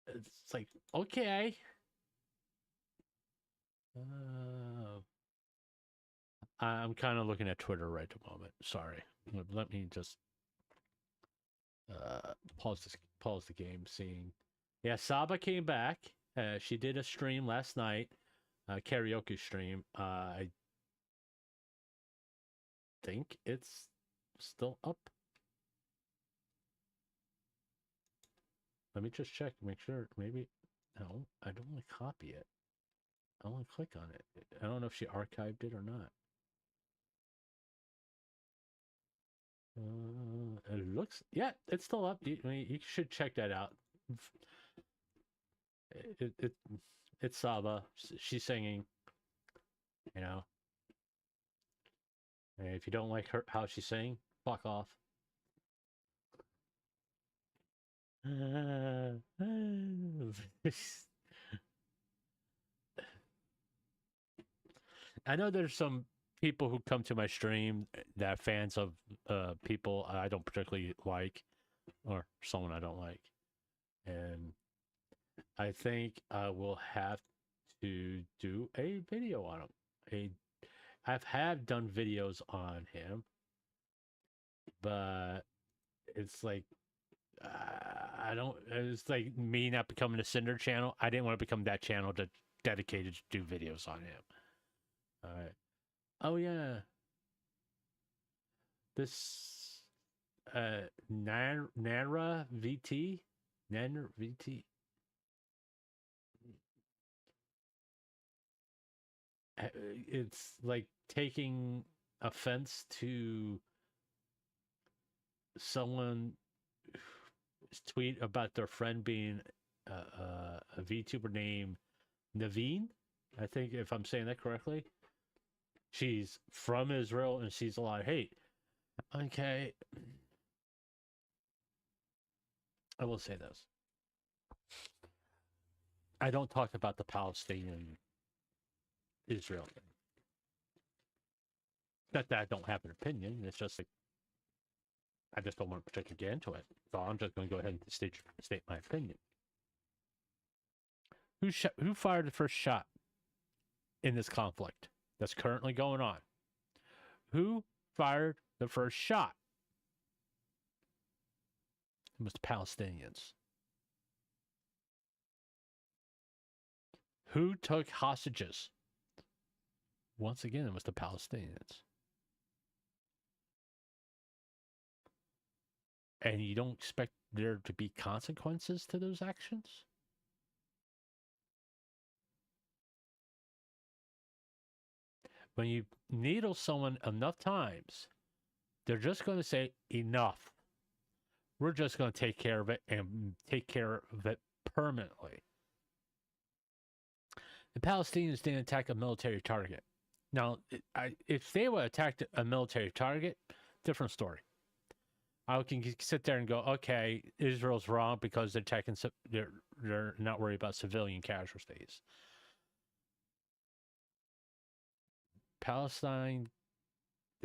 [SPEAKER 4] It's like, okay. I'm kind of looking at Twitter right at the moment. Sorry. Let me just pause the game, seeing. Yeah, Saba came back. She did a stream last night. Karaoke stream. I think it's still up. Let me just check, make sure. Maybe. No, I don't want to copy it. I want to click on it. I don't know if she archived it or not. It looks, yeah, it's still up. You should check that out. It's Saba. She's singing. You know. And if you don't like her how she's singing, fuck off. I know there's some people who come to my stream that are fans of people I don't particularly like, or someone I don't like, and I think I will have to do a video on him. I've done videos on him, but it's like I don't. It's like me not becoming a Cinder channel. I didn't want to become that channel to dedicated to do videos on him. All right. Oh yeah. This Nanra VT, Nanra VT. It's like taking offense to someone tweet about their friend being a VTuber named Naveen. I think if I'm saying that correctly. She's from Israel and she's a lot of hate. Okay. I will say this. I don't talk about the Palestinian Israel thing. Not that I don't have an opinion. It's just like I just don't want to particularly get into it. So I'm just going to go ahead and state my opinion. Who fired the first shot in this conflict that's currently going on? Who fired the first shot? It was the Palestinians. Who took hostages? Once again, it was the Palestinians. And you don't expect there to be consequences to those actions? When you needle someone enough times, they're just going to say, enough. We're just going to take care of it and take care of it permanently. The Palestinians didn't attack a military target. Now, if they would attack a military target, different story. I can sit there and go, okay, Israel's wrong because they're attacking. They're not worried about civilian casualties. The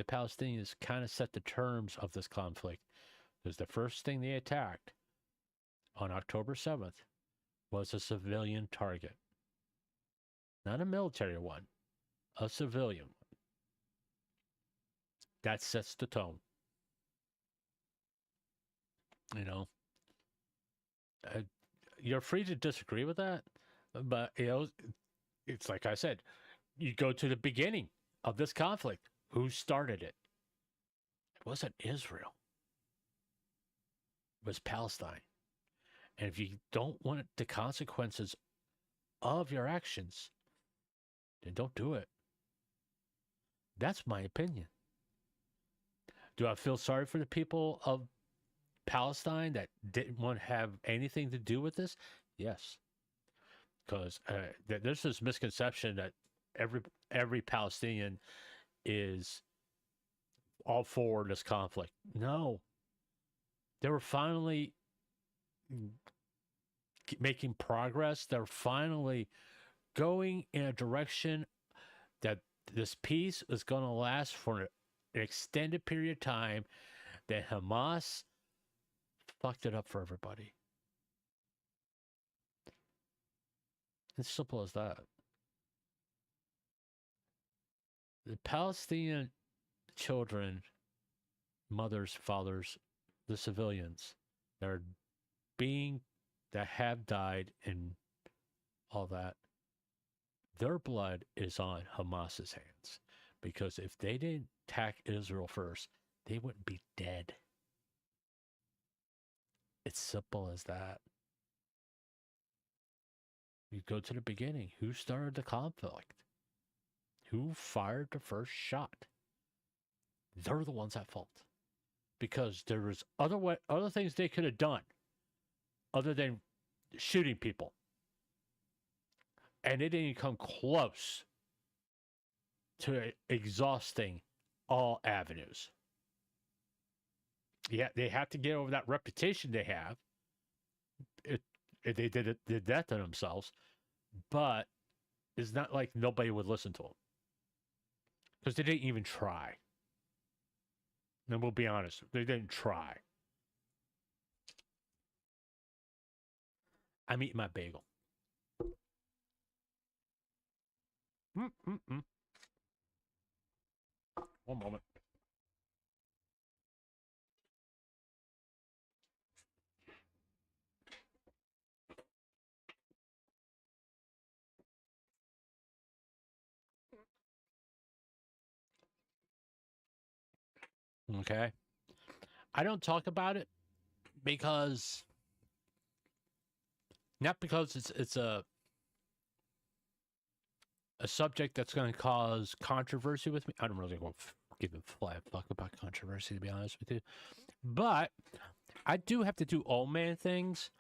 [SPEAKER 4] Palestinians kind of set the terms of this conflict because the first thing they attacked on October 7th was a civilian target. Not a military one, a civilian one. That sets the tone. You know, you're free to disagree with that, but it's like I said, you go to the beginning of this conflict. Who started it? It wasn't Israel. It was Palestine. And if you don't want the consequences of your actions, then don't do it. That's my opinion. Do I feel sorry for the people of Palestine that didn't want to have anything to do with this? Yes. Because there's this misconception that every Palestinian is all for this conflict. No. They were finally making progress. They're finally going in a direction that this peace is going to last for an extended period of time, that Hamas fucked it up for everybody. It's simple as that. The Palestinian children, mothers, fathers, the civilians that have died and all that, their blood is on Hamas's hands. Because if they didn't attack Israel first, they wouldn't be dead. It's simple as that. You go to the beginning. Who started the conflict? Who fired the first shot? They're the ones at fault. Because there was other things they could have done other than shooting people. And it didn't come close to exhausting all avenues. Yeah, they have to get over that reputation they have. They did that to themselves, but it's not like nobody would listen to them because they didn't even try. And we'll be honest, they didn't try. I'm eating my bagel. One moment. Okay. I don't talk about it because not because it's a subject that's going to cause controversy with me. I don't really give a fly fuck about controversy, to be honest with you. But I do have to do old man things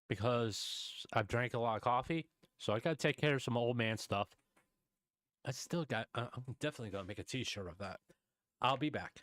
[SPEAKER 4] because I've drank a lot of coffee. So I got to take care of some old man stuff. I'm definitely going to make a t-shirt of that. I'll be back.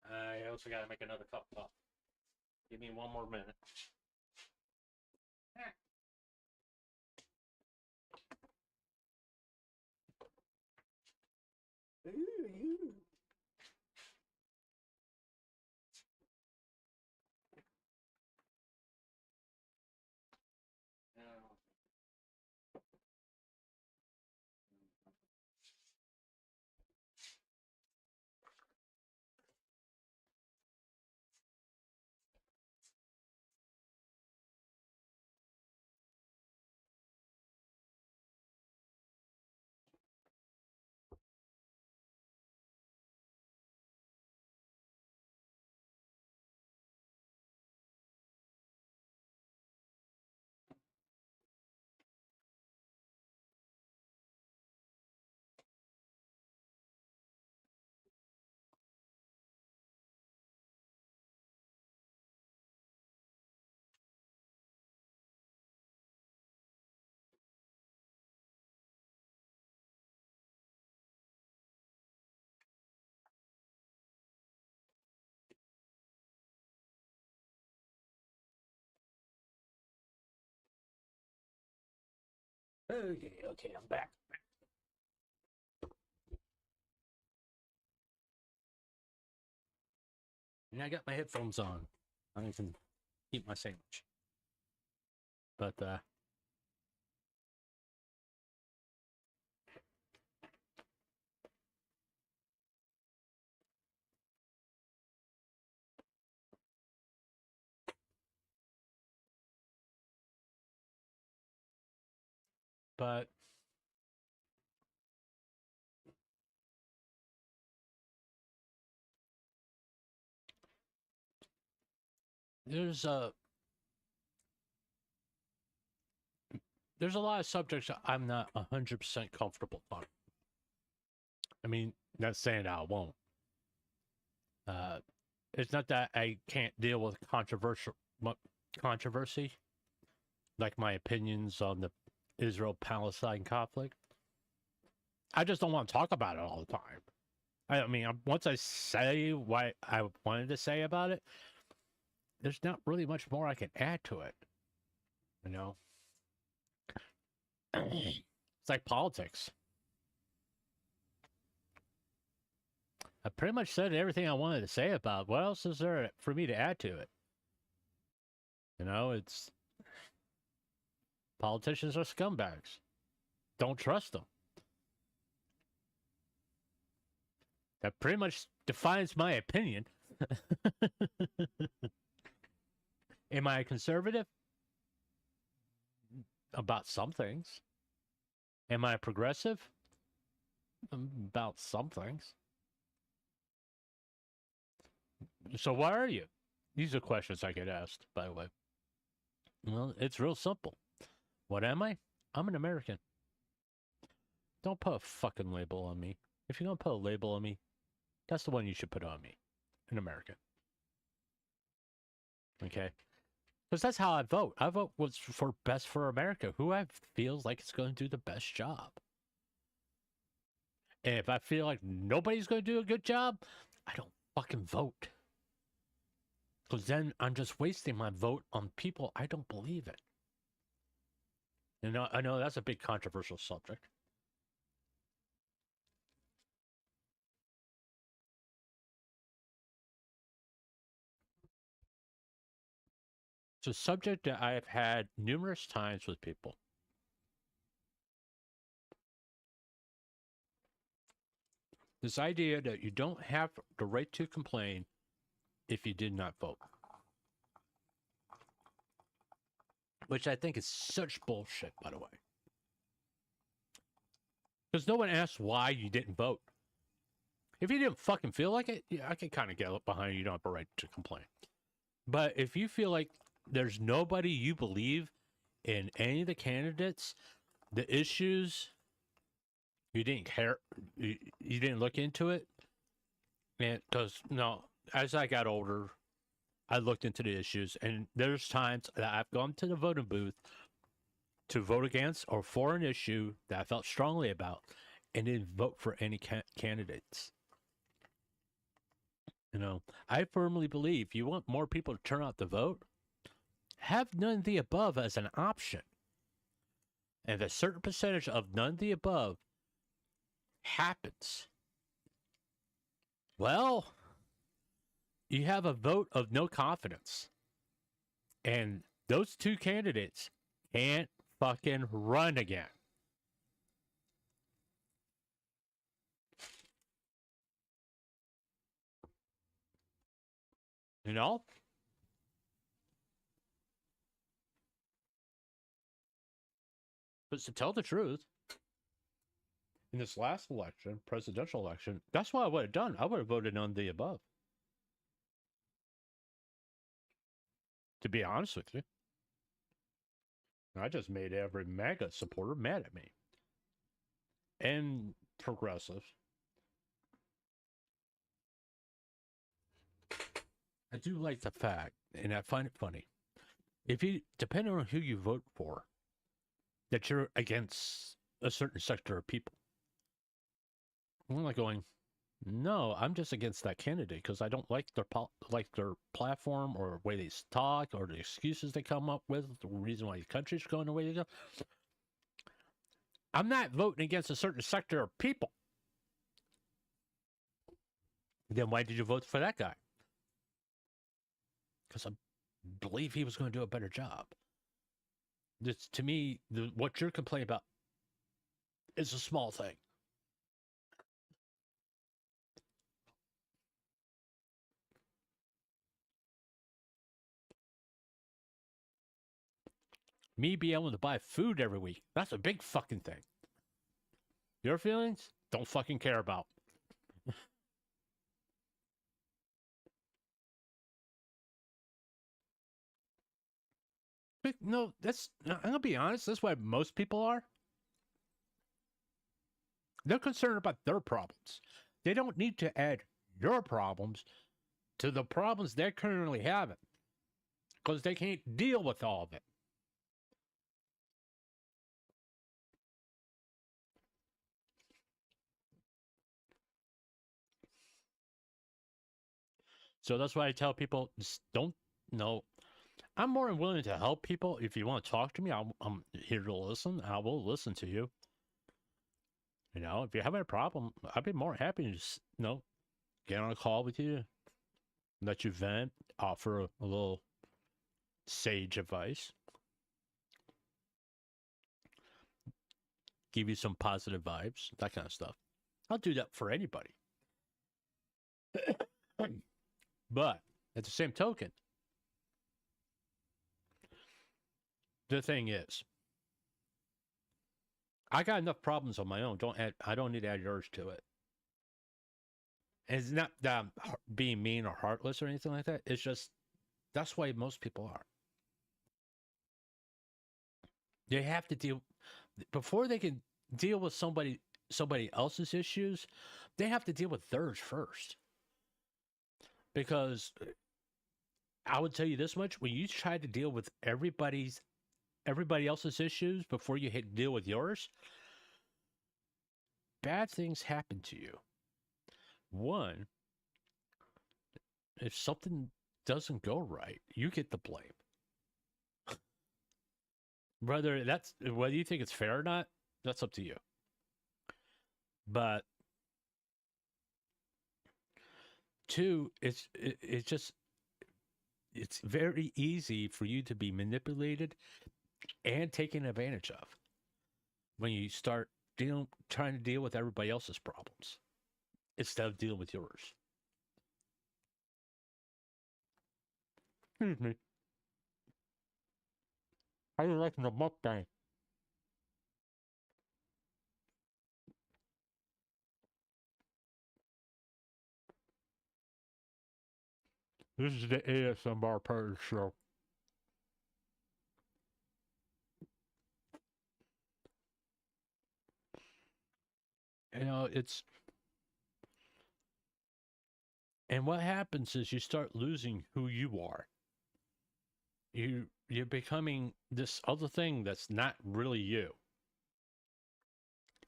[SPEAKER 4] I also got to make another cup of coffee. Give me one more minute. Okay, I'm back. And I got my headphones on. I can eat my sandwich. But but there's a lot of subjects that I'm not 100% comfortable on. I mean, not saying I won't. It's not that I can't deal with controversy, like my opinions on the Israel-Palestine conflict. I just don't want to talk about it all the time. I mean, once I say what I wanted to say about it, there's not really much more I can add to it. You know, it's like politics. I pretty much said everything I wanted to say about. What else is there for me to add to it? You know, it's politicians are scumbags. Don't trust them. That pretty much defines my opinion. Am I a conservative? About some things. Am I a progressive? About some things. So why are you? These are questions I get asked, by the way. Well, it's real simple. What am I? I'm an American. Don't put a fucking label on me. If you're going to put a label on me, that's the one you should put on me. An American. Okay? Because that's how I vote. I vote what's for best for America. Who I feels like it's going to do the best job. And if I feel like nobody's going to do a good job, I don't fucking vote. Because then I'm just wasting my vote on people I don't believe in. And I know that's a big controversial subject. It's a subject that I have had numerous times with people. This idea that you don't have the right to complain if you did not vote. Which I think is such bullshit, by the way. Because no one asks why you didn't vote. If you didn't fucking feel like it, yeah, I can kind of get behind you. You don't have a right to complain. But if you feel like there's nobody you believe in any of the candidates, the issues, you didn't care, you didn't look into it, and because no, as I got older, I looked into the issues, and there's times that I've gone to the voting booth to vote against or for an issue that I felt strongly about, and didn't vote for any candidates. You know, I firmly believe you want more people to turn out to vote, have none of the above as an option. And if a certain percentage of none of the above happens, well, you have a vote of no confidence. And those two candidates can't fucking run again. You know? But to tell the truth, in this last election, presidential election, that's what I would have done. I would have voted none of the above. To be honest with you. I just made every MAGA supporter mad at me. And progressive. I do like the fact, and I find it funny, if you, depending on who you vote for, that you're against a certain sector of people. I'm like going, no, I'm just against that candidate because I don't like their platform or the way they talk or the excuses they come up with, the reason why the country's going the way they go. I'm not voting against a certain sector of people. Then why did you vote for that guy? Because I believe he was going to do a better job. This, to me, what you're complaining about is a small thing. Me being able to buy food every week, that's a big fucking thing. Your feelings? Don't fucking care about. No, I'm gonna be honest, that's why most people are. They're concerned about their problems. They don't need to add your problems to the problems they're currently having. Because they can't deal with all of it. So that's why I tell people, just don't, no. I'm more than willing to help people. If you want to talk to me, I'm here to listen. I will listen to you. You know, if you're having a problem, I'd be more happy to just, get on a call with you, let you vent, offer a little sage advice, give you some positive vibes, that kind of stuff. I'll do that for anybody. But at the same token, the thing is, I got enough problems on my own. I don't need to add yours to it. And it's not that I'm being mean or heartless or anything like that. It's just that's why most people are. They have to deal before they can deal with somebody else's issues. They have to deal with theirs first. Because I would tell you this much: when you try to deal with everybody else's issues before you deal with yours, bad things happen to you. One, if something doesn't go right, you get the blame. Whether you think it's fair or not, that's up to you. But two, it's very easy for you to be manipulated and taken advantage of when you start trying to deal with everybody else's problems instead of dealing with yours. Excuse me. How you liking the mukbang? This is the ASMR part of the show. You know, and what happens is you start losing who you are. You're becoming this other thing that's not really you.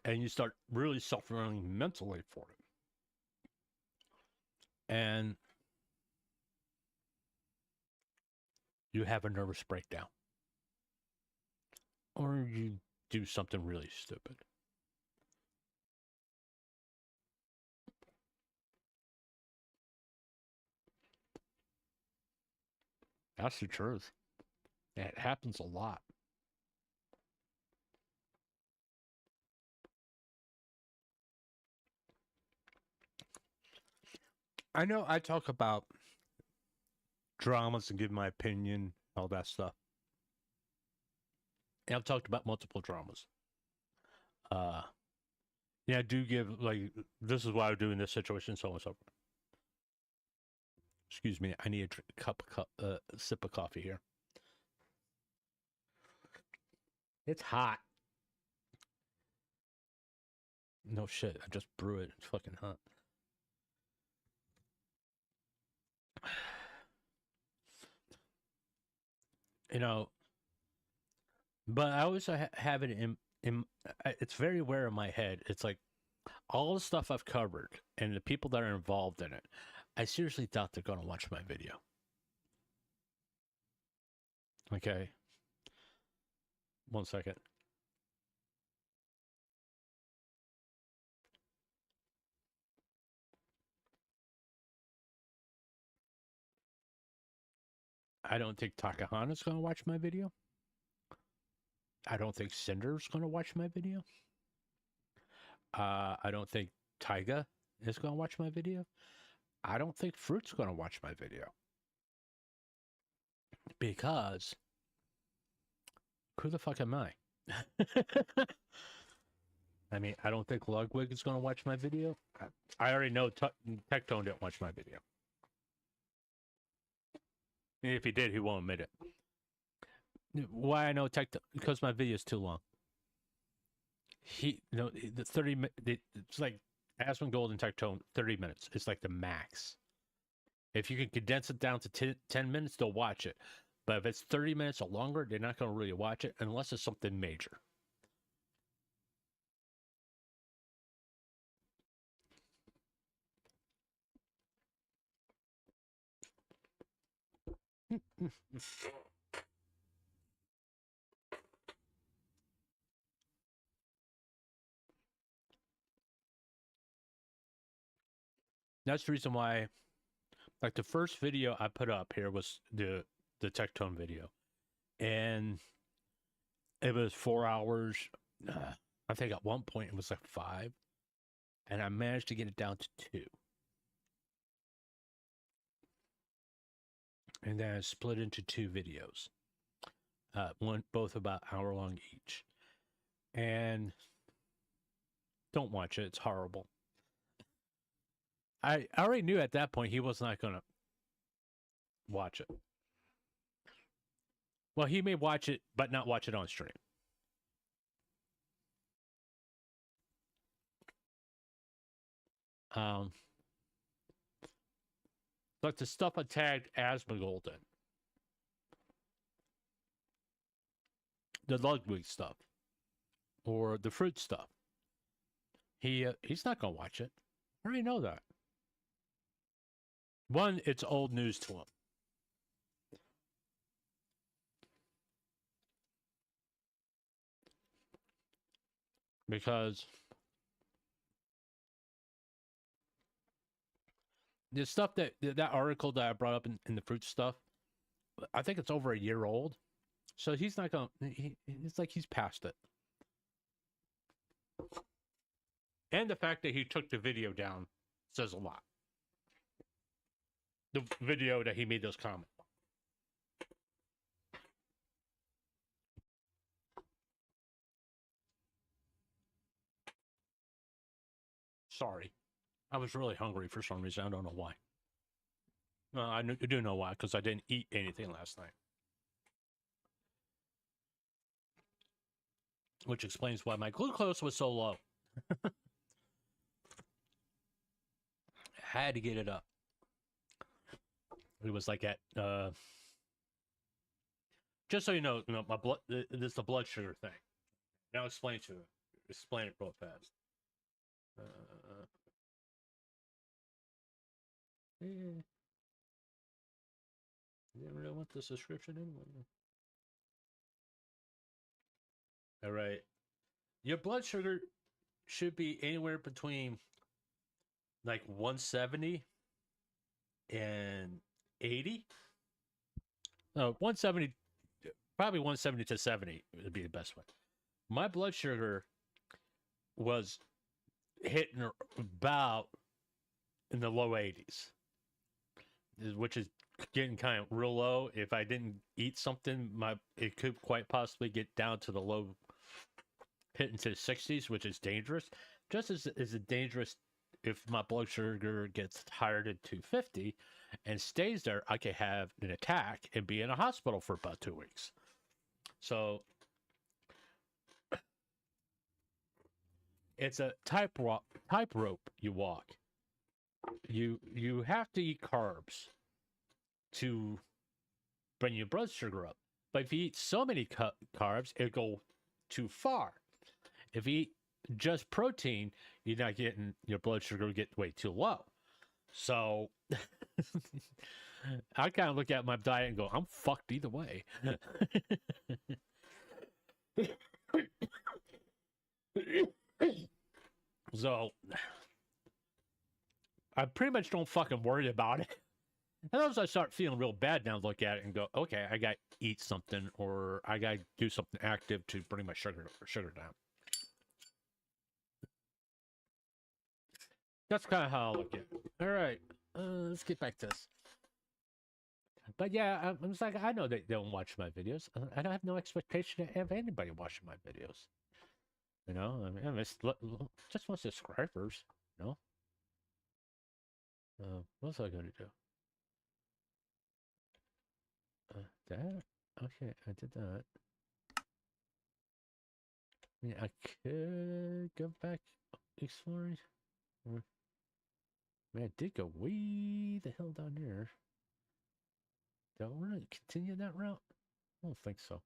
[SPEAKER 4] And you start really suffering mentally for it. And you have a nervous breakdown. Or you do something really stupid. That's the truth. It happens a lot. I know I talk about dramas and give my opinion, all that stuff. And I've talked about multiple dramas. Yeah, I do give, like, this is what I would do in this situation, so on and so forth. Excuse me, I need a sip of coffee here. It's hot. No shit, I just brew it. It's fucking hot. You know, but I also have it in it's very aware in my head. It's like all the stuff I've covered and the people that are involved in it, I seriously doubt they're going to watch my video. Okay. 1 second. I don't think Takahana's going to watch my video. I don't think Cinder's going to watch my video. I don't think Taiga is going to watch my video. I don't think Fruit's going to watch my video. Because who the fuck am I? I mean, I don't think Ludwig is going to watch my video. I already know Tectone didn't watch my video. If he did, he won't admit it. Why I know Tectone? Because my video is too long. The 30 it's like Aspen Gold and Tectone, 30 minutes. It's like the max. If you can condense it down to 10 minutes, they'll watch it. But if it's 30 minutes or longer, they're not going to really watch it unless it's something major. That's the reason why, like, the first video I put up here was the Tectone video, and it was 4 hours. I think at one point it was like 5, and I managed to get it down to 2. And then I split into 2 videos, both about hour long each. And don't watch it; it's horrible. I already knew at that point he was not gonna watch it. Well, he may watch it, but not watch it on stream. But the stuff I tagged Asmongold in, the Ludwig stuff, or the fruit stuff, he's not gonna watch it. I already know that. One, it's old news to him. Because the stuff that article that I brought up in the fruit stuff, I think it's over a year old. So he's not going to, it's like he's past it. And the fact that he took the video down says a lot. The video that he made those comments. Sorry. I was really hungry for some reason. I don't know why. Well, I do know why, because I didn't eat anything last night. Which explains why my glucose was so low. Had to get it up. It was like at, just so you know, my blood, this is the blood sugar thing. Now explain it real fast. Yeah. You didn't really want the subscription anyway. All right. Your blood sugar should be anywhere between like 170 and 80. No, 170, probably 170 to 70 would be the best way. My blood sugar was hitting about in the low 80s, which is getting kind of real low. If I didn't eat something, it could quite possibly get down to the low, hit into the 60s, which is dangerous. Just as it dangerous if my blood sugar gets higher than 250 and stays there, I could have an attack and be in a hospital for about 2 weeks. So it's a tightrope you walk. You have to eat carbs to bring your blood sugar up. But if you eat so many carbs, it'll go too far. If you eat just protein, you're not getting your blood sugar get way too low. So I kind of look at my diet and go, I'm fucked either way. So I pretty much don't fucking worry about it. And as I start feeling real bad now, look at it and go, okay, I got to eat something, or I got to do something active to bring my sugar down. That's kind of how I look at it. All right, let's get back to this. But yeah, I'm just like, I know they don't watch my videos. I don't have no expectation to have anybody watching my videos. You know, I mean, just want subscribers, you know? What was I going to do? That? Okay, I did that. I mean, I could go back exploring. Man, I did go way the hell down there. Do I want to continue that route? I don't think so.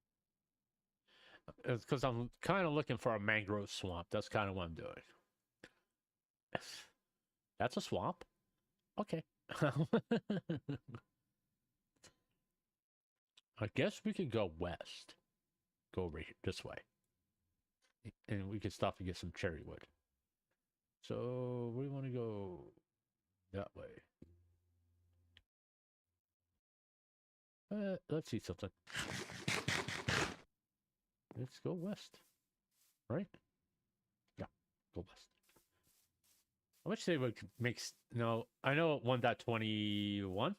[SPEAKER 4] It's because I'm kind of looking for a mangrove swamp. That's kind of what I'm doing. That's a swamp? Okay. I guess we could go west. Go over here, this way. And we could stop and get some cherry wood. So, where do you want to go? that way. Let's see something. Let's go west. Right? Yeah, go west. How much they would make? No, I know 1.21,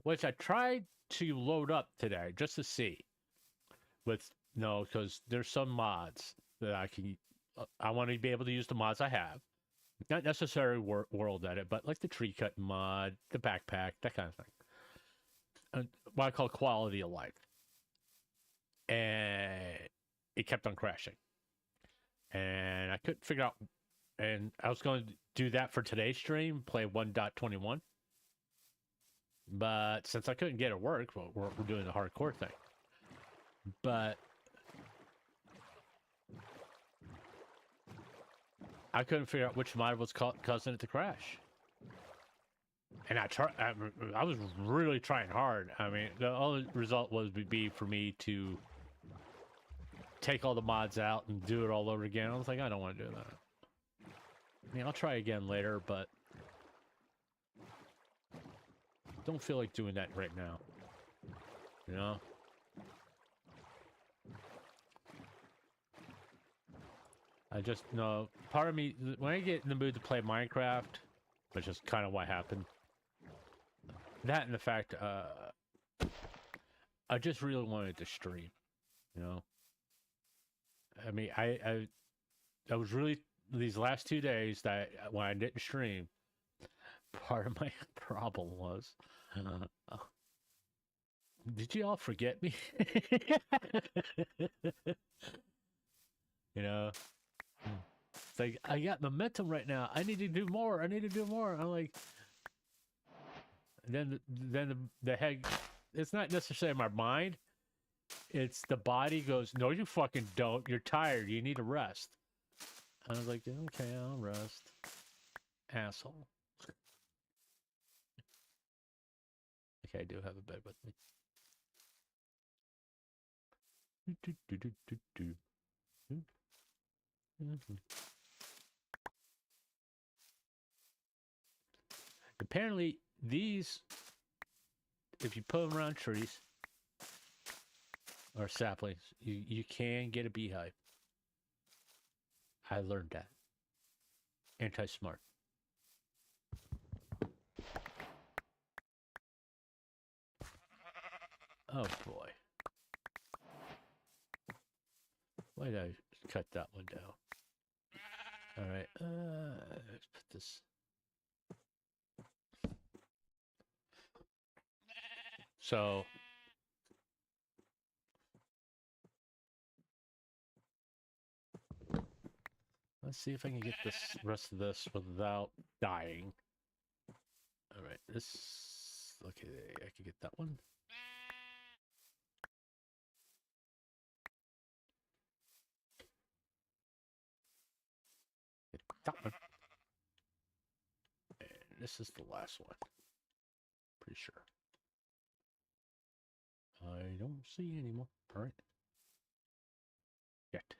[SPEAKER 4] which I tried to load up today just to see. With no, because there's some mods that I can. I want to be able to use the mods I have, not necessarily world edit, but like the tree cut mod, the backpack, that kind of thing. What I call quality of life, and it kept on crashing, and I couldn't figure out. And I was going to do that for today's stream, play 1.21, but since I couldn't get it to work, well, we're doing the hardcore thing. But I couldn't figure out which mod was causing it to crash. And I was really trying hard. I mean, the only result would be for me to take all the mods out and do it all over again. I was like, I don't want to do that. I mean, I'll try again later, but don't feel like doing that right now. You know? I just know part of me when I get in the mood to play Minecraft, which is kind of what happened. That and the fact I just really wanted to stream, you know. I mean, I was really these last 2 days that when I didn't stream, part of my problem was, did you all forget me? You know, it's like I got momentum right now. I need to do more. I need to do more. I'm like, then the head. It's not necessarily my mind. It's the body goes, no, you fucking don't. You're tired. You need to rest. I was like, okay, I'll rest. Asshole. Okay, I do have a bed with me. Apparently, these, if you put them around trees or saplings, you can get a beehive. I learned that. Anti-smart. Oh boy. Why did I cut that one down? Alright, let's put this. So let's see if I can get this rest of this without dying. Alright, this okay, I can get that one. Get that one. And this is the last one. Pretty sure. I don't see any more. Alright. Yet.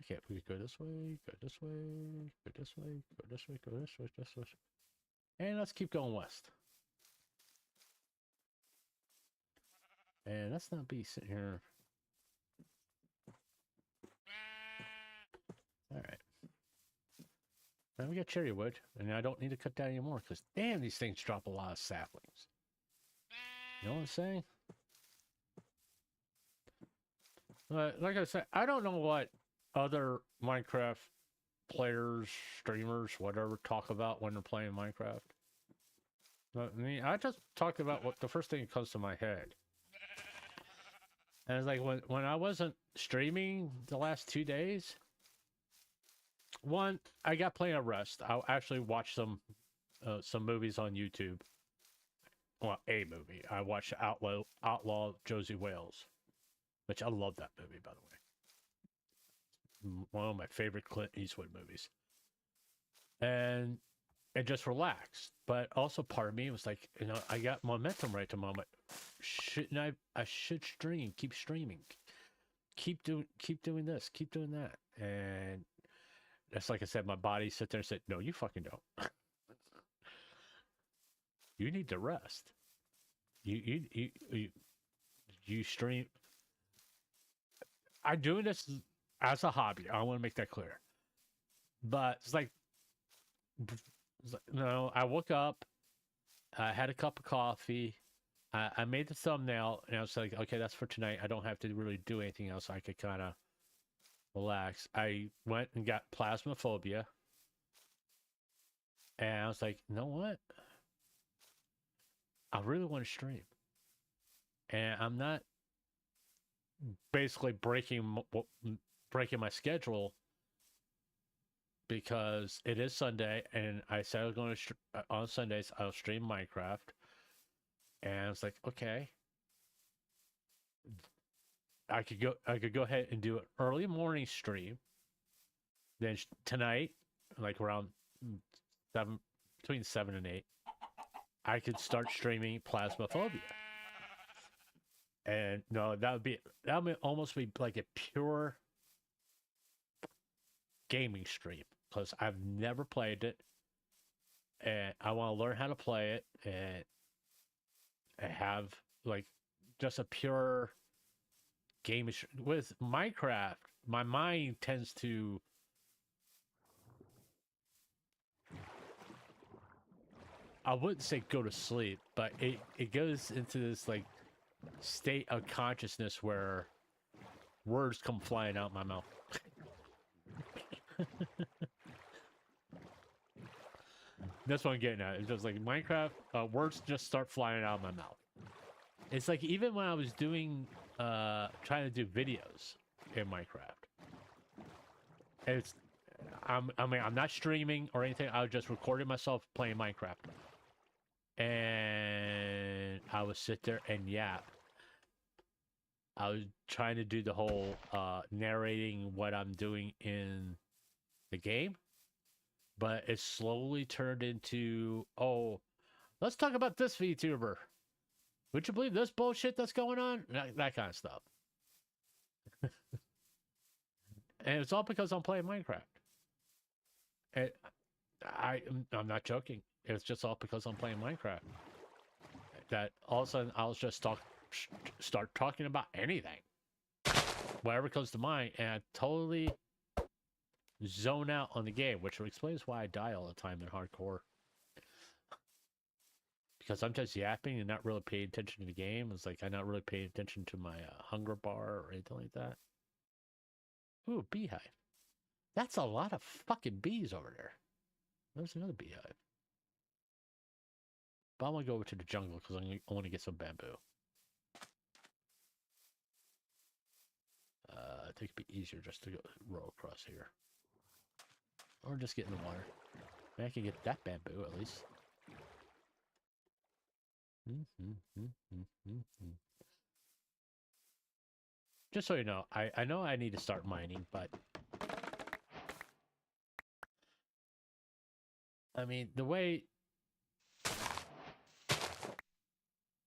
[SPEAKER 4] Okay, we could go this way, go this way, go this way, go this way, go this way, this way. And let's keep going west. And let's not be sitting here. Alright. Now we got cherry wood, and I don't need to cut down anymore, because damn, these things drop a lot of saplings. You know what I'm saying? Like I said, I don't know what other Minecraft players, streamers, whatever, talk about when they're playing Minecraft. But I mean, I just talk about what the first thing that comes to my head. And it's like when I wasn't streaming the last 2 days, one, I got plenty of rest. I actually watched some movies on YouTube. Well, a movie. I watched Outlaw Josie Wales, which I love that movie, by the way. One of my favorite Clint Eastwood movies. And just relaxed. But also part of me was like, you know, I got momentum right at the moment. Shouldn't I should stream, keep streaming. Keep doing this, keep doing that. And that's like I said, my body sit there and said, no, you fucking don't. You need to rest. You stream. I'm doing this as a hobby. I want to make that clear. But it's like, no, I woke up, I had a cup of coffee, I made the thumbnail, and I was like, okay, that's for tonight. I don't have to really do anything else. I could kind of relax. I went and got Plasmophobia, and I was like, you know what? I really want to stream, and I'm not basically breaking my schedule because it is Sunday, and I said I was going to on Sundays I'll stream Minecraft, and it's like, okay, I could go ahead and do an early morning stream. Then tonight, like around 7, between 7 and 8, I could start streaming Plasmophobia. And no, that would almost be like a pure gaming stream because I've never played it, and I want to learn how to play it, and have like just a pure gaming. With Minecraft, my mind tends to I wouldn't say go to sleep, but it goes into this like state of consciousness where words come flying out my mouth. That's what I'm getting at. It's just like Minecraft, words just start flying out of my mouth. It's like even when I was doing, trying to do videos in Minecraft, I'm not streaming or anything. I was just recording myself playing Minecraft, and I would sit there and yap. I was trying to do the whole narrating what I'm doing in the game, but it slowly turned into, oh, let's talk about this VTuber. Would you believe this bullshit that's going on? That kind of stuff. And it's all because I'm playing Minecraft. And I'm not joking. It's just all because I'm playing Minecraft. That all of a sudden I'll just start talking about anything, whatever comes to mind, and I totally zone out on the game, which explains why I die all the time in hardcore. Because I'm just yapping and not really paying attention to the game. It's like I'm not really paying attention to my hunger bar or anything like that. Ooh, beehive. That's a lot of fucking bees over there. There's another beehive. But I'm going to go over to the jungle because I want to get some bamboo. I think it'd be easier just to go row across here. Or just get in the water. Maybe I can get that bamboo at least. Just so you know, I know I need to start mining, but I mean, the way...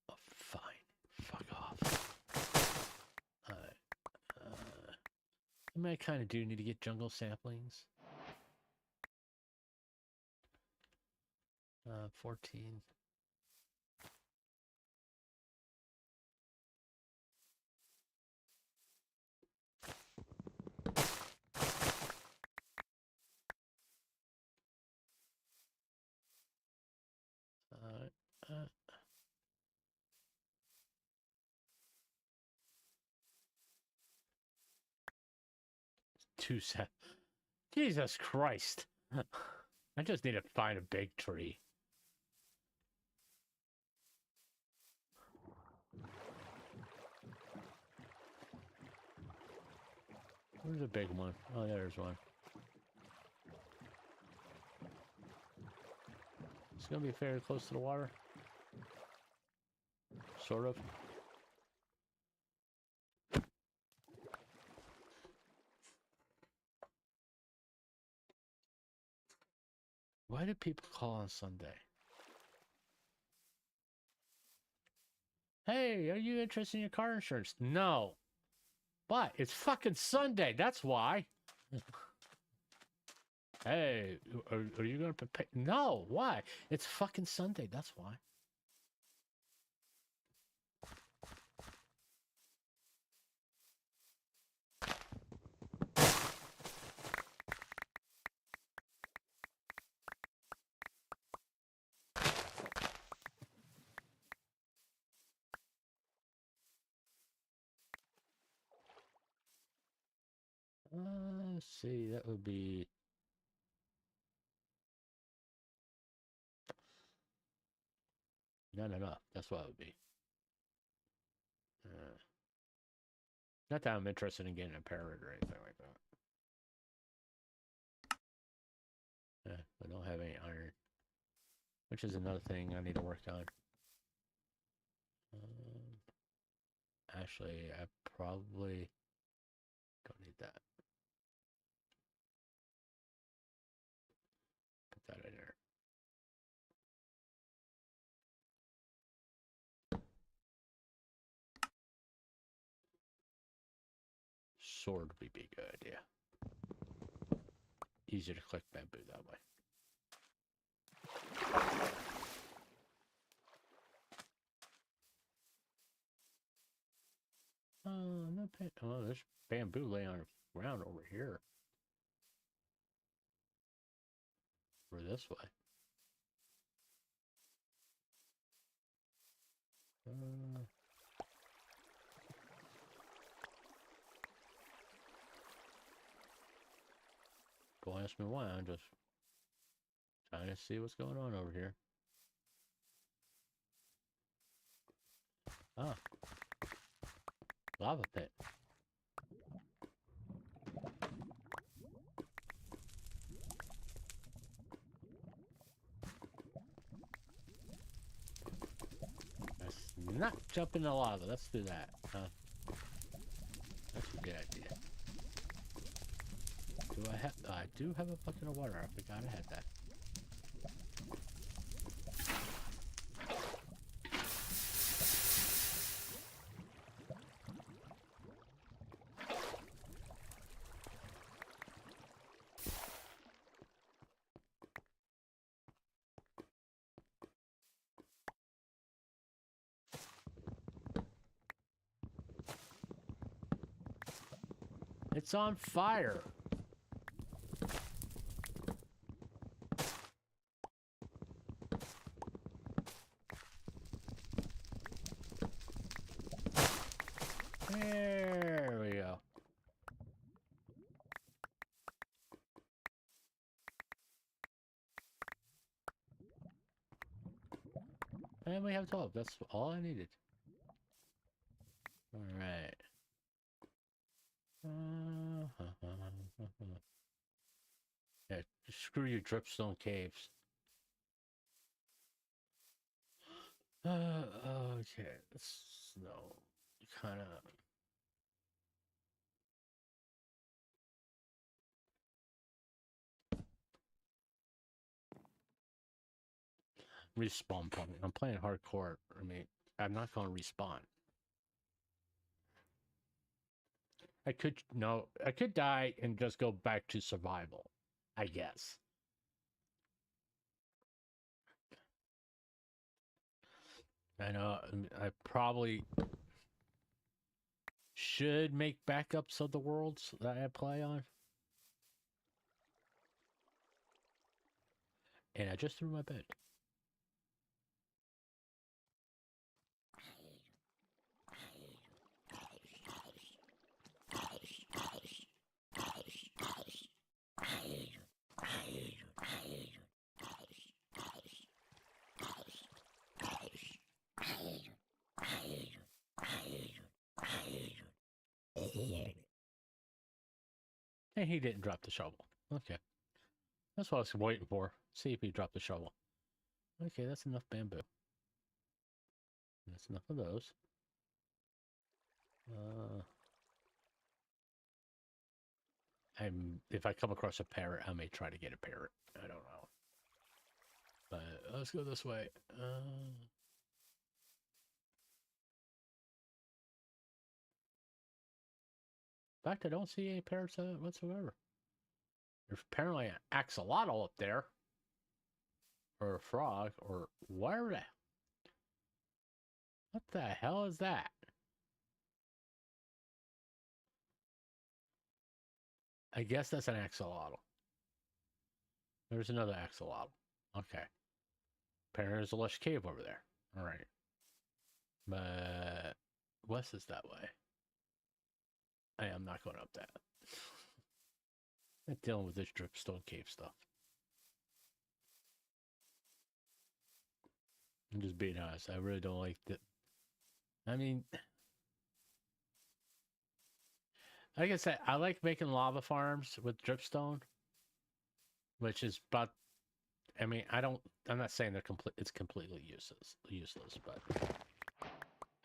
[SPEAKER 4] Oh, fine. Fuck off. I mean, I kind of do need to get jungle saplings. 14. Two set. Jesus Christ. I just need to find a big tree. Where's a big one? Oh, there's one. It's gonna be fairly close to the water. Sort of. Why do people call on Sunday? Hey, are you interested in your car insurance? No. But it's fucking Sunday, that's why. Hey, are you going to pay? No, why? It's fucking Sunday, that's why. Let's see, that would be... No. That's what it would be. Not that I'm interested in getting a parrot or anything like that. I don't have any iron. Which is another thing I need to work on. Actually, I probably don't need that. Put that in there. Sword would be a good idea. Easier to collect bamboo that way. No oh, there's bamboo laying on the ground over here. Or this way. Don't ask me why, I'm just trying to see what's going on over here. Ah. Lava pit. Let's not jump in the lava. Let's do that. That's a good idea. Do I have... I do have a bucket of water. I forgot I had that. It's on fire. There we go. And we have 12. That's all I needed. All right. Yeah, screw you, dripstone caves. Okay, no, kind of. Respawn point. I'm playing hardcore. I mean, I'm not going to respawn. I could die and just go back to survival, I guess. I know I probably should make backups of the worlds that I play on. And I just threw my bed. And he didn't drop the shovel. Okay. That's what I was waiting for. See if he dropped the shovel. Okay, that's enough bamboo. That's enough of those. If I come across a parrot, I may try to get a parrot. I don't know. But let's go this way. In fact, I don't see any parrots whatsoever. There's apparently an axolotl up there. Or a frog, or whatever the... What the hell is that? I guess that's an axolotl. There's another axolotl. Okay. Apparently there's a lush cave over there. Alright. But... west is that way. I am not going up that. Not dealing with this dripstone cave stuff. I'm just being honest. I really don't like that. I mean, like I said, I like making lava farms with dripstone, which is about. I mean, I'm not saying they're complete. It's completely useless, but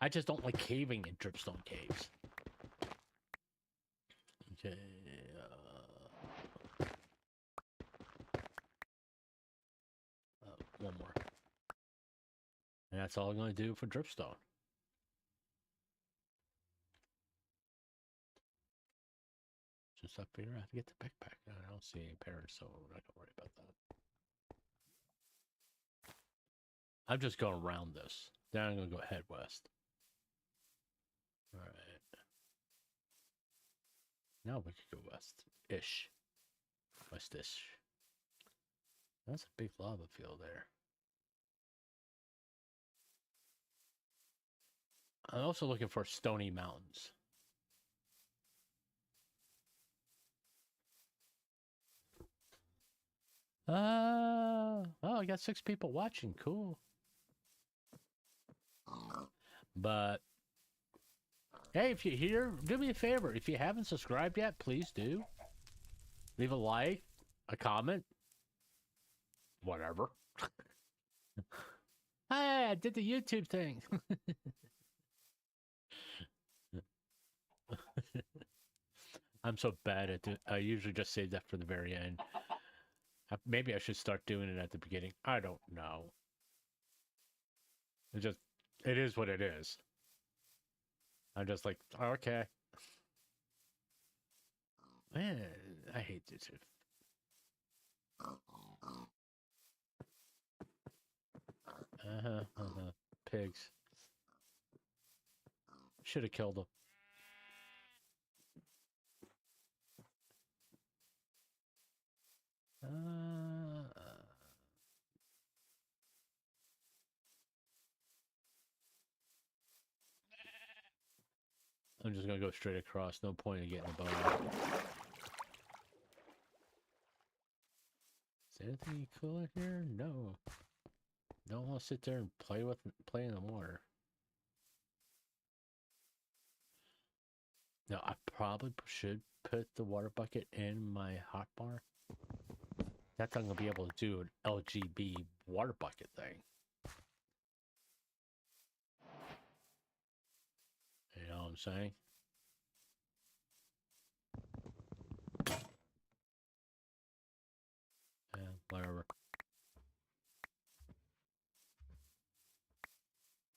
[SPEAKER 4] I just don't like caving in dripstone caves. Okay. One more. And that's all I'm going to do for dripstone. Just up here, I have to get the backpack. I don't see any parents, so I'm not going to worry about that. I'm just going around this. Then I'm going to go head west. All right. Now we could go west-ish. West-ish. That's a big lava field there. I'm also looking for stony mountains. Oh, I got 6 people watching. Cool. But hey, if you're here, do me a favor. If you haven't subscribed yet, please do. Leave a like, a comment, whatever. Hey, I did the YouTube thing. I'm so bad at it. I usually just save that for the very end. Maybe I should start doing it at the beginning. I don't know. It is what it is. I'm just like, okay. Man, I hate this. Pigs. Should have killed them. I'm just gonna go straight across. No point in getting a bow out. Is there anything cool in here? No. Don't want to sit there and play in the water. No, I probably should put the water bucket in my hot bar. That's how I'm gonna be able to do an LGB water bucket thing. You know what I'm saying? Yeah, whatever.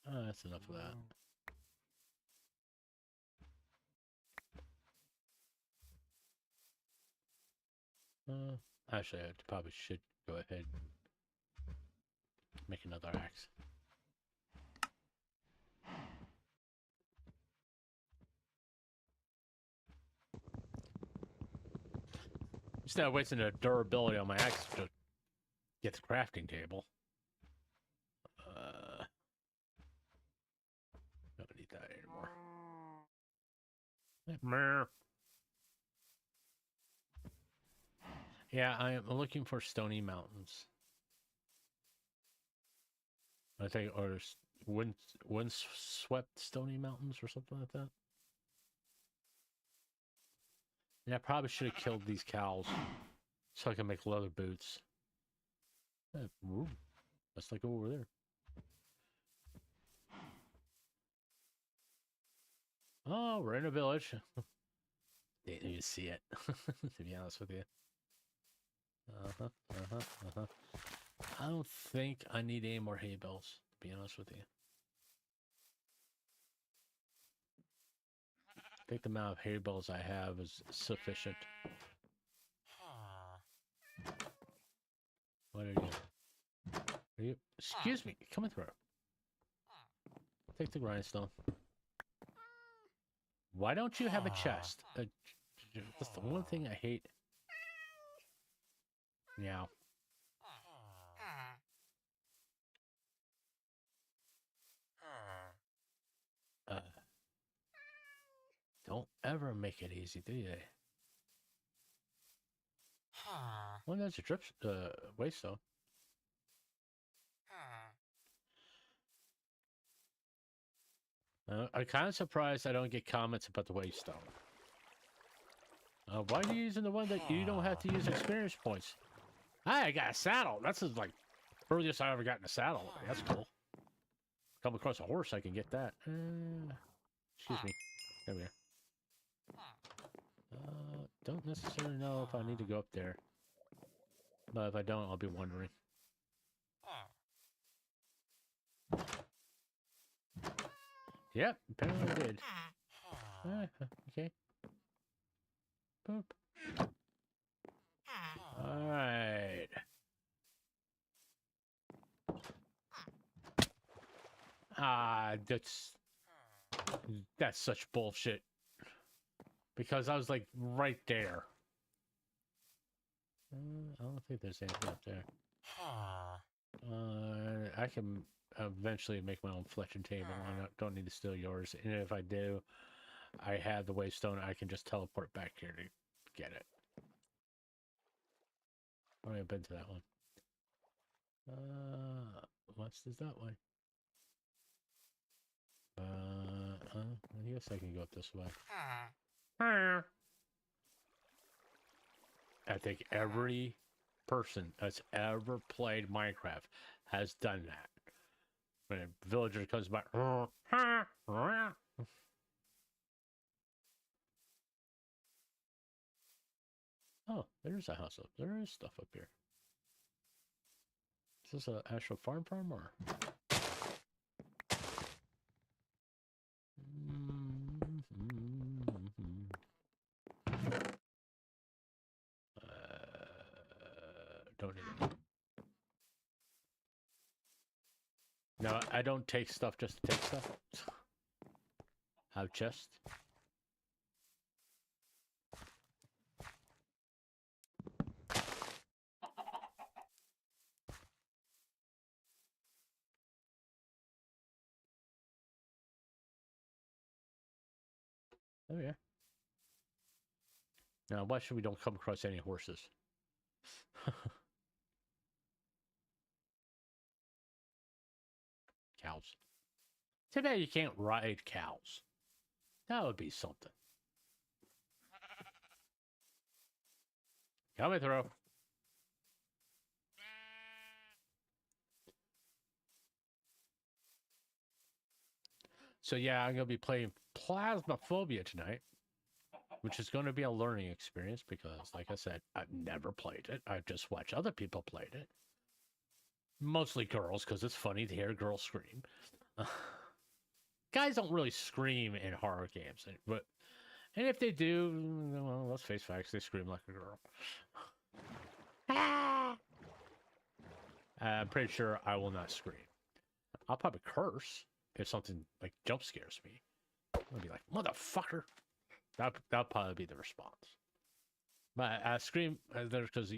[SPEAKER 4] Oh, that's enough of that. Actually, I probably should go ahead and make another axe. Instead of wasting the durability on my axe to get the crafting table. Don't need that anymore. Yeah, I am looking for stony mountains. I think, or wind-swept stony mountains or something like that. Yeah, I probably should have killed these cows so I can make leather boots. Ooh, let's like go over there. Oh, we're in a village. Didn't even see it, to be honest with you. I don't think I need any more hay bales, to be honest with you. I think the amount of hay bales I have is sufficient. What are you? Excuse me, coming through. Take the grindstone. Why don't you have a chest? That's the one thing I hate. Meow. Don't ever make it easy, do you? Well, there's a drip waste though. I'm kind of surprised I don't get comments about the waste stone. Why are you using the one that you don't have to use experience points? I got a saddle. That's like furthest I ever got in a saddle. That's cool. Come across a horse, I can get that. Excuse me. There we are. Don't necessarily know if I need to go up there. But if I don't, I'll be wondering. Yep, apparently I did. Okay. Boop. Alright. That's such bullshit. Because I was like right there. I don't think there's anything up there. I can eventually make my own fletching table. I don't need to steal yours. And if I do, I have the waystone. I can just teleport back here to get it. Oh, I've been to that one. What's this that way? I guess I can go up this way. I think every person that's ever played Minecraft has done that. When a villager comes by, oh, there's a house up. There is stuff up here. Is this an actual farm or? Don't need it. No, I don't take stuff just to take stuff. Have chest. Oh yeah. Now, why should we don't come across any horses? Cows. Too bad you can't ride cows. That would be something. Coming through. So yeah, I'm going to be playing Plasmaphobia tonight, which is going to be a learning experience because, like I said, I've never played it. I've just watched other people played it. Mostly girls, because it's funny to hear girls scream. Guys don't really scream in horror games, and if they do, well, let's face facts, they scream like a girl. I'm pretty sure I will not scream. I'll probably curse if something like jump scares me. I'll be like, motherfucker. That'll probably be the response. But I scream because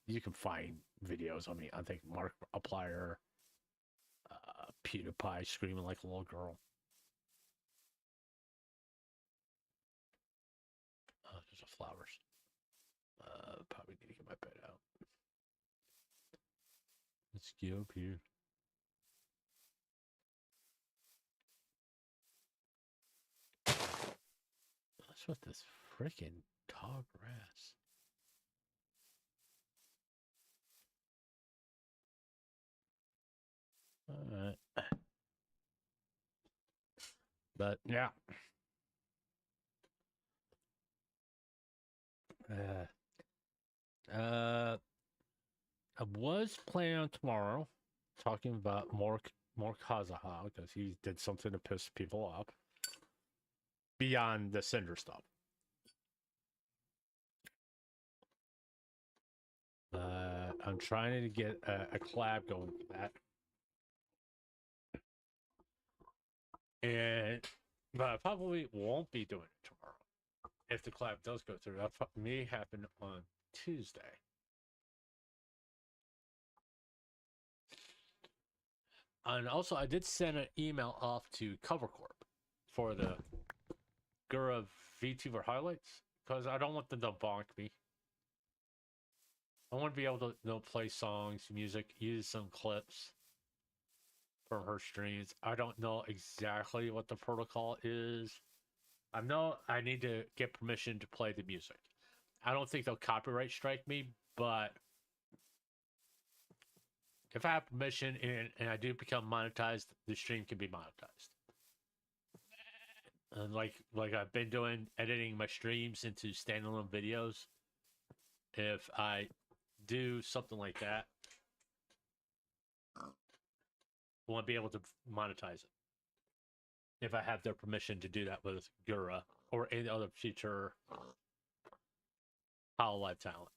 [SPEAKER 4] you can find videos. I mean, I think Markiplier, PewDiePie screaming like a little girl. Oh, there's the flowers. Probably need to get my bed out. Let's go up here. What's with this freaking tall grass? Alright. But yeah. I was planning on tomorrow talking about more Kazaha because he did something to piss people off beyond the Cinder stuff. I'm trying to get a collab going for that. But I probably won't be doing it tomorrow. If the collab does go through, that may happen on Tuesday. And also, I did send an email off to CoverCorp for the Gura VTuber highlights because I don't want them to bonk me. I want to be able to play songs, music, use some clips from her streams. I don't know exactly what the protocol is. I know I need to get permission to play the music. I don't think they'll copyright strike me, but if I have permission and I do become monetized, the stream can be monetized. And like I've been doing, editing my streams into standalone videos. If I do something like that, I want to be able to monetize it. If I have their permission to do that with Gura or any other future Hololive talent.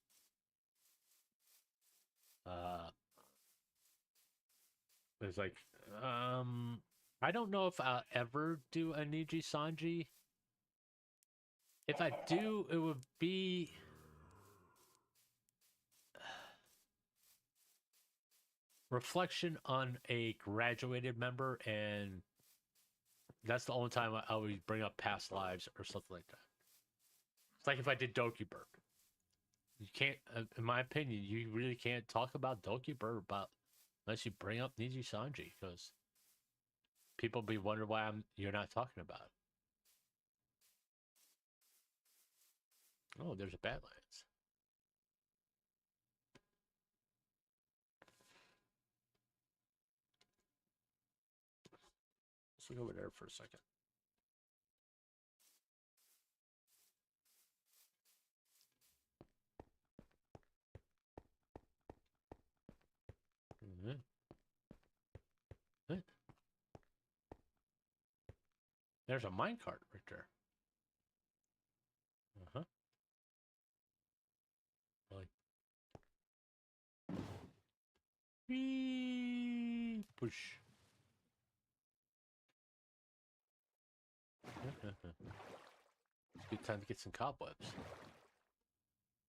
[SPEAKER 4] It's like, I don't know if I'll ever do a Niji Sanji. If I do, it would be reflection on a graduated member, and that's the only time I always bring up past lives or something like that. It's like if I did Doki Bird. You can't, in my opinion, you really can't talk about Doki Bird unless you bring up Niji Sanji, because people be wondering why you're not talking about it. Oh, there's a Badlands. Let's look over there for a second. Mm-hmm. There's a minecart right there. Uh-huh. Like, push. Good time to get some cobwebs.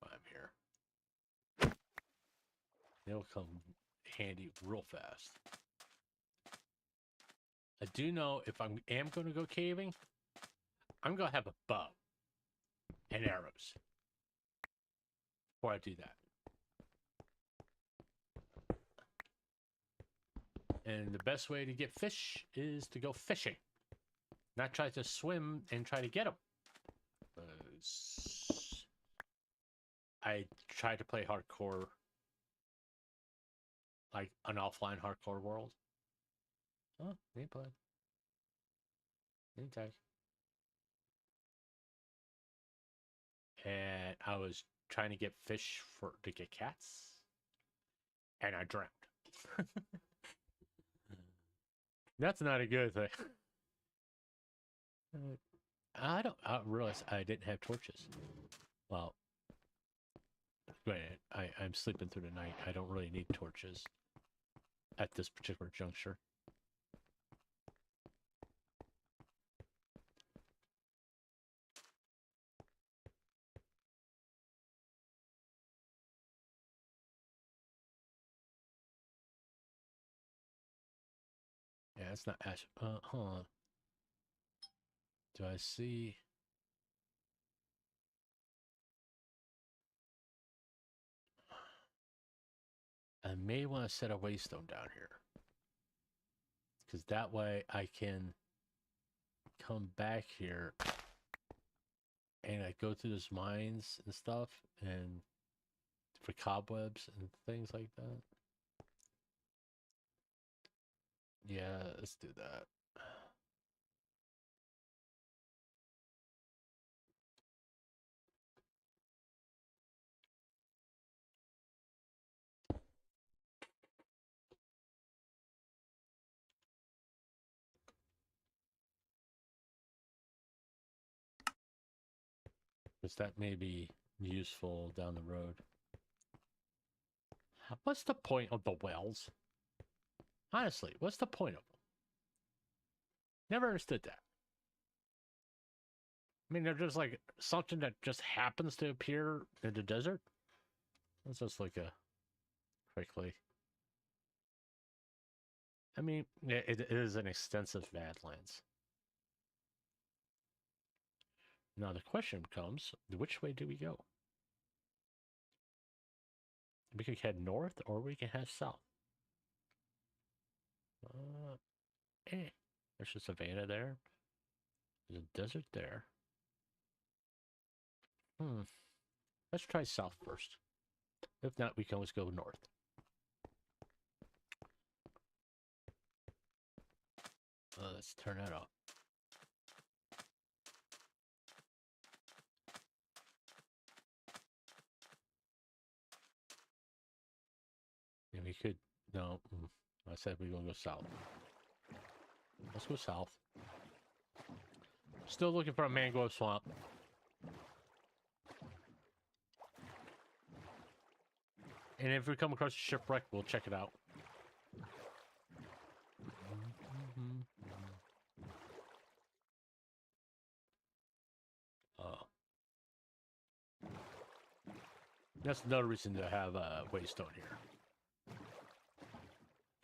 [SPEAKER 4] I'm here. They'll come handy real fast. I do know if I am going to go caving, I'm going to have a bow and arrows before I do that. And the best way to get fish is to go fishing. Not try to swim and try to get them. I tried to play hardcore, like an offline hardcore world. Oh, they play. Anytime. And I was trying to get fish to get cats, and I drowned. That's not a good thing. I realize I didn't have torches. Well, granted, I'm sleeping through the night. I don't really need torches at this particular juncture. Yeah, it's not ash. Hold on. Do I see? I may want to set a waystone down here, because that way I can come back here and I go through those mines and stuff, and for cobwebs and things like that. Yeah, let's do that. Because that may be useful down the road. What's the point of the wells? Honestly, what's the point of them? Never understood that. I mean, they're just like something that just happens to appear in the desert. Let's just look quickly. I mean, it is an extensive Badlands. Now the question comes, which way do we go? We can head north or we can head south. There's a savanna there. There's a desert there. Let's try south first. If not, we can always go north. Let's turn that off. And we could... No. I said we're going to go south. Let's go south. Still looking for a mangrove swamp. And if we come across a shipwreck, we'll check it out. That's another reason to have a waystone here.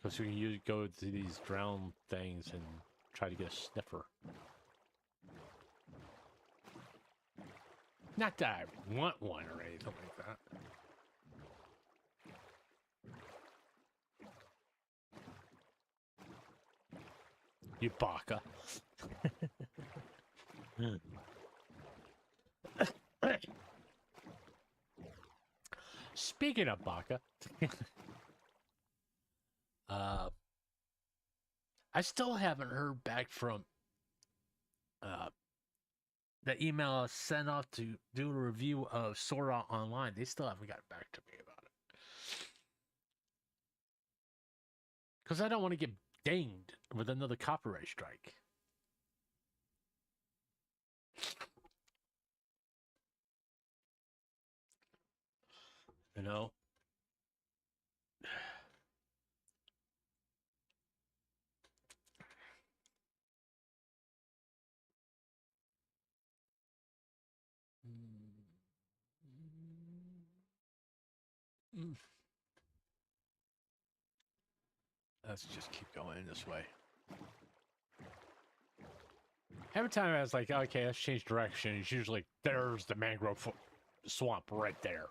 [SPEAKER 4] Because we can go to these drowned things and try to get a sniffer. Not that I want one or anything like that. You baka. Speaking of baka, I still haven't heard back from the email I sent off to do a review of Sword Art Online. They still haven't gotten back to me about it. Because I don't want to get dinged with another copyright strike. You know? Let's just keep going this way. Every time I was like, okay, let's change direction, it's usually, there's the mangrove swamp right there.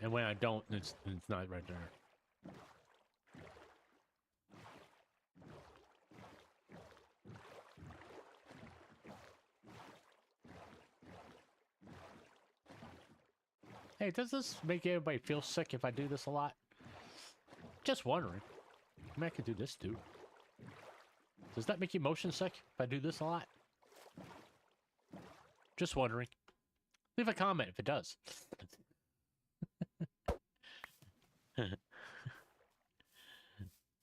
[SPEAKER 4] And when I don't, it's not right there. Hey, does this make everybody feel sick if I do this a lot? Just wondering. I mean, I could do this too. Does that make you motion sick if I do this a lot? Just wondering. Leave a comment if it does.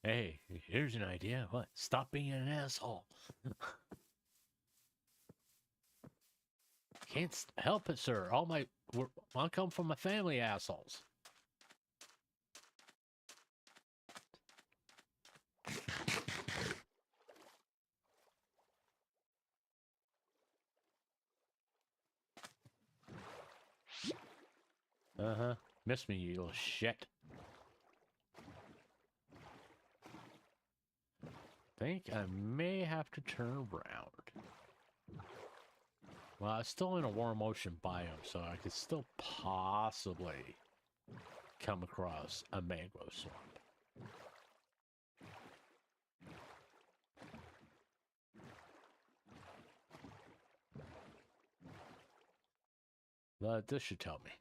[SPEAKER 4] Hey, here's an idea. What? Stop being an asshole. Can't help it, sir. I come from my family assholes. Uh-huh. Miss me, you little shit. Think I may have to turn around. Well, I'm still in a warm ocean biome, so I could still possibly come across a mangrove swamp. But this should tell me.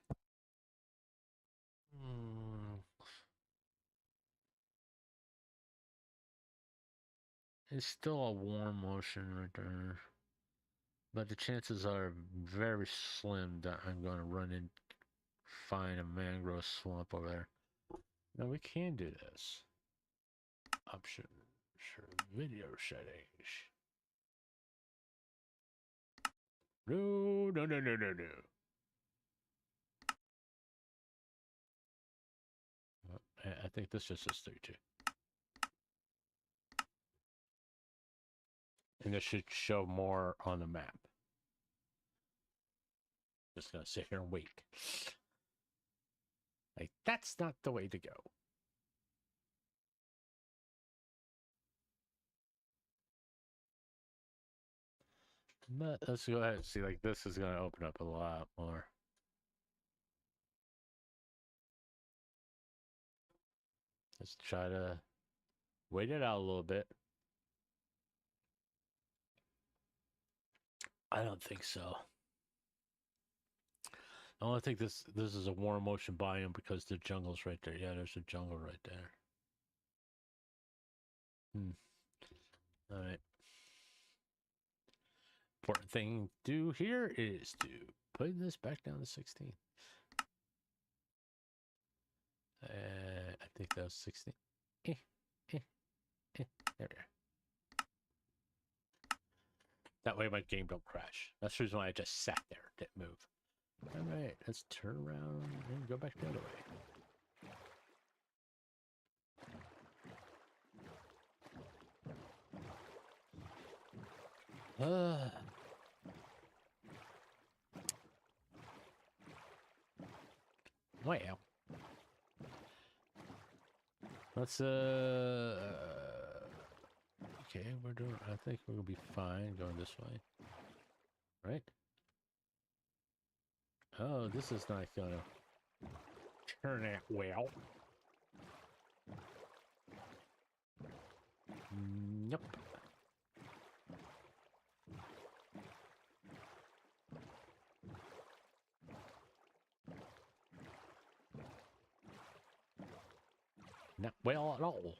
[SPEAKER 4] It's still a warm ocean right there. But the chances are very slim that I'm going to run and find a mangrove swamp over there. Now we can do this. Option, sure, video settings. No. I think this just says 32. And this should show more on the map. Just gonna sit here and wait. Like, that's not the way to go. But let's go ahead and see. Like, this is going to open up a lot more. Let's try to wait it out a little bit. I don't think so. I don't think this is a warm ocean biome because the jungle's right there. Yeah, there's a jungle right there. All right. Important thing to do here is to put this back down to 16. I think that was 16. There we are. That way my game don't crash. That's the reason why I just sat there, didn't move. All right, let's turn around and go back the other way. Well, let's okay, we're doing. I think we're gonna be fine going this way, right? Oh, this is not gonna turn out well. Nope. Not well at all.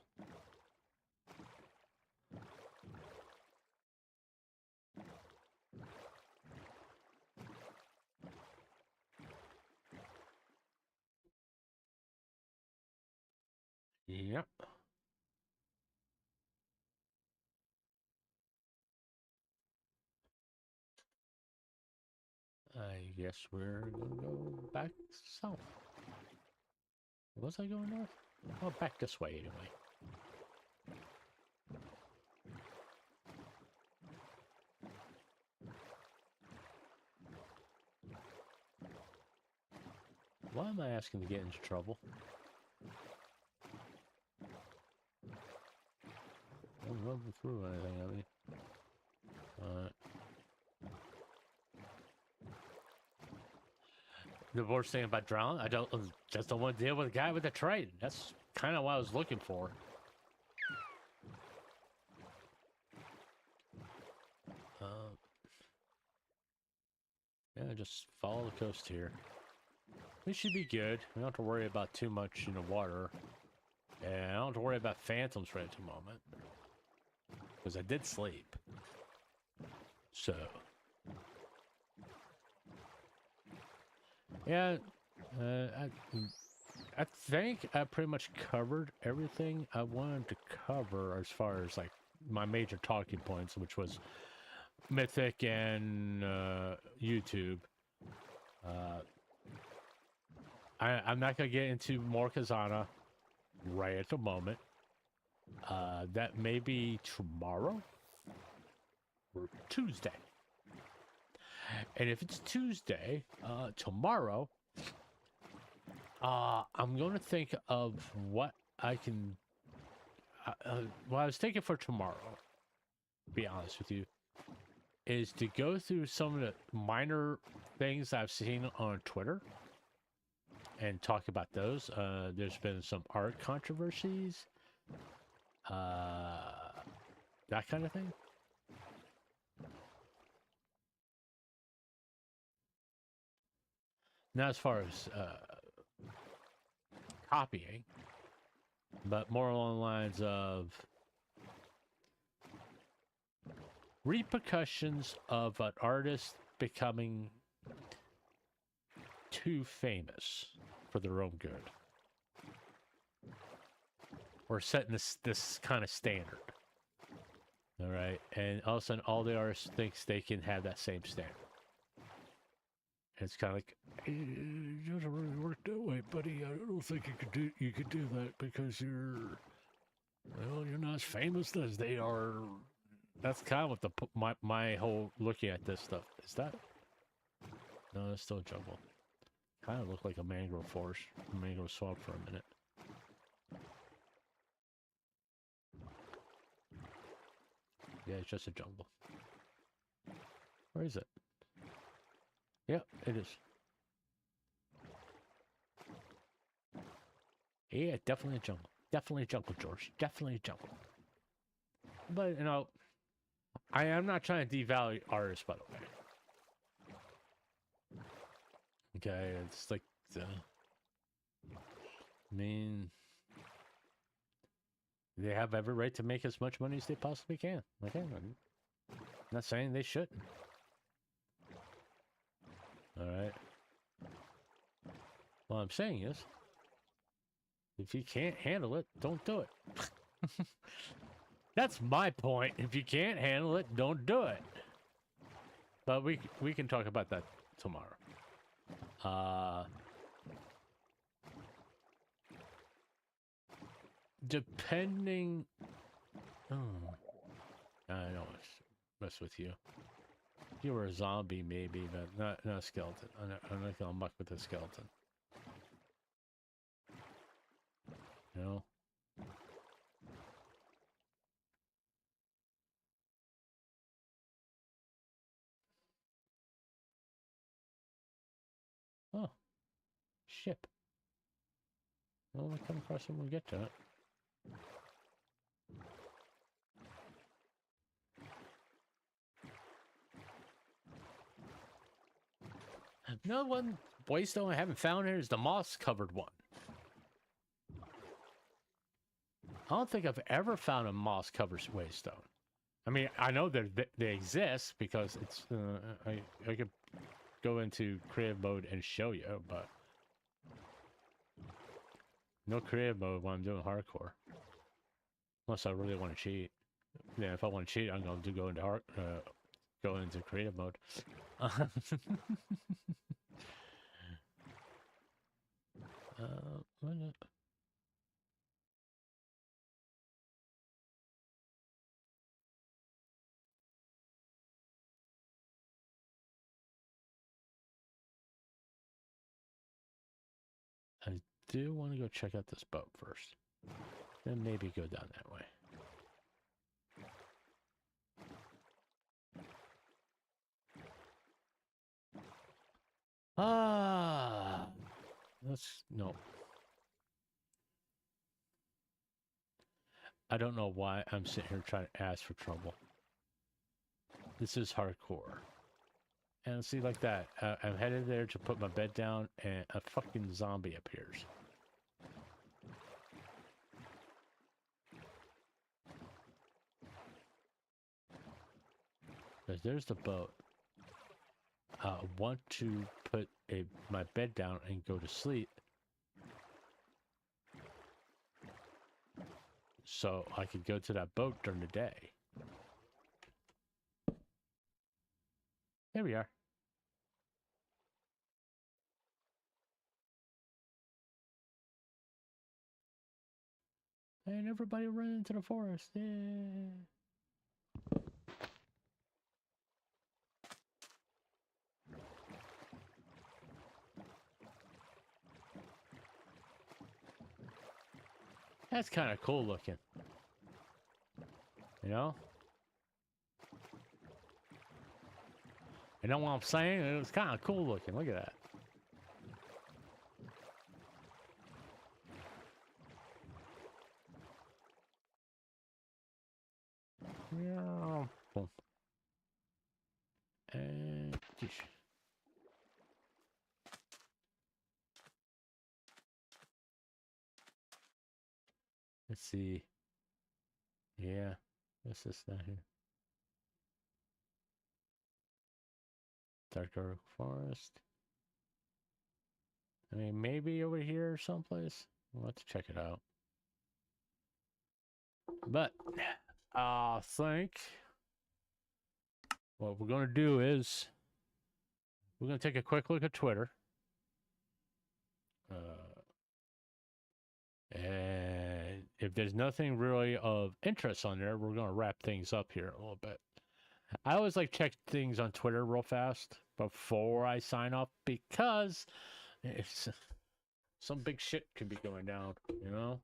[SPEAKER 4] Yep. I guess we're gonna go back south. Was I going north? Oh, back this way anyway. Why am I asking to get into trouble? I'm running through anything, I mean. The worst thing about drowning, I just don't want to deal with a guy with a trident. That's kind of what I was looking for. Yeah, just follow the coast here. We should be good. We don't have to worry about too much in the water. And I don't have to worry about phantoms right at the moment. Because I did sleep. So. Yeah, I think I pretty much covered everything I wanted to cover as far as like my major talking points, which was Mythic and YouTube. I'm not gonna get into more Kazana right at the moment. That may be tomorrow or Tuesday. And if it's Tuesday, tomorrow, I'm going to think of what I can... what I was thinking for tomorrow, to be honest with you, is to go through some of the minor things I've seen on Twitter and talk about those. There's been some art controversies, that kind of thing. Not as far as copying, but more along the lines of repercussions of an artist becoming too famous for their own good, or setting this kind of standard. All right, and all of a sudden, all the artists thinks they can have that same standard. It's kind of like, it doesn't really work that way, buddy. I don't think you could do that because you're not as famous as they are. That's kind of what my whole looking at this stuff is. That no, it's still a jungle. Kind of looked like a mangrove forest, a mangrove swamp for a minute. Yeah, it's just a jungle. Where is it? Yep, it is. Yeah, definitely a jungle. Definitely a jungle, George. Definitely a jungle. But, you know, I am not trying to devalue artists, by the way. Okay, it's like, I mean, they have every right to make as much money as they possibly can. Okay, I'm not saying they shouldn't. All right. What I'm saying is, if you can't handle it, don't do it. That's my point. If you can't handle it, don't do it. But we can talk about that tomorrow. Depending. Oh, I don't mess with you. If you were a zombie, maybe, but not a skeleton. I'm not gonna muck with a skeleton. You know. Oh, ship. Well, we come across it when we get to it. Another one waystone I haven't found here is the moss-covered one. I don't think I've ever found a moss-covered waystone. I mean, I know they exist because it's. I could go into creative mode and show you, but no creative mode when I'm doing hardcore. Unless I really want to cheat. Yeah, if I want to cheat, I'm going to go into go into creative mode. What is it? I do want to go check out this boat first. Then maybe go down that way. No. I don't know why I'm sitting here trying to ask for trouble. This is hardcore. And see, like that, I'm headed there to put my bed down, and a fucking zombie appears. Because there's the boat. I want to put my bed down and go to sleep. So I could go to that boat during the day. There we are. And everybody run into the forest. Yeah. That's kind of cool looking. You know? You know what I'm saying? It was kind of cool looking. Look at that. Yeah. Boom. And let's see. Yeah. What's this down here? Darker forest. I mean, maybe over here someplace. We'll have to check it out. But I think what we're going to do is we're going to take a quick look at Twitter. And if there's nothing really of interest on there, we're going to wrap things up here a little bit. I always like check things on Twitter real fast before I sign off because it's some big shit could be going down, you know?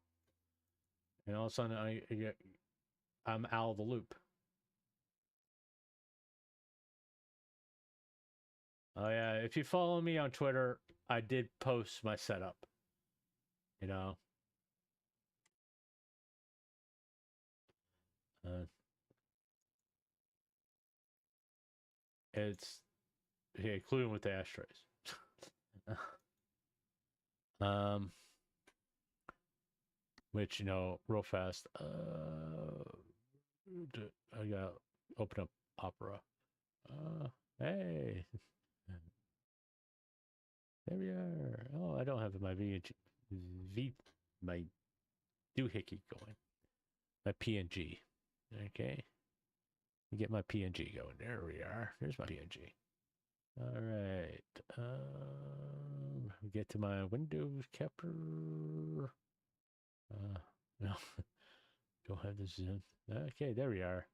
[SPEAKER 4] And all of a sudden I'm out of the loop. Oh yeah, if you follow me on Twitter, I did post my setup. You know, uh, it's yeah, including with the ashtrays. um, which real fast. I got open up Opera. Hey, there we are. Oh, I don't have my my doohickey going. My PNG. Okay. Get my PNG going. There we are. There's my PNG. All right. Get to my Windows capper. No, don't have the zoom. Okay, there we are.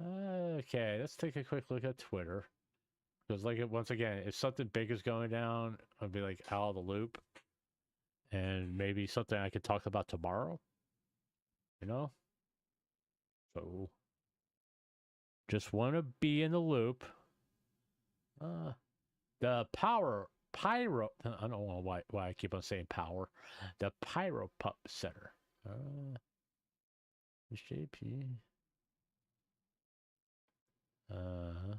[SPEAKER 4] Okay, let's take a quick look at Twitter. Because, once again, if something big is going down, I'll be out of the loop. And maybe something I could talk about tomorrow. So, just want to be in the loop. The Pyro. I don't know why I keep on saying power. The Pyro Pup Center. JP. Uh.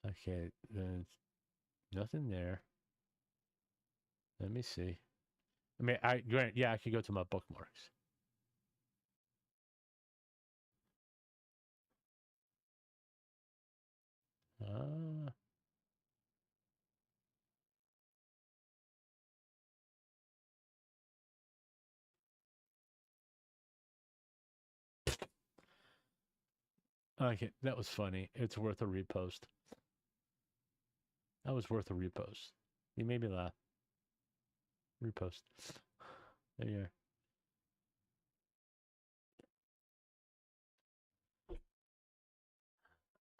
[SPEAKER 4] Okay, there's nothing there. Let me see. I mean, I could go to my bookmarks. Okay, that was funny. It's worth a repost. That was worth a repost. You made me laugh. Repost. There you are.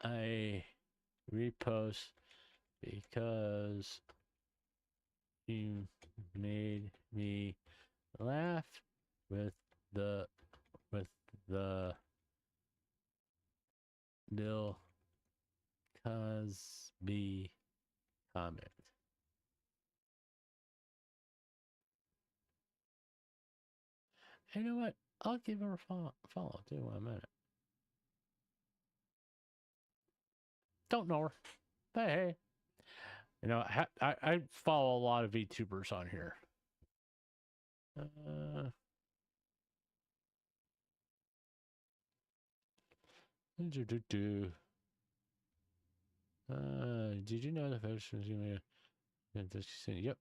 [SPEAKER 4] I repost because you made me laugh with the Bill Cosby comment. You know what? I'll give her a follow too in a minute. Don't know her, but hey, I follow a lot of VTubers on here. Did you know the first was going to yep.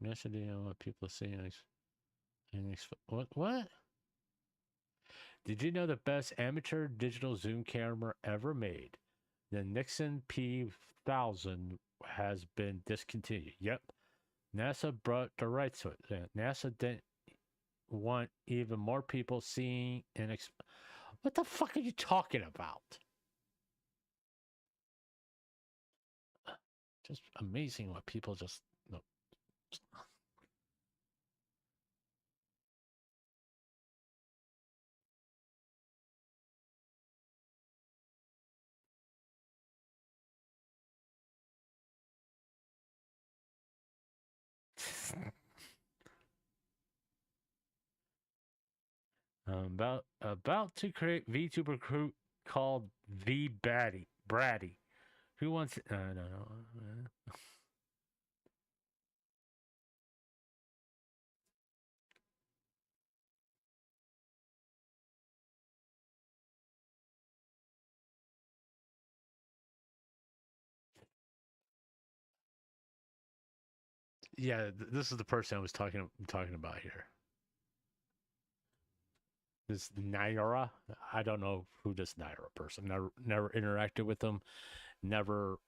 [SPEAKER 4] Yesterday, I want people to see what? Did you know the best amateur digital zoom camera ever made, the Nixon P1000, has been discontinued? Yep. NASA brought the rights to it. NASA didn't want even more people seeing and what the fuck are you talking about? Just amazing what people just about to create VTuber crew called Braddy. Who wants it? I don't know. Yeah, this is the person I was talking about here. This Naira. I don't know who this Naira person. Never interacted with them. Never.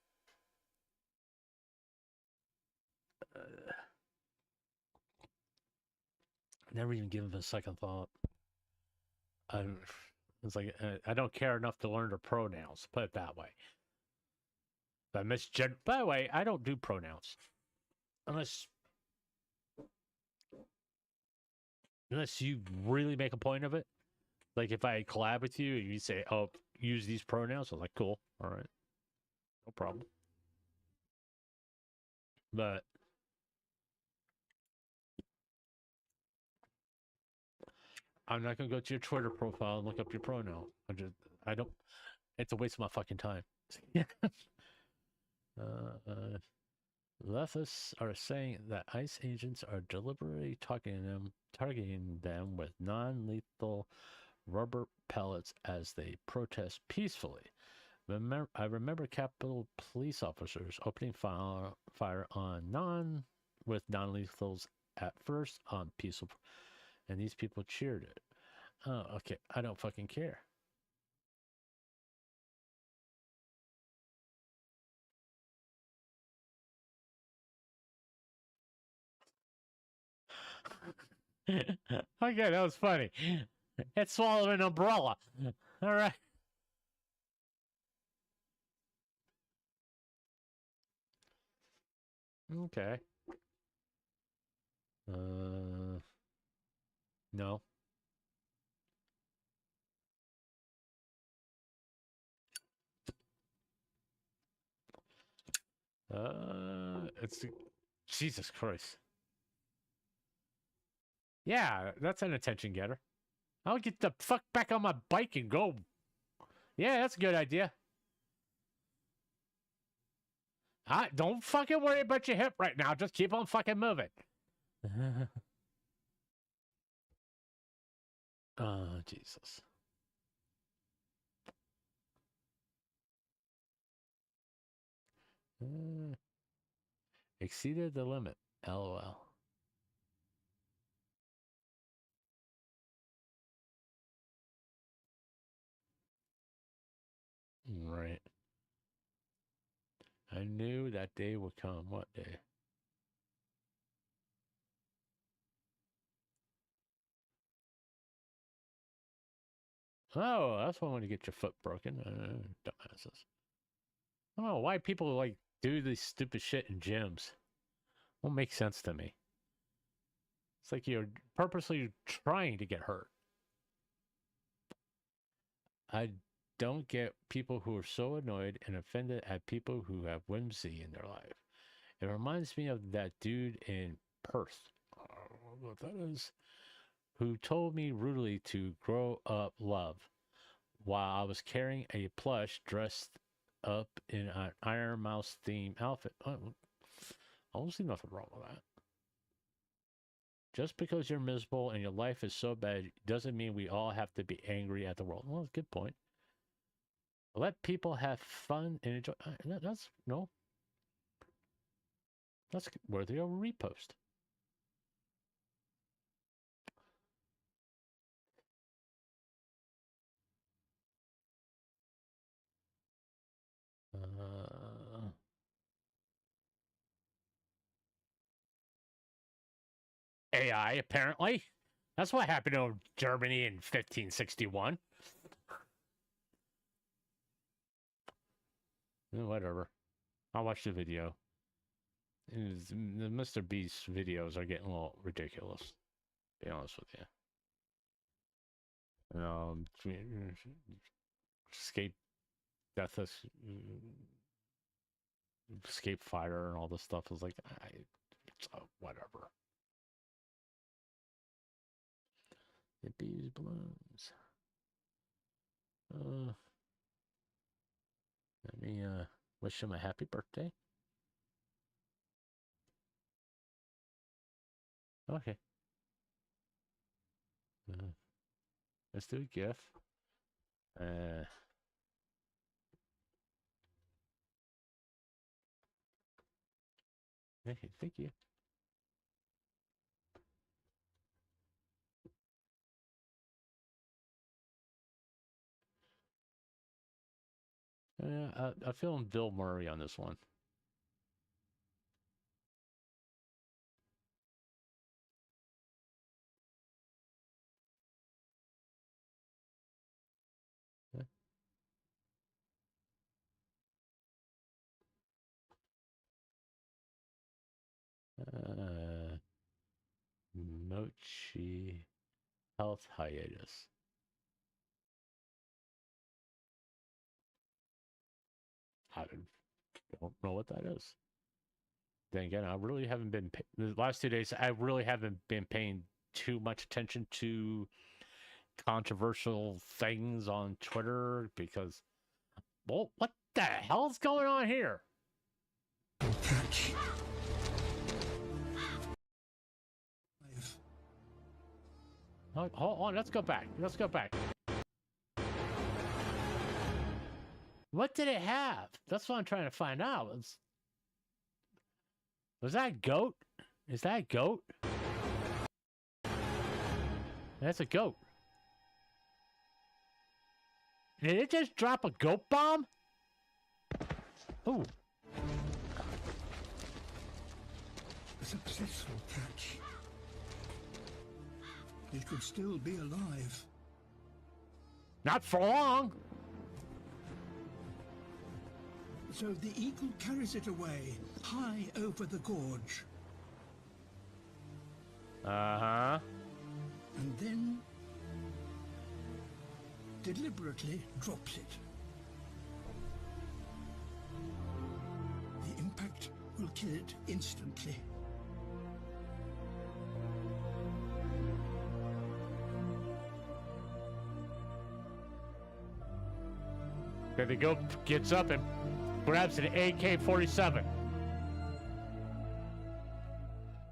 [SPEAKER 4] Never even given a second thought. It's like I don't care enough to learn the pronouns. Put it that way. By the way, I don't do pronouns. unless you really make a point of it. Like if I collab with you and you say, "Oh, use these pronouns," I'm like, "Cool, all right, no problem." But I'm not gonna go to your Twitter profile and look up your pronoun. I don't. It's a waste of my fucking time. uh, Leftists are saying that ICE agents are deliberately targeting them with non-lethal rubber pellets as they protest peacefully. I remember Capitol police officers opening fire on non-lethals at first on peaceful, and these people cheered it. Oh, okay. I don't fucking care. Okay, that was funny. It swallowed an umbrella. All right. Okay. No. It's Jesus Christ. Yeah, that's an attention getter. I'll get the fuck back on my bike and go. Yeah, that's a good idea. Don't fucking worry about your hip right now. Just keep on fucking moving. Oh, Jesus. Exceeded the limit. LOL. Right. I knew that day would come. What day? Oh, that's one way to get your foot broken. Dumbasses. I don't know why people like do this stupid shit in gyms. Won't make sense to me. It's like you're purposely trying to get hurt. I don't get people who are so annoyed and offended at people who have whimsy in their life. It reminds me of that dude in Perth. I don't know what that is. Who told me rudely to grow up love while I was carrying a plush dressed up in an Iron Mouse themed outfit. I don't see nothing wrong with that. Just because you're miserable and your life is so bad doesn't mean we all have to be angry at the world. Well, that's a good point. Let people have fun and enjoy. That's no. That's worthy of a repost. AI, apparently. That's what happened to Germany in 1561. Whatever. I'll watch the video. The Mr. Beast videos are getting a little ridiculous. To be honest with you. Escape, death, escape fighter, and all this stuff is like, it's whatever. The bees balloons. Let me wish him a happy birthday. Okay. Let's do a GIF. Hey, thank you. I filmed Bill Murray on this one. Mochi health hiatus. I don't know what that is. Then again, I really haven't been the last 2 days. I really haven't been paying too much attention to controversial things on Twitter because, well, what the hell's going on here?
[SPEAKER 5] Catch.
[SPEAKER 4] Hold on, let's go back. Let's go back. What did it have? That's what I'm trying to find out. Was that goat? Is that goat? That's a goat. Did it just drop a goat bomb? Ooh.
[SPEAKER 5] A successful catch. It could still be alive.
[SPEAKER 4] Not for long.
[SPEAKER 5] So the eagle carries it away, high over the gorge.
[SPEAKER 4] Uh-huh.
[SPEAKER 5] And then deliberately drops it. The impact will kill it instantly.
[SPEAKER 4] There the goat gets up and grabs an AK-47.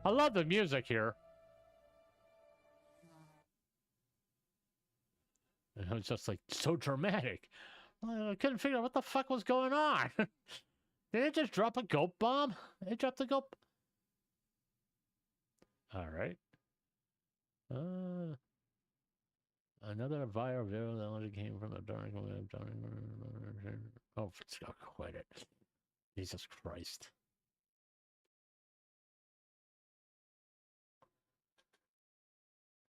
[SPEAKER 4] I love the music here. It was just like so dramatic. I couldn't figure out what the fuck was going on. Did it just drop a goat bomb? It dropped a goat. All right. Another viral video that only came from a dark. Oh, quit it. Jesus Christ.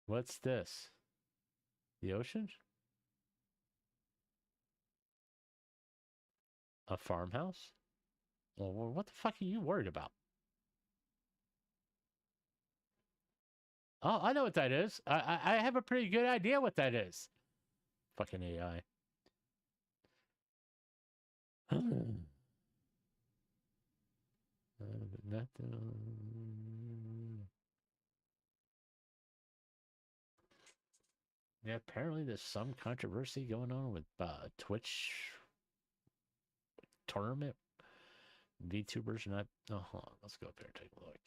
[SPEAKER 4] What's this? The ocean? A farmhouse? Well, what the fuck are you worried about? Oh, I know what that is. I have a pretty good idea what that is. Fucking AI. Yeah, apparently there's some controversy going on with Twitch tournament. Vtubers not. Oh, hold on. Let's go up there and take a look.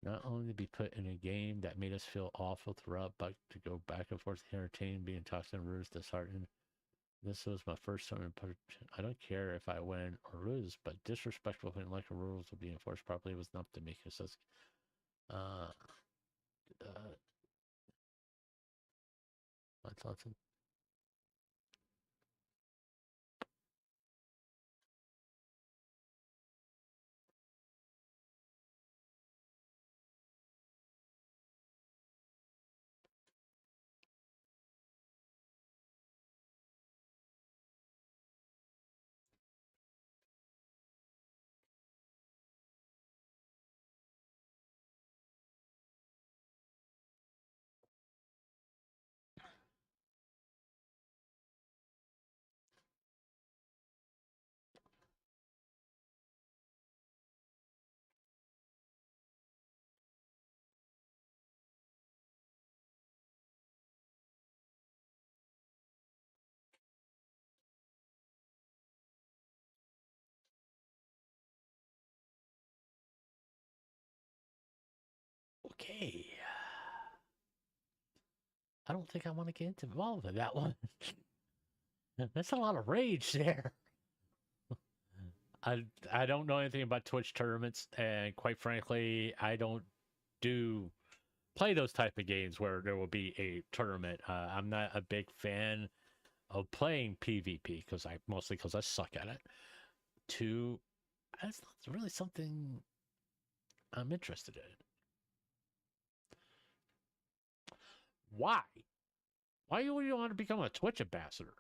[SPEAKER 4] Not only to be put in a game that made us feel awful throughout, but to go back and forth entertaining, being toxic and rude, disheartened. This was my first tournament. I don't care if I win or lose, but disrespectful when like the rules will be enforced properly was enough to make us. My thoughts. Okay. I don't think I want to get involved in that one. That's a lot of rage there. I don't know anything about Twitch tournaments, and quite frankly, I don't play those type of games where there will be a tournament. I'm not a big fan of playing PvP because I suck at it. That's not really something I'm interested in. Why? Why would you want to become a Twitch ambassador?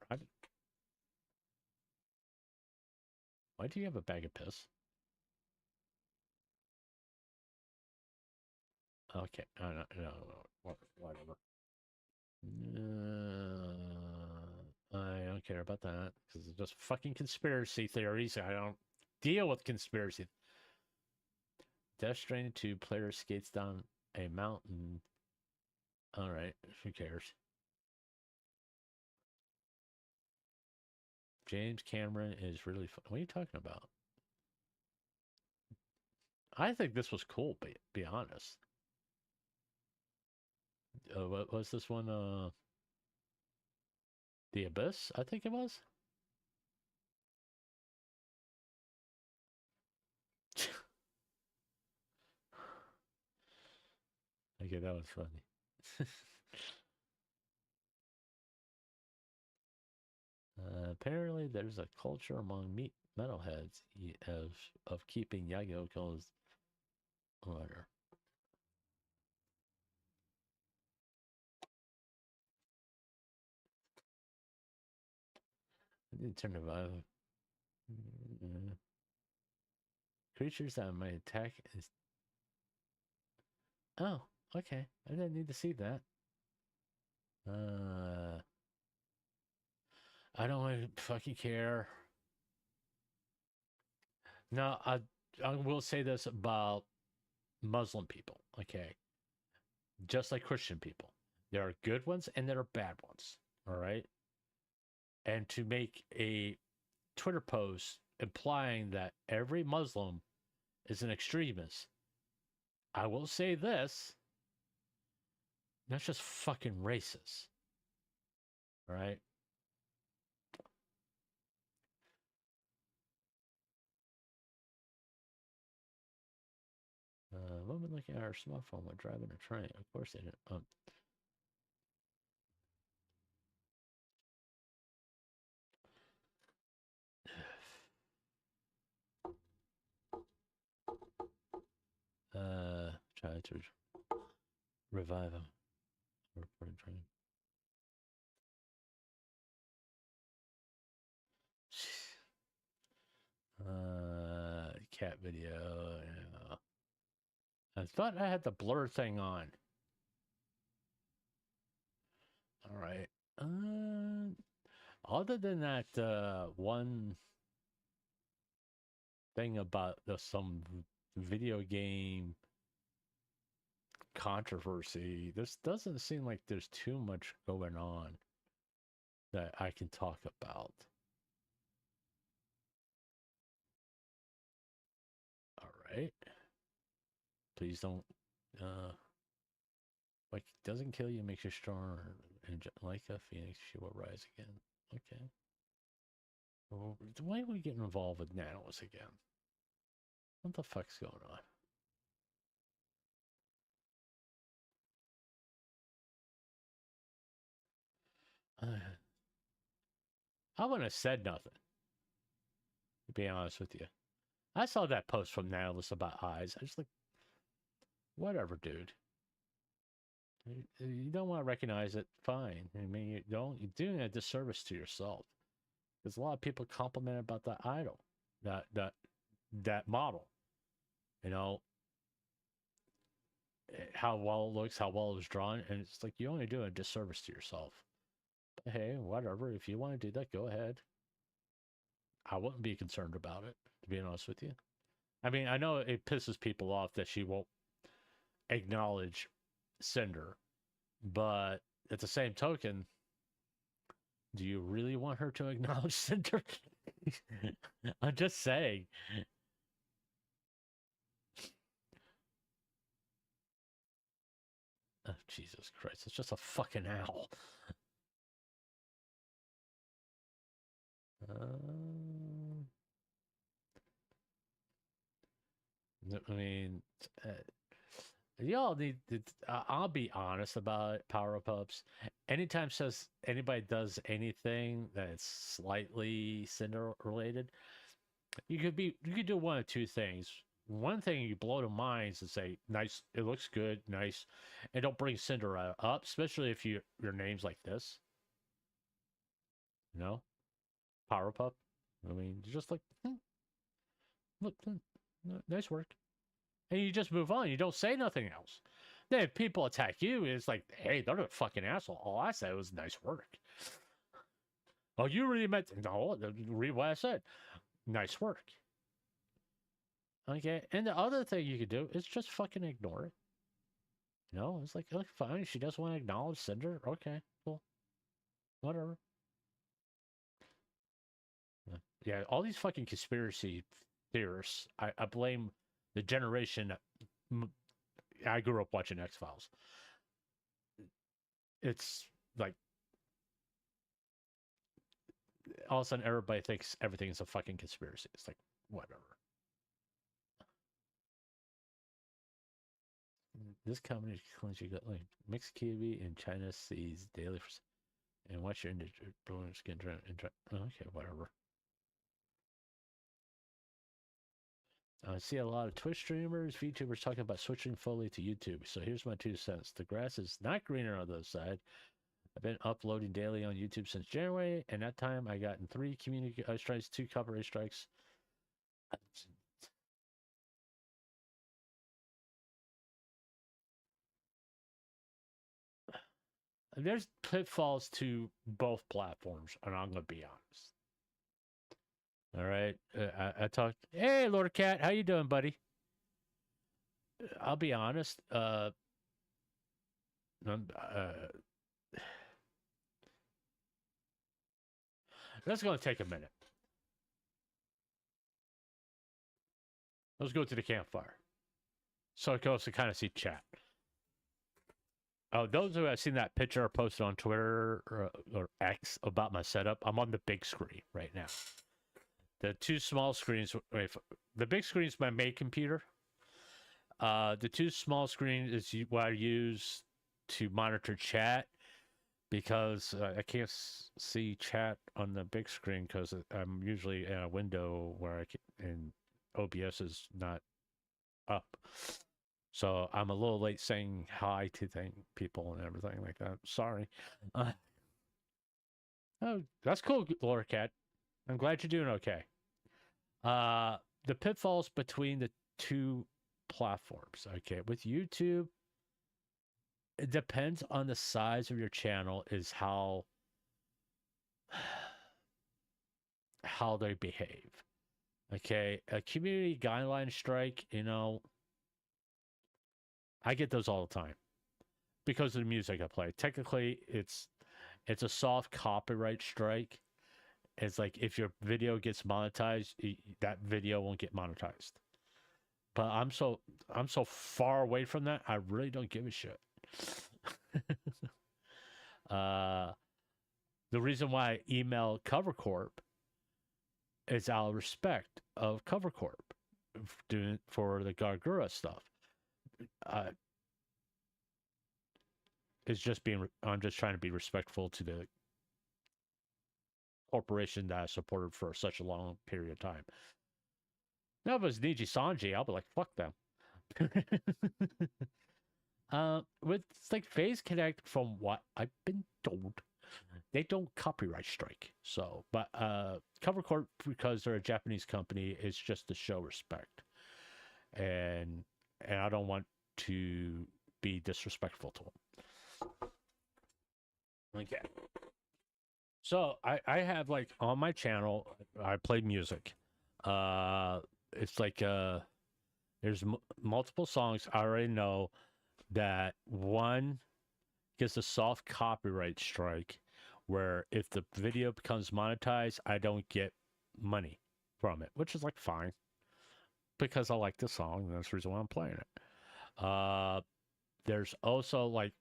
[SPEAKER 4] Why do you have a bag of piss? Okay, no, whatever. I don't care about that because it's just fucking conspiracy theories. I don't deal with conspiracy. Death Stranding 2 player skates down a mountain. All right, who cares? James Cameron is really fun. What are you talking about? I think this was cool, be honest. What was this one? The Abyss, I think it was. Okay, that was funny. Apparently, there's a culture among metalheads of keeping Yagoko's order. I didn't turn the vibe. Creatures that might attack is. Oh, okay. I didn't need to see that. I don't fucking care. No, I will say this about Muslim people, okay? Just like Christian people. There are good ones and there are bad ones, all right? And to make a Twitter post implying that every Muslim is an extremist, I will say this. That's just fucking racist. All right? Woman looking at her smartphone while driving a train. Of course they didn't. Try to revive him. Reported train. Cat video. Yeah. I thought I had the blur thing on. All right. Other than that one thing about some video game controversy, this doesn't seem like there's too much going on that I can talk about. All right. Please don't. Like, doesn't kill you, makes you stronger. And like a phoenix, she will rise again. Okay. Well, why are we getting involved with nanos again? What the fuck's going on? I wouldn't have said nothing, to be honest with you. I saw that post from Nihilus about eyes. I just like, whatever, dude. You don't want to recognize it, fine. I mean, you're doing a disservice to yourself. There's a lot of people compliment about that idol, that model. You know, how well it looks, how well it was drawn, and it's like you only do a disservice to yourself. But hey, whatever. If you want to do that, go ahead. I wouldn't be concerned about it, to be honest with you. I mean, I know it pisses people off that she won't acknowledge Cinder, but at the same token, do you really want her to acknowledge Cinder? I'm just saying. Oh, Jesus Christ, it's just a fucking owl. I mean, y'all need to, I'll be honest about it, Power Pups. Anytime says anybody does anything that's slightly Cinder related, you could do one of two things. One thing, you blow the minds and say, nice, it looks good, nice, and don't bring Cinder up, especially if your name's like this. You know? Power Pup. I mean, just like, look, nice work. And you just move on. You don't say nothing else. Then if people attack you, it's like, hey, they're a fucking asshole. All I said was nice work. Oh, you really meant no, read what I said. Nice work. Okay, and the other thing you could do is just fucking ignore it. No, it's like, oh, fine. She doesn't want to acknowledge, send her. Okay, cool. Whatever. Yeah, all these fucking conspiracy theorists, I blame the generation. I grew up watching X-Files. It's like, all of a sudden everybody thinks everything is a fucking conspiracy. It's like, whatever. This company claims you got like mixed kiwi and China sees daily and watch your industry skin okay, whatever. I see a lot of Twitch streamers, VTubers talking about switching fully to YouTube. So here's my 2 cents. The grass is not greener on the other side. I've been uploading daily on YouTube since January, and that time I gotten 3 community strikes, 2 copyright strikes. There's pitfalls to both platforms, and I'm gonna be honest. All right, I talked. Hey, Lord Cat, how you doing, buddy? I'll be honest. That's gonna take a minute. Let's go to the campfire, so it goes to kind of see chat. Oh, those who have seen that picture I posted on Twitter or X about my setup, I'm on the big screen right now. The 2 small screens, the big screen is my main computer. The 2 small screens is what I use to monitor chat because I can't see chat on the big screen because I'm usually in a window where I can, and OBS is not up. So I'm a little late saying hi to people and everything like that. Sorry. Oh, that's cool, Laura Cat. I'm glad you're doing okay. The pitfalls between the 2 platforms. Okay, with YouTube, it depends on the size of your channel is how they behave. Okay, a community guideline strike, I get those all the time because of the music I play. Technically, it's a soft copyright strike. It's like if your video gets monetized, that video won't get monetized. But I'm so far away from that, I really don't give a shit. The reason why I email Cover Corp is out of respect of Cover Corp doing for the Gargura stuff. I'm just trying to be respectful to the corporation that I supported for such a long period of time. Now, if it was Niji Sanji, I'll be like, fuck them. With like Phase Connect, from what I've been told, they don't copyright strike. So, but Cover Corp, because they're a Japanese company, is just to show respect, and I don't want to be disrespectful to them. Okay. So I have like on my channel, I play music. It's like there's multiple songs I already know that one gets a soft copyright strike where if the video becomes monetized, I don't get money from it, which is like fine because I like the song and that's the reason why I'm playing it. There's also like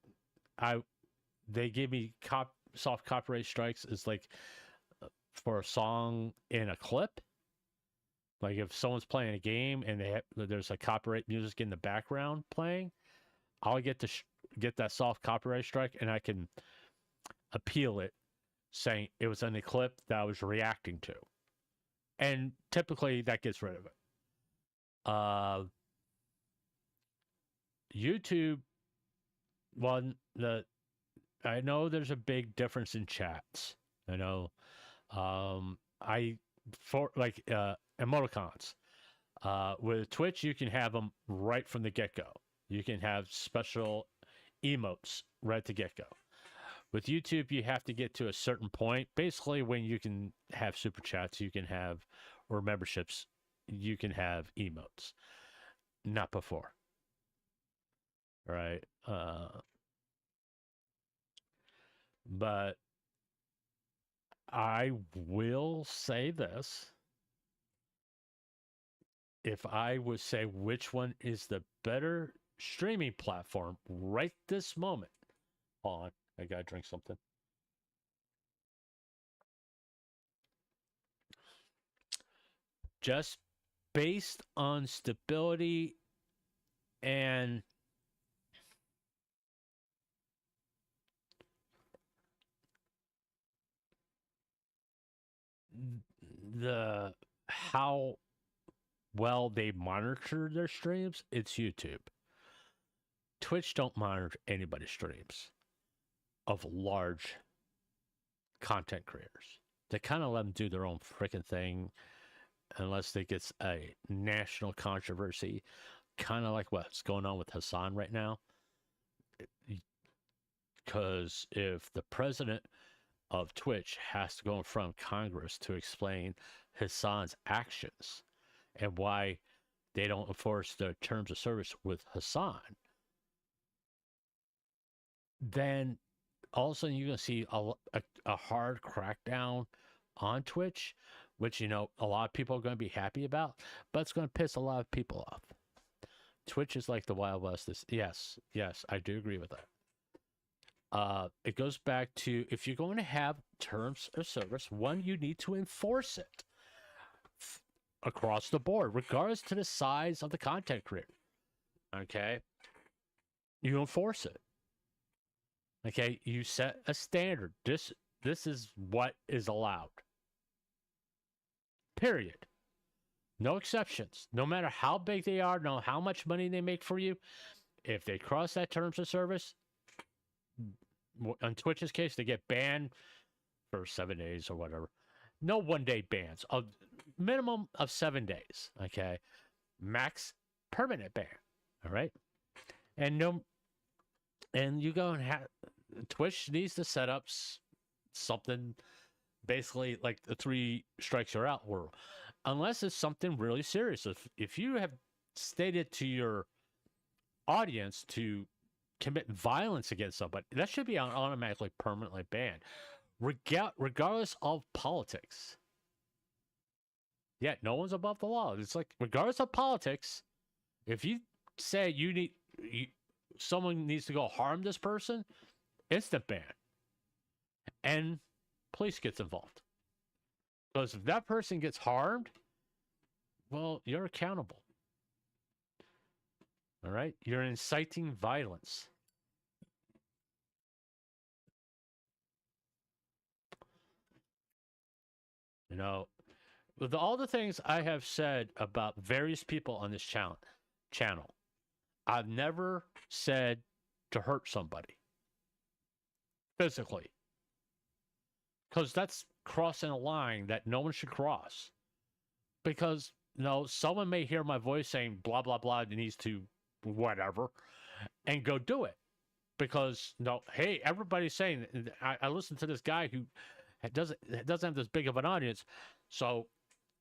[SPEAKER 4] they give me soft copyright strikes is like for a song in a clip. Like if someone's playing a game and there's a copyright music in the background playing, I'll get to get that soft copyright strike and I can appeal it saying it was in the clip that I was reacting to. And typically that gets rid of it. YouTube, I know there's a big difference in chats. I know emoticons. With Twitch, you can have them right from the get-go. You can have special emotes right at the get-go. With YouTube, you have to get to a certain point. Basically, when you can have super chats, you can have, or memberships, you can have emotes. Not before. Right? But I will say this. If I would say which one is the better streaming platform right this moment. Hold on, I gotta drink something. Just based on stability and the how well they monitor their streams, it's YouTube. Twitch don't monitor anybody's streams of large content creators. They kind of let them do their own freaking thing unless they get a national controversy, kind of like what's going on with Hassan right now. Because if the president of Twitch has to go in front of Congress to explain Hassan's actions and why they don't enforce the terms of service with Hassan, then all of a sudden you're going to see a hard crackdown on Twitch, which, you know, a lot of people are going to be happy about, but it's going to piss a lot of people off. Twitch is like the Wild West. Yes, I do agree with that. It goes back to, if you're going to have terms of service, one, you need to enforce it across the board, regardless to the size of the content creator. Okay? You enforce it. Okay? You set a standard. This is what is allowed. Period. No exceptions. No matter how big they are, no how much money they make for you, if they cross that terms of service, on Twitch's case, they get banned for 7 days or whatever. No 1 day bans. A minimum of 7 days. Okay. Max permanent ban. All right. And you go and have Twitch needs to set up something basically like the 3 strikes you're out rule. Unless it's something really serious. If you have stated to your audience to commit violence against somebody, that should be automatically permanently banned, regardless of politics. Yeah, no one's above the law. It's like, regardless of politics, if you say someone needs to go harm this person, instant ban. And police gets involved. Because if that person gets harmed, well, you're accountable. All right? You're inciting violence. You know, with all the things I have said about various people on this channel, I've never said to hurt somebody physically. Because that's crossing a line that no one should cross. Because, you know, someone may hear my voice saying blah, blah, blah, needs to whatever, and go do it. Because, you know, hey, everybody's saying, I listen to this guy who doesn't have this big of an audience, so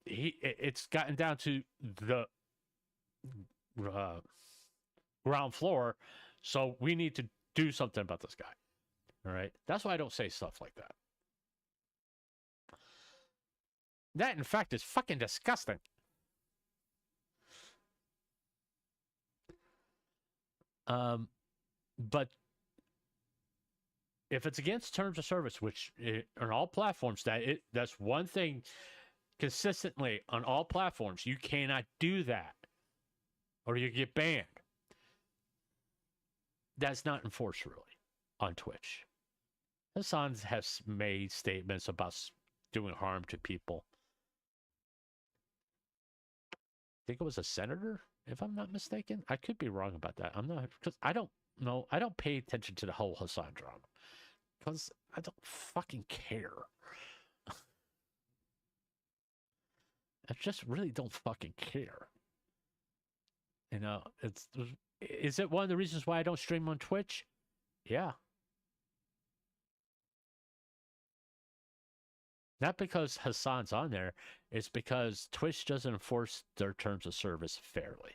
[SPEAKER 4] it's gotten down to the ground floor, so we need to do something about this guy. All right? That's why I don't say stuff like that. That, in fact, is fucking disgusting. But if it's against terms of service, which on all platforms, that's one thing consistently on all platforms, you cannot do that, or you get banned. That's not enforced really on Twitch. Hassan has made statements about doing harm to people. I think it was a senator, if I'm not mistaken. I could be wrong about that. I'm not, because I don't know. I don't pay attention to the whole Hassan drama because I don't fucking care. I just really don't fucking care. You know, it's Is it one of the reasons why I don't stream on Twitch? Yeah. Not because Hassan's on there, it's because Twitch doesn't enforce their terms of service fairly.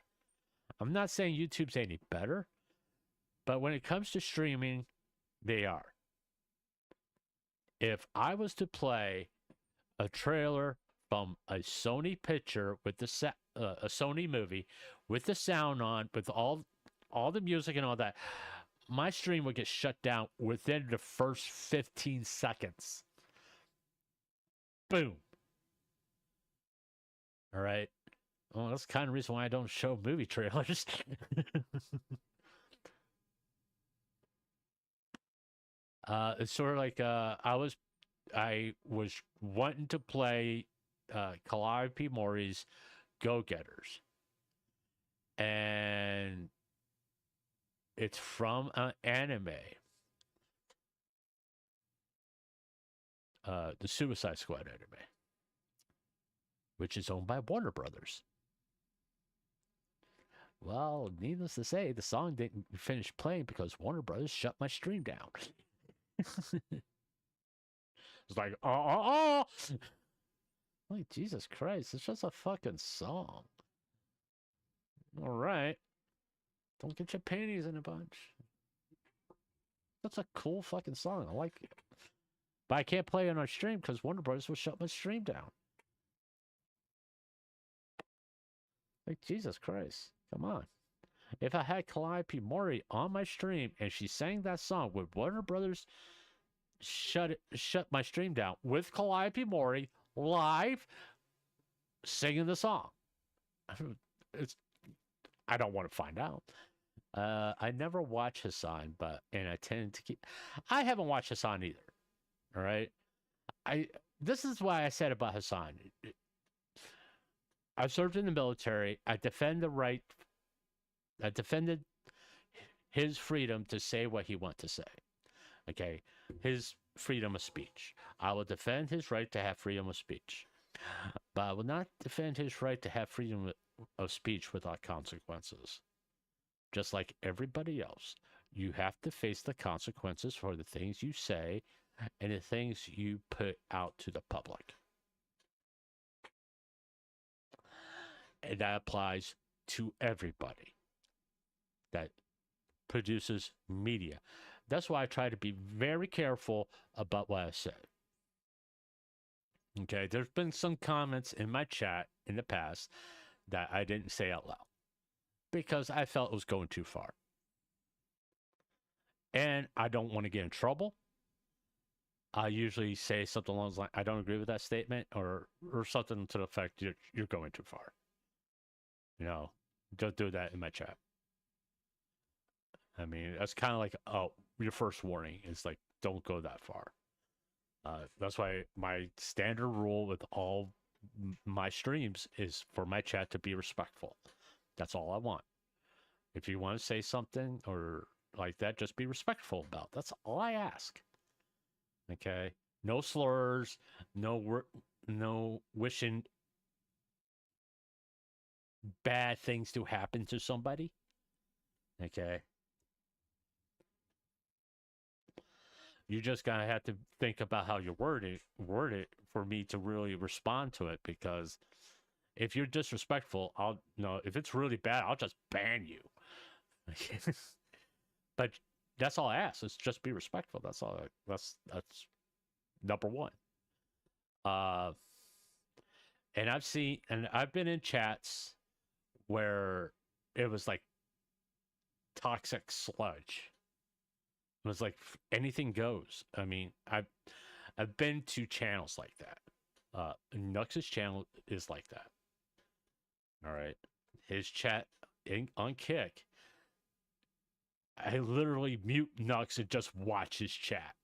[SPEAKER 4] I'm not saying YouTube's any better, but when it comes to streaming, they are. If I was to play a trailer from a Sony picture with the a Sony movie with the sound on, with all the music and all that, my stream would get shut down within the first 15 seconds. Boom. All right. Well, that's kind of the reason why I don't show movie trailers. It's sort of like I was wanting to play Calliope Mori's Go Getters, and it's from an anime, the Suicide Squad anime, which is owned by Warner Brothers. Well, needless to say, the song didn't finish playing because Warner Brothers shut my stream down. It's like, like, Jesus Christ, it's just a fucking song. All right. Don't get your panties in a bunch. That's a cool fucking song. I like it. But I can't play it on stream because Warner Brothers will shut my stream down. Like, Jesus Christ. Come on. If I had Calliope Mori on my stream and she sang that song, would Warner Brothers shut my stream down with Calliope Mori live singing the song? I don't want to find out. I never watch Hassan, and I tend to keep. I haven't watched Hassan either. All right. This is why I said about Hassan. I served in the military. I defended his freedom to say what he wants to say. Okay, his freedom of speech. I will defend his right to have freedom of speech, but I will not defend his right to have freedom of speech without consequences. Just like everybody else, you have to face the consequences for the things you say and the things you put out to the public. And that applies to everybody that produces media. That's why I try to be very careful about what I say. Okay, there's been some comments in my chat in the past that I didn't say out loud because I felt it was going too far. And I don't want to get in trouble. I usually say something along the line, I don't agree with that statement, or something to the effect, you're going too far. You know, don't do that in my chat. I mean, that's kind of like, your first warning is like, don't go that far. That's why my standard rule with all my streams is for my chat to be respectful. That's all I want. If you want to say something or like that, just be respectful about. That's all I ask. Okay? No slurs, no wishing bad things to happen to somebody. Okay? You just gotta have to think about how you word it for me to really respond to it, because if you're disrespectful, if it's really bad, I'll just ban you. But that's all I ask, is just be respectful. That's all. That's number one. And I've been in chats where it was like toxic sludge. It was like anything goes. I mean, I've been to channels like that. Nux's channel is like that. All right, his chat on Kick, I literally mute Nux and just watch his chat.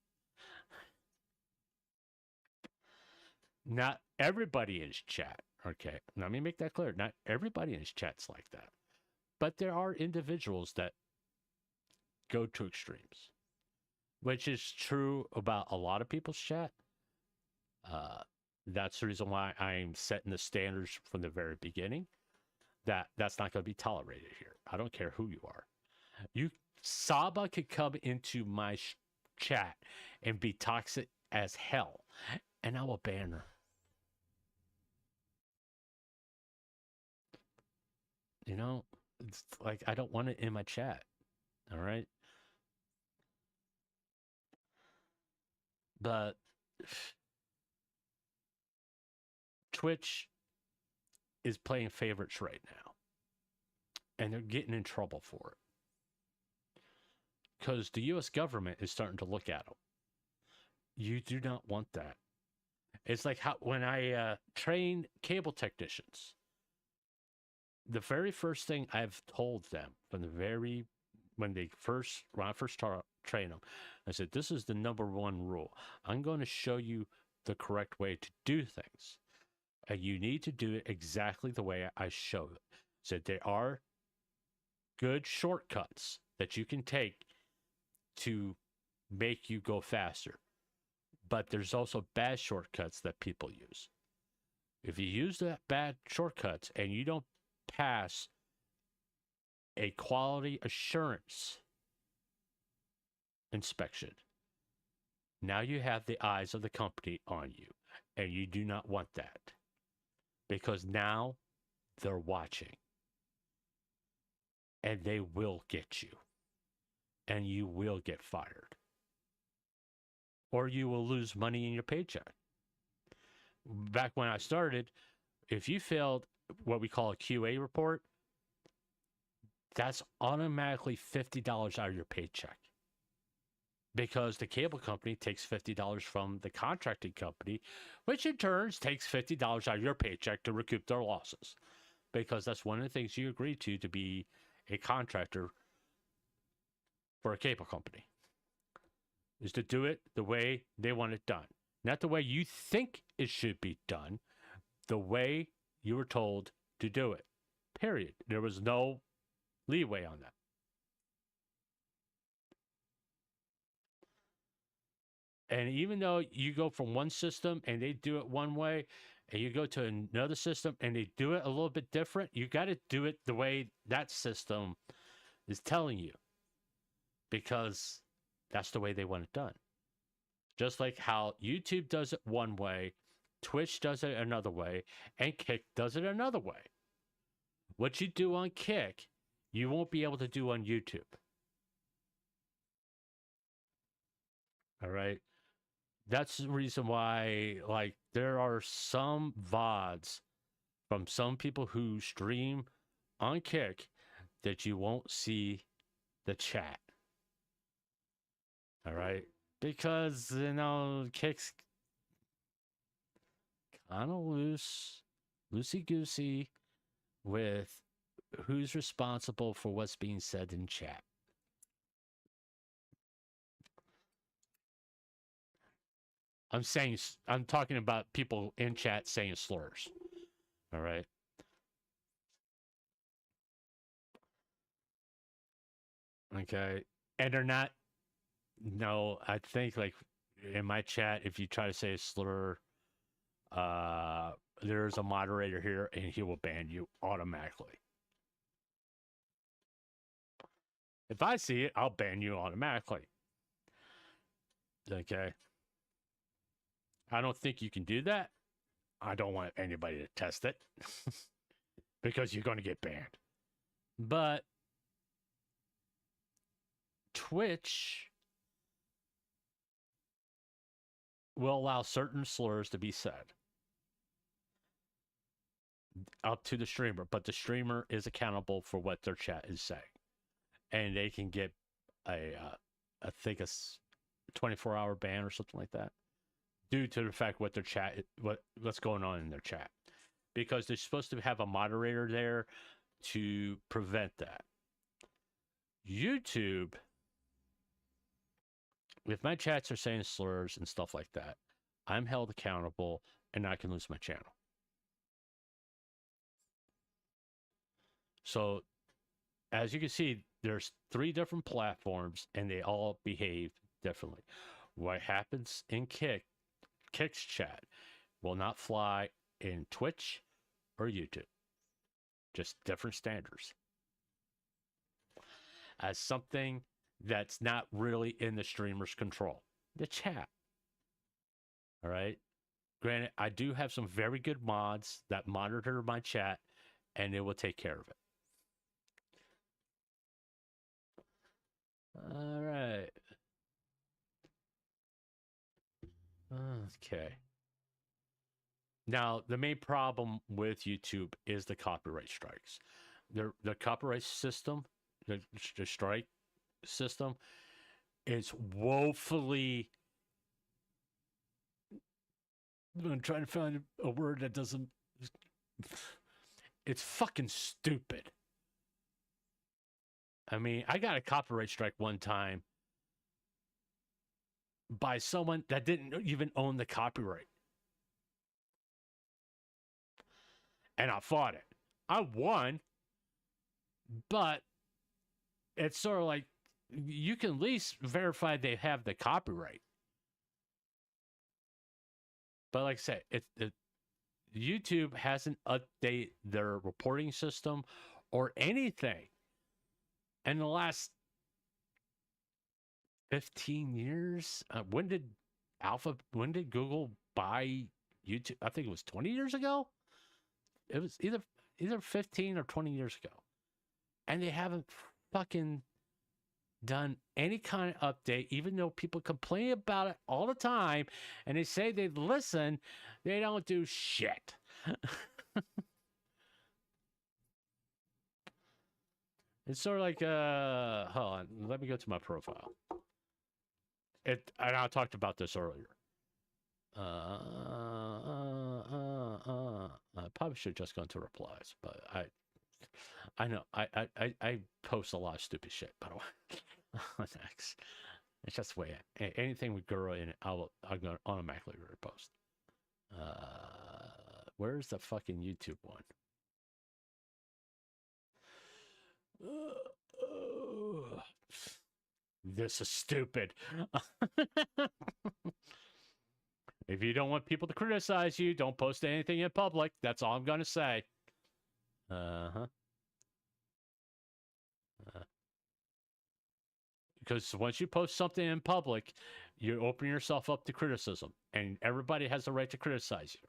[SPEAKER 4] Not everybody in his chat. Okay, let me make that clear. Not everybody in his chat's like that, but there are individuals that go to extremes, which is true about a lot of people's chat. That's the reason why I'm setting the standards from the very beginning. That's not going to be tolerated here. I don't care who you are. Saba could come into my chat and be toxic as hell, and I will ban her. You know, it's like I don't want it in my chat. All right. But Twitch is playing favorites right now, and they're getting in trouble for it because the U.S. government is starting to look at them. You do not want that. It's like how when I train cable technicians, the very first thing I've told them when I first train them, I said, this is the number one rule. I'm going to show you the correct way to do things. And you need to do it exactly the way I show it. So there are good shortcuts that you can take to make you go faster. But there's also bad shortcuts that people use. If you use that bad shortcuts and you don't pass a quality assurance inspection, now you have the eyes of the company on you, and you do not want that, because now they're watching and they will get you, and you will get fired, or you will lose money in your paycheck. Back when I started, if you failed what we call a QA report, that's automatically $50 out of your paycheck, because the cable company takes $50 from the contracting company, which in turn takes $50 out of your paycheck to recoup their losses, because that's one of the things you agreed to be a contractor for a cable company, is to do it the way they want it done, not the way you think it should be done, the way you were told to do it, period. There was no leeway on that. And even though you go from one system and they do it one way, and you go to another system and they do it a little bit different, you got to do it the way that system is telling you, because that's the way they want it done. Just like how YouTube does it one way, Twitch does it another way, and Kick does it another way. What you do on Kick, you won't be able to do on YouTube. All right? That's the reason why, like, there are some VODs from some people who stream on Kick that you won't see the chat. All right? Because, you know, Kick's kind of loosey-goosey with who's responsible for what's being said in chat. I'm talking about people in chat saying slurs. All right. Okay. And they're not, no, I think like in my chat, if you try to say a slur, there's a moderator here and he will ban you automatically. If I see it, I'll ban you automatically. Okay. I don't think you can do that. I don't want anybody to test it because you're going to get banned. But Twitch will allow certain slurs to be said up to the streamer, but the streamer is accountable for what their chat is saying, and they can get I think a 24-hour ban or something like that, due to the fact what their chat, what's going on in their chat, because they're supposed to have a moderator there to prevent that. YouTube, if my chats are saying slurs and stuff like that, I'm held accountable and I can lose my channel. So, as you can see, there's 3 different platforms and they all behave differently. What happens in Kick's chat will not fly in Twitch or YouTube. Just different standards. as something that's not really in the streamer's control. The chat. All right. Granted, I do have some very good mods that monitor my chat, and it will take care of it. All right. Okay. Now, the main problem with YouTube is the copyright strikes. The copyright system, the strike system, is woefully. I'm trying to find a word that doesn't. It's fucking stupid. I mean, I got a copyright strike one time by someone that didn't even own the copyright. And I fought it. I won, but it's sort of like you can at least verify they have the copyright. But like I said, YouTube hasn't updated their reporting system or anything in the last 15 years. When did Google buy YouTube? I think it was 20 years ago. It was either 15 or 20 years ago. And they haven't fucking done any kind of update, even though people complain about it all the time and they say they listen, they don't do shit. It's sort of like hold on, let me go to my profile. And I talked about this earlier. I probably should have just gone to replies, but I know I post a lot of stupid shit, by the way. On X. It's just the way anything with girl in it, I'm gonna automatically repost. Where's the fucking YouTube one? This is stupid. If you don't want people to criticize you, don't post anything in public. That's all I'm gonna say. Because once you post something in public, you open yourself up to criticism, and everybody has the right to criticize you.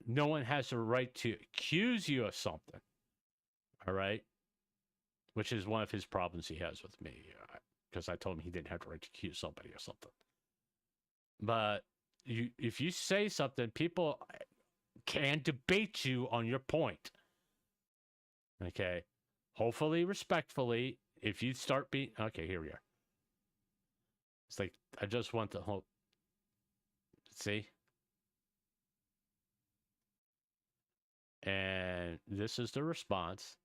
[SPEAKER 4] No one has the right to accuse you of something. All right? Which is one of his problems he has with me, because I told him he didn't have the right to accuse somebody of something. But if you say something, people can debate you on your point. Okay? Hopefully, respectfully. If you start being... Okay, here we are. It's like, I just want the whole... See? And this is the response.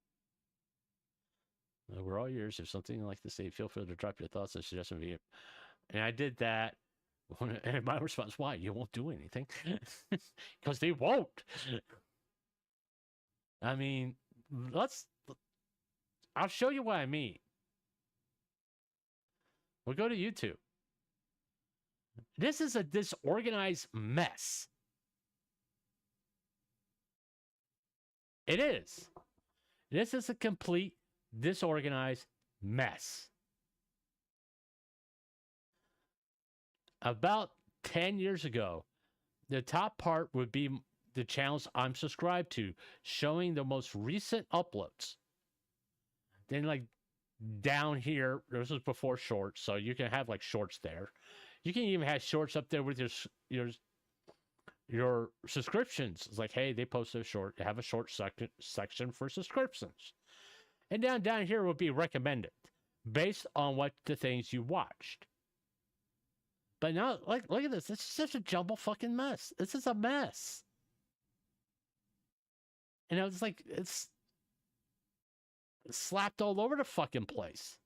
[SPEAKER 4] We're all yours. If something you like to say, feel free to drop your thoughts and suggestions. And I did that. And my response, why? You won't do anything? Because they won't. I mean, I'll show you what I mean. We'll go to YouTube. This is a disorganized mess. It is. This is a complete disorganized mess. About 10 years ago, the top part would be the channels I'm subscribed to, showing the most recent uploads. Then, like, down here, this was before shorts, so you can have, like, shorts there. You can even have shorts up there with your subscriptions. It's like, hey, they posted a short. They have a short section for subscriptions. And down here would be recommended based on what the things you watched. But now, like, look at this. It's such a jumble fucking mess. This is a mess. And it's like, it's slapped all over the fucking place.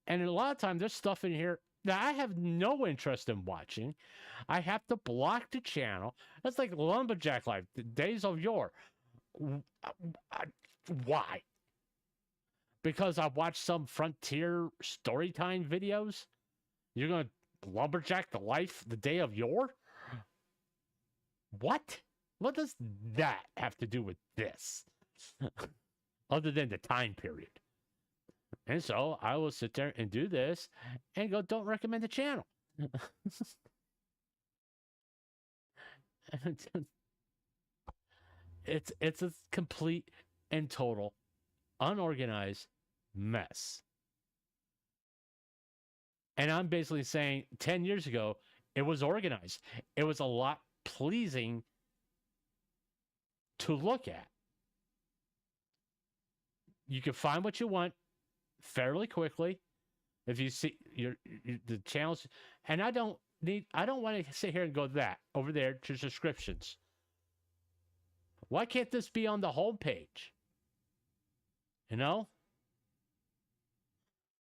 [SPEAKER 4] And a lot of times, there's stuff in here that I have no interest in watching. I have to block the channel. That's like Lumberjack Life, the days of yore. Why? Because I watched some Frontier Storytime videos? You're going to lumberjack the life the day of yore? What? What does that have to do with this? other than the time period. And so I will sit there and do this and go, don't recommend the channel. It's a complete and total unorganized mess. And I'm basically saying 10 years ago, it was organized. It was a lot pleasing to look at. You can find what you want fairly quickly if you see the channels. And I don't want to sit here and go that over there to subscriptions. Why can't this be on the homepage? You know?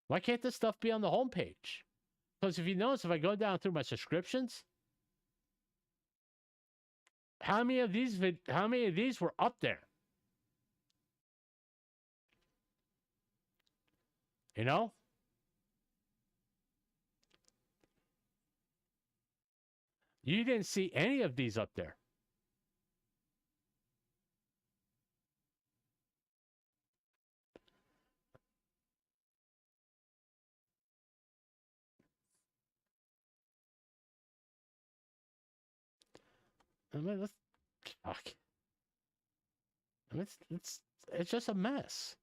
[SPEAKER 4] Why can't this stuff be on the homepage? Because if you notice, if I go down through my subscriptions, how many of these were up there? You know? You didn't see any of these up there. I mean, let's fuck. I mean, it's just a mess,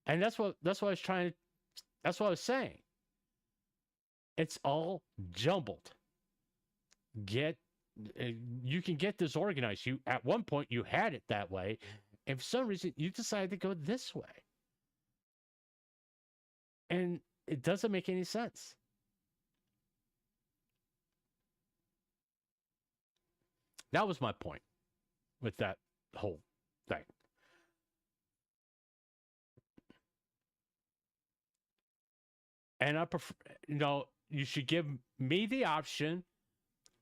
[SPEAKER 4] and that's what I was trying to. That's what I was saying. It's all jumbled. You can get disorganized. You at one point you had it that way, and for some reason you decided to go this way, and it doesn't make any sense. That was my point with that whole thing. And I prefer, you should give me the option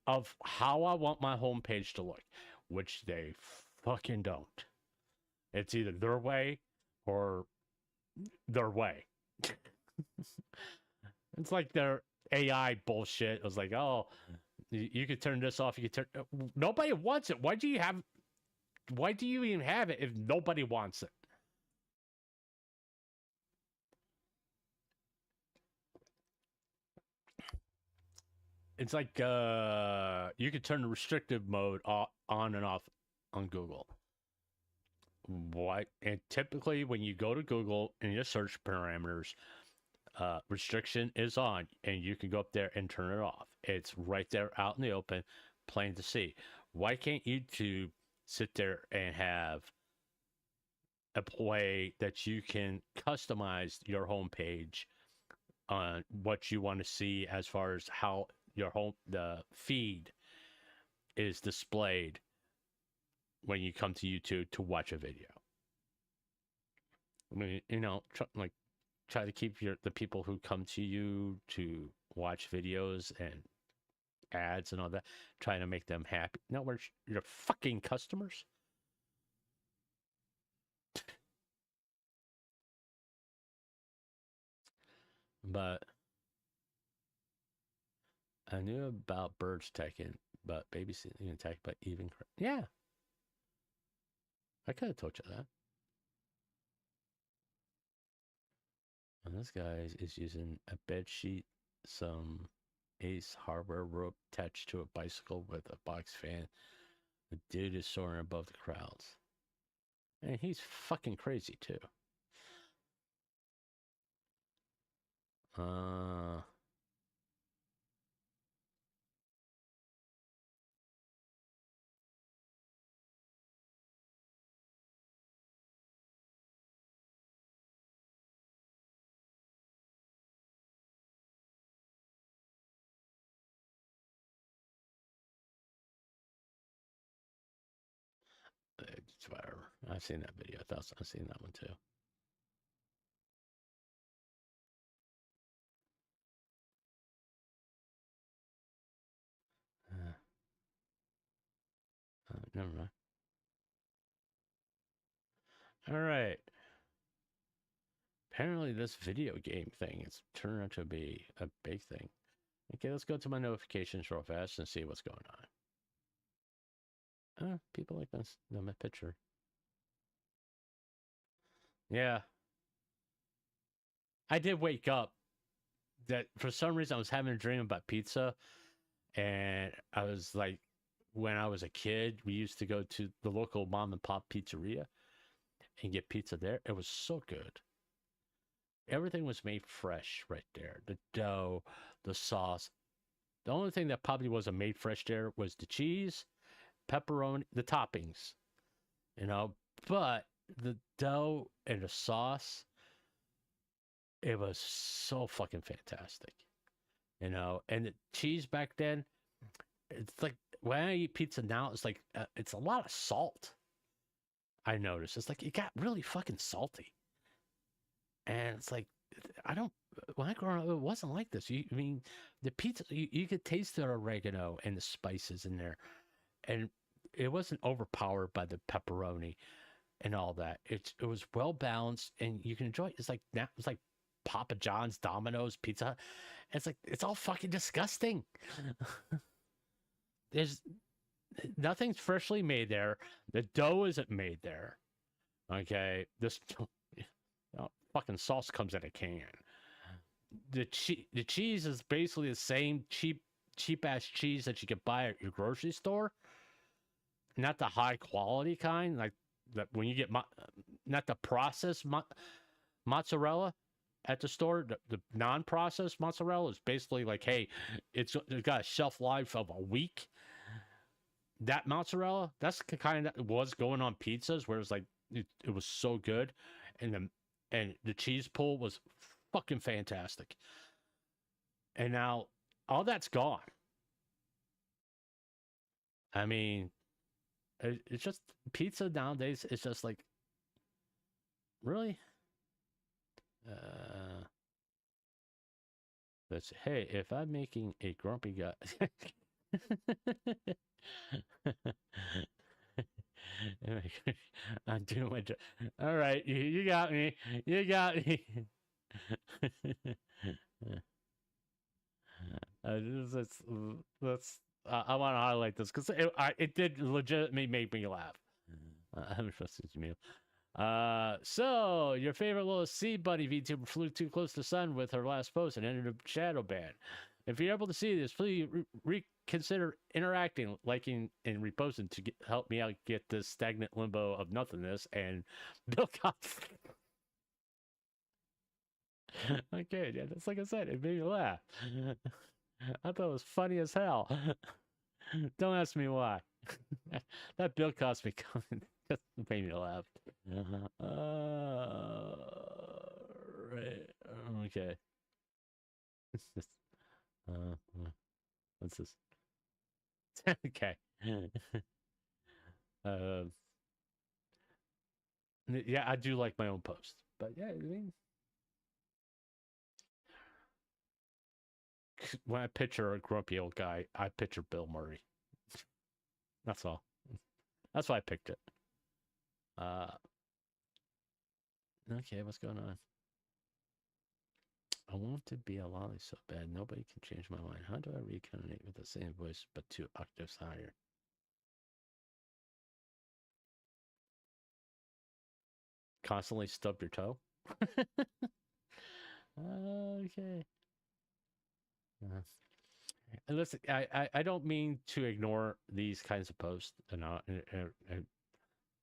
[SPEAKER 4] of how I want my homepage to look, which they fucking don't. It's either their way or their way. It's like their AI bullshit. It was like, oh, you could turn this off. You could turn. Nobody wants it. Why do you even have it if nobody wants it? It's like you could turn the restrictive mode on and off on Google. Why? And typically, when you go to Google in your search parameters, restriction is on, and you can go up there and turn it off. It's right there out in the open, plain to see. Why can't YouTube sit there and have a way that you can customize your homepage on what you want to see as far as how the feed is displayed when you come to YouTube to watch a video? I mean, try to keep the people who come to you to watch videos and ads and all that, trying to make them happy. No, we're your fucking customers. But I knew about birds taking, but babysitting attack, but even yeah, I could have told you that. And this guy is using a bed sheet, some Ace Hardware rope attached to a bicycle with a box fan. The dude is soaring above the crowds. And he's fucking crazy too. It's whatever. I've seen that video. I've seen that one too. Never mind. All right. Apparently this video game thing is turning out to be a big thing. Okay, let's go to my notifications real fast and see what's going on. People like this. No, my picture. Yeah. I did wake up that for some reason I was having a dream about pizza, and I was like, when I was a kid, we used to go to the local mom and pop pizzeria and get pizza there. It was so good. Everything was made fresh right there. The dough, the sauce. The only thing that probably wasn't made fresh there was the cheese, pepperoni, the toppings, you know. But the dough and the sauce, it was so fucking fantastic, you know. And the cheese back then, it's like when I eat pizza now, it's like it's a lot of salt. I noticed it's like it got really fucking salty, and it's like I don't. When I grew up, it wasn't like this. I mean, the pizza you could taste the oregano and the spices in there, and it wasn't overpowered by the pepperoni and all that. It was well balanced, and you can enjoy it. It's like now it's like Papa John's, Domino's, Pizza Hut. It's like it's all fucking disgusting. There's nothing's freshly made there. The dough isn't made there. Okay, this fucking sauce comes in a can. The cheese is basically the same cheap ass cheese that you can buy at your grocery store. Not the high quality kind, like that when you get not the processed mozzarella at the store. The non-processed mozzarella is basically like, hey, it's got a shelf life of a week. That mozzarella, that's the kind that was going on pizzas, where it's like it was so good, and the cheese pull was fucking fantastic. And now all that's gone. I mean, it's just pizza nowadays. It's just like, really. Let's hey, if I'm making a grumpy guy. I'm doing my job. All right, you got me. You got me. Let's. I want to highlight this because it did legitimately make me laugh. I'm trusting you. So your favorite little sea bunny VTuber flew too close to the sun with her last post and entered a shadow ban. If you're able to see this, please reconsider interacting, liking, and reposting to help me out get this stagnant limbo of nothingness. And Bill Cosby. Okay, yeah, that's like I said, it made me laugh. I thought it was funny as hell. Don't ask me why. That Bill Cosby comment just made me laugh. Right. Okay. What's this? Okay. Yeah, I do like my own post, but yeah, I mean, when I picture a grumpy old guy, I picture Bill Murray. That's all. That's why I picked it. Okay, what's going on? I want to be a lolly so bad. Nobody can change my mind. How do I reincarnate with the same voice but 2 octaves higher? Constantly stub your toe? Okay. And listen, I don't mean to ignore these kinds of posts. And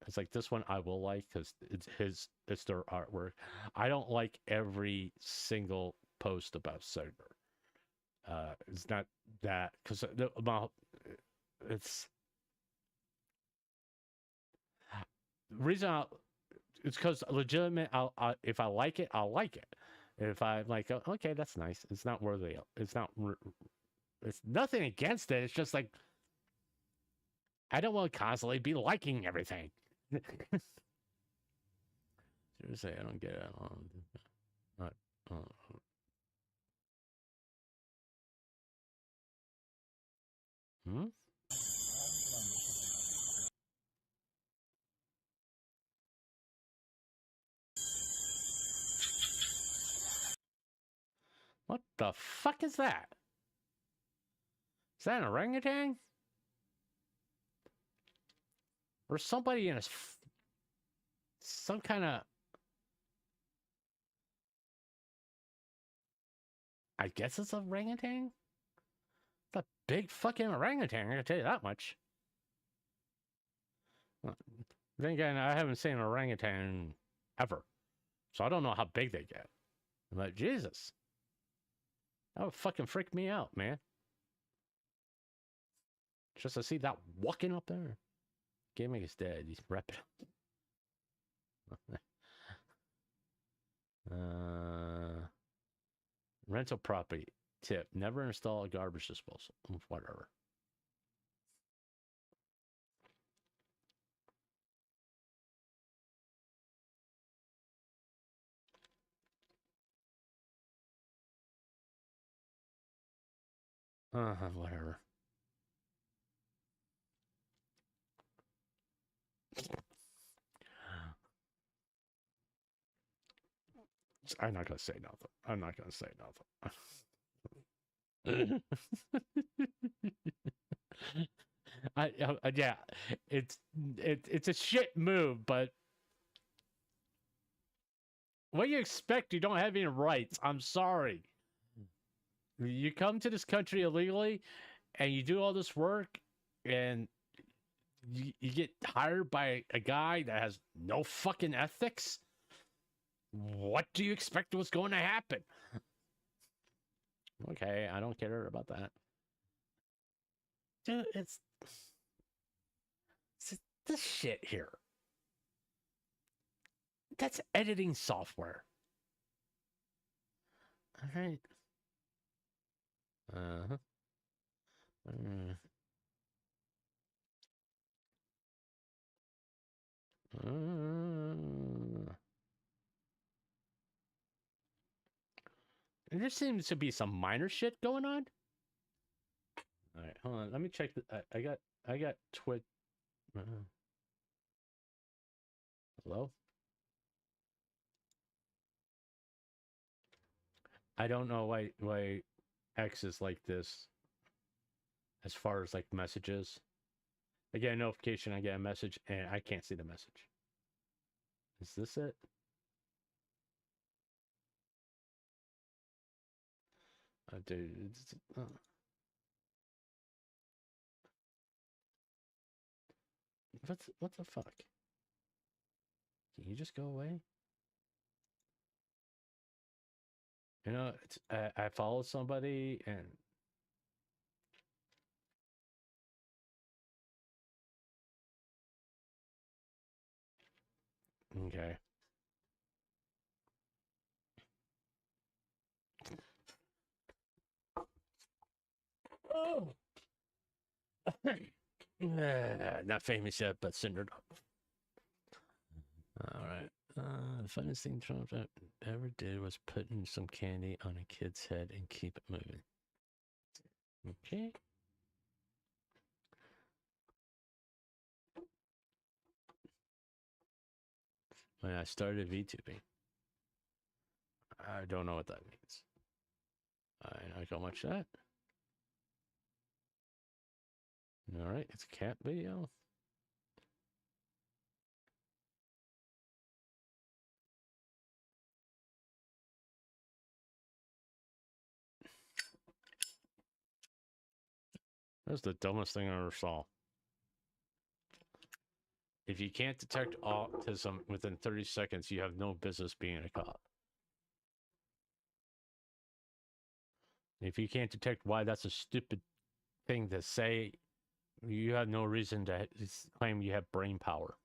[SPEAKER 4] it's like this one I will like because it's their artwork. I don't like every single post about cyber. It's not that because it's the reason it's because legitimate. If I like it, I'll like it. If I'm like, oh, okay, that's nice. It's not worthy. It's not. It's nothing against it. It's just like I don't want to constantly be liking everything. Seriously, I don't get it. Not. Hmm? What the fuck is that? Is that an orangutan? Or somebody in some kind of I guess it's a orangutan. It's a big fucking orangutan. I can tell you that much. Then again, I haven't seen an orangutan ever, so I don't know how big they get. But Jesus, that would fucking freak me out, man. Just to see that walking up there. Gaming is dead. He's repping. Rental property tip: never install a garbage disposal. Whatever. Whatever. I'm not gonna say nothing. I'm not gonna say nothing. Yeah, it's a shit move, but what do you expect? You don't have any rights. I'm sorry. You come to this country illegally, and you do all this work, and you get hired by a guy that has no fucking ethics. What do you expect was going to happen? Okay, I don't care about that. Dude, it's this shit here. That's editing software. All right. Uh-huh. There seems to be some minor shit going on. All right, hold on. Let me check. I got Twit. Hello. I don't know why X is like this. As far as like messages, I get a notification, I get a message, and I can't see the message. Is this it? Dude, what the fuck? Can you just go away? You know, I follow somebody and okay. Oh. Not famous yet, but cindered up. All right. The funniest thing Trump ever did was putting some candy on a kid's head and keep it moving. Okay. When I started VTubing, I don't know what that means. I don't watch that. All right, it's a cat video. That's the dumbest thing I ever saw. If you can't detect autism within 30 seconds, you have no business being a cop. If you can't detect why that's a stupid thing to say, you have no reason to claim you have brain power.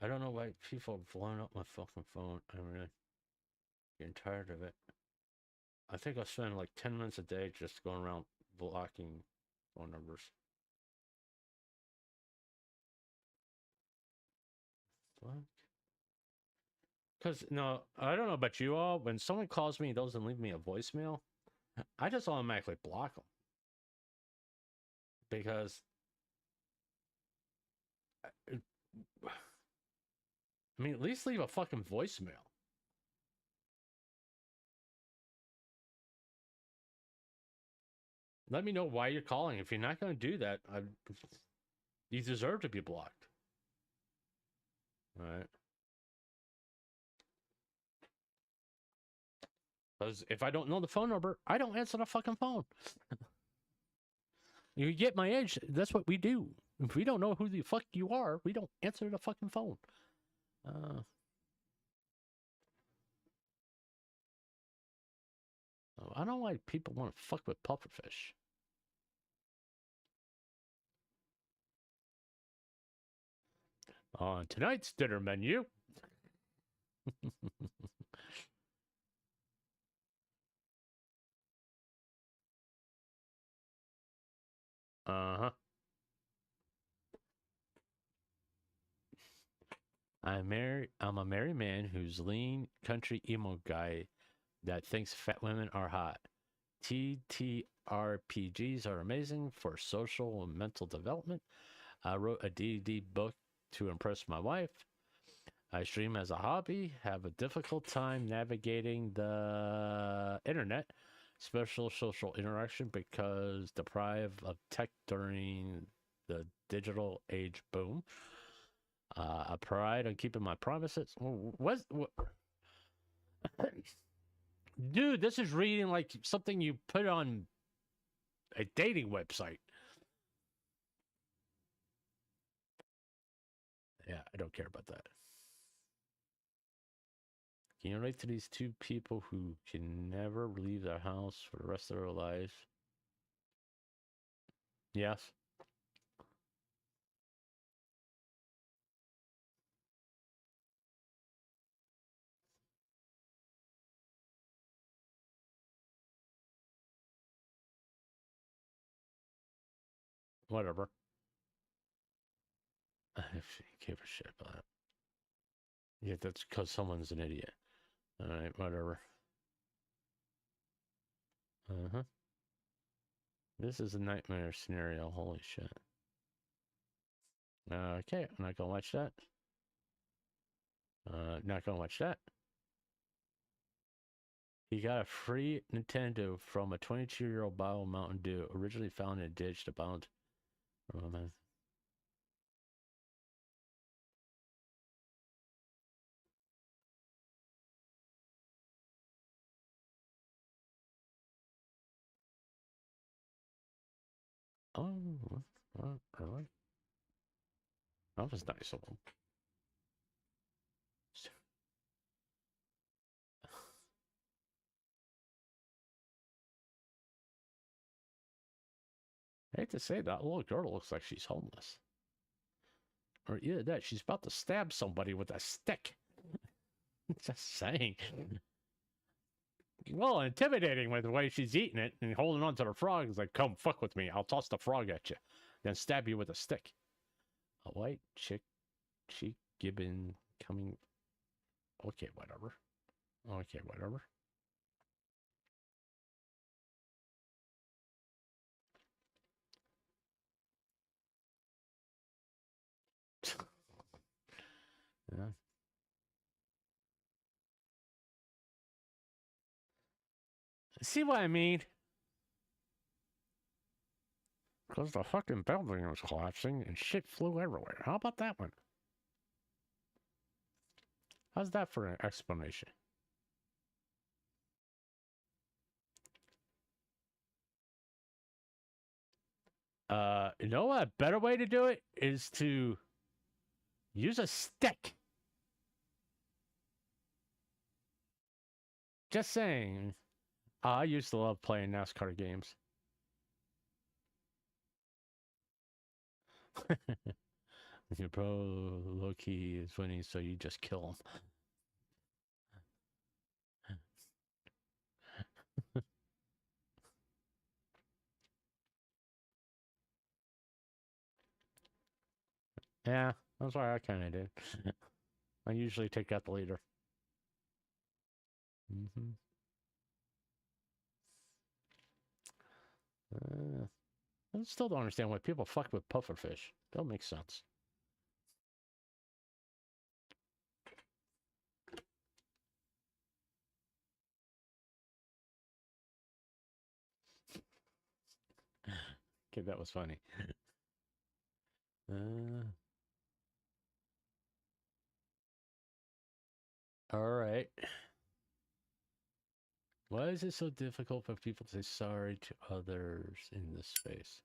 [SPEAKER 4] I don't know why people are blowing up my fucking phone. I'm really getting tired of it. I think I spend like 10 minutes a day just going around blocking phone numbers. What? Because, no, I don't know about you all. When someone calls me and doesn't leave me a voicemail, I just automatically block them. Because, I mean, at least leave a fucking voicemail. Let me know why you're calling. If you're not going to do that, You deserve to be blocked. All right. Because if I don't know the phone number, I don't answer the fucking phone. You get my age. That's what we do. If we don't know who the fuck you are, we don't answer the fucking phone. I don't know why people want to fuck with pufferfish. On tonight's dinner menu. Uh-huh. I'm a married man who's lean country emo guy that thinks fat women are hot. TTRPGs are amazing for social and mental development. I wrote a D&D book to impress my wife. I stream as a hobby, have a difficult time navigating the internet, special social interaction because deprived of tech during the digital age boom. I pride on keeping my promises. What? Dude, this is reading like something you put on a dating website. Yeah, I don't care about that. Can you relate to these two people who can never leave their house for the rest of their lives? Yes. Whatever. If you give a shit about it. Yeah, that's because someone's an idiot. Alright, whatever. Uh-huh. This is a nightmare scenario. Holy shit. Okay, I'm not gonna watch that. Not gonna watch that. He got a free Nintendo from a 22-year-old bottle of Mountain Dew, originally found in a ditch about. Oh, man. Oh, really? That was nice of him. I hate to say that little girl looks like she's homeless. Or either that, she's about to stab somebody with a stick. Just saying. Well, intimidating with the way she's eating it and holding on to the frog. It's like, come fuck with me. I'll toss the frog at you. Then stab you with a stick. A white cheek gibbon coming. Okay, whatever. Okay, whatever. Yeah. See what I mean? Because the fucking building was collapsing and shit flew everywhere. How about that one? How's that for an explanation? You know what? A better way to do it is to use a stick. Just saying. I used to love playing NASCAR games. Your pro low-key is winning, so you just kill him. Yeah, that's why I kind of did. I usually take out the leader. Mm-hmm. I still don't understand why people fuck with pufferfish. Don't make sense. Okay, that was funny. All right. Why is it so difficult for people to say sorry to others in this space?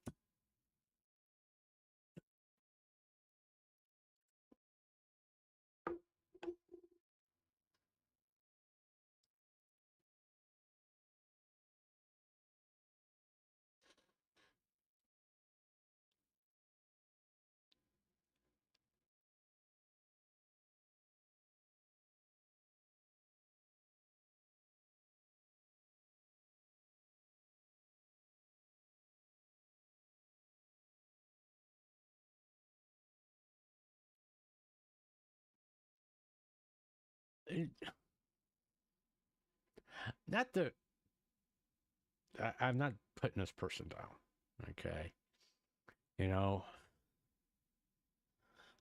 [SPEAKER 4] It, not the. I'm not putting this person down. Okay. You know,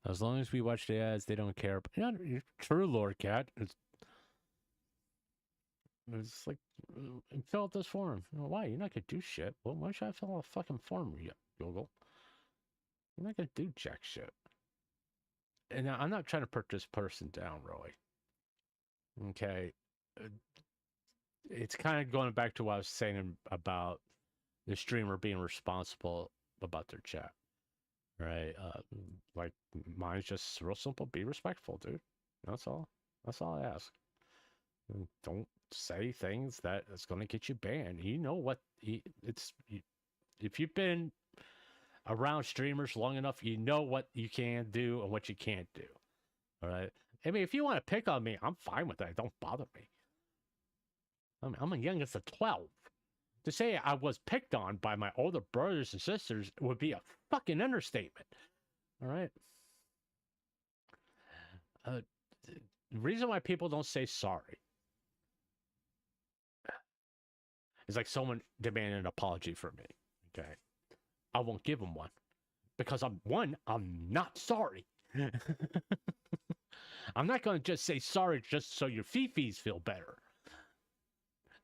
[SPEAKER 4] as long as we watch the ads, they don't care. But, you know, true, Lord Cat. It's like, fill out this form. You know, why? You're not going to do shit. Well, why should I fill out a fucking form, you Google? You're not going to do jack shit. And I'm not trying to put this person down, really. Okay. It's kind of going back to what I was saying about the streamer being responsible about their chat. Right? Like, mine's just real simple. Be respectful, dude. That's all. That's all I ask. Don't say things that is going to get you banned. You know what? If you've been around streamers long enough, you know what you can do and what you can't do. All right. I mean, if you want to pick on me, I'm fine with that. Don't bother me. I mean, I'm a youngest of 12. To say I was picked on by my older brothers and sisters would be a fucking understatement. All right. The reason why people don't say sorry is like someone demanding an apology from me. Okay. I won't give them one because I'm not sorry. I'm not going to just say sorry just so your fifis feel better.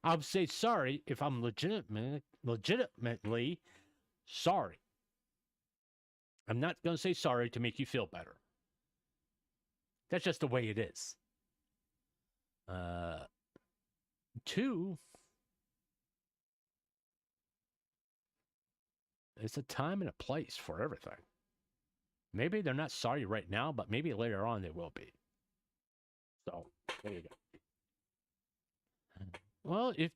[SPEAKER 4] I'll say sorry if I'm legitimately sorry. I'm not going to say sorry to make you feel better. That's just the way it is. 2, it's a time and a place for everything. Maybe they're not sorry right now, but maybe later on they will be. So, there you go. Well, it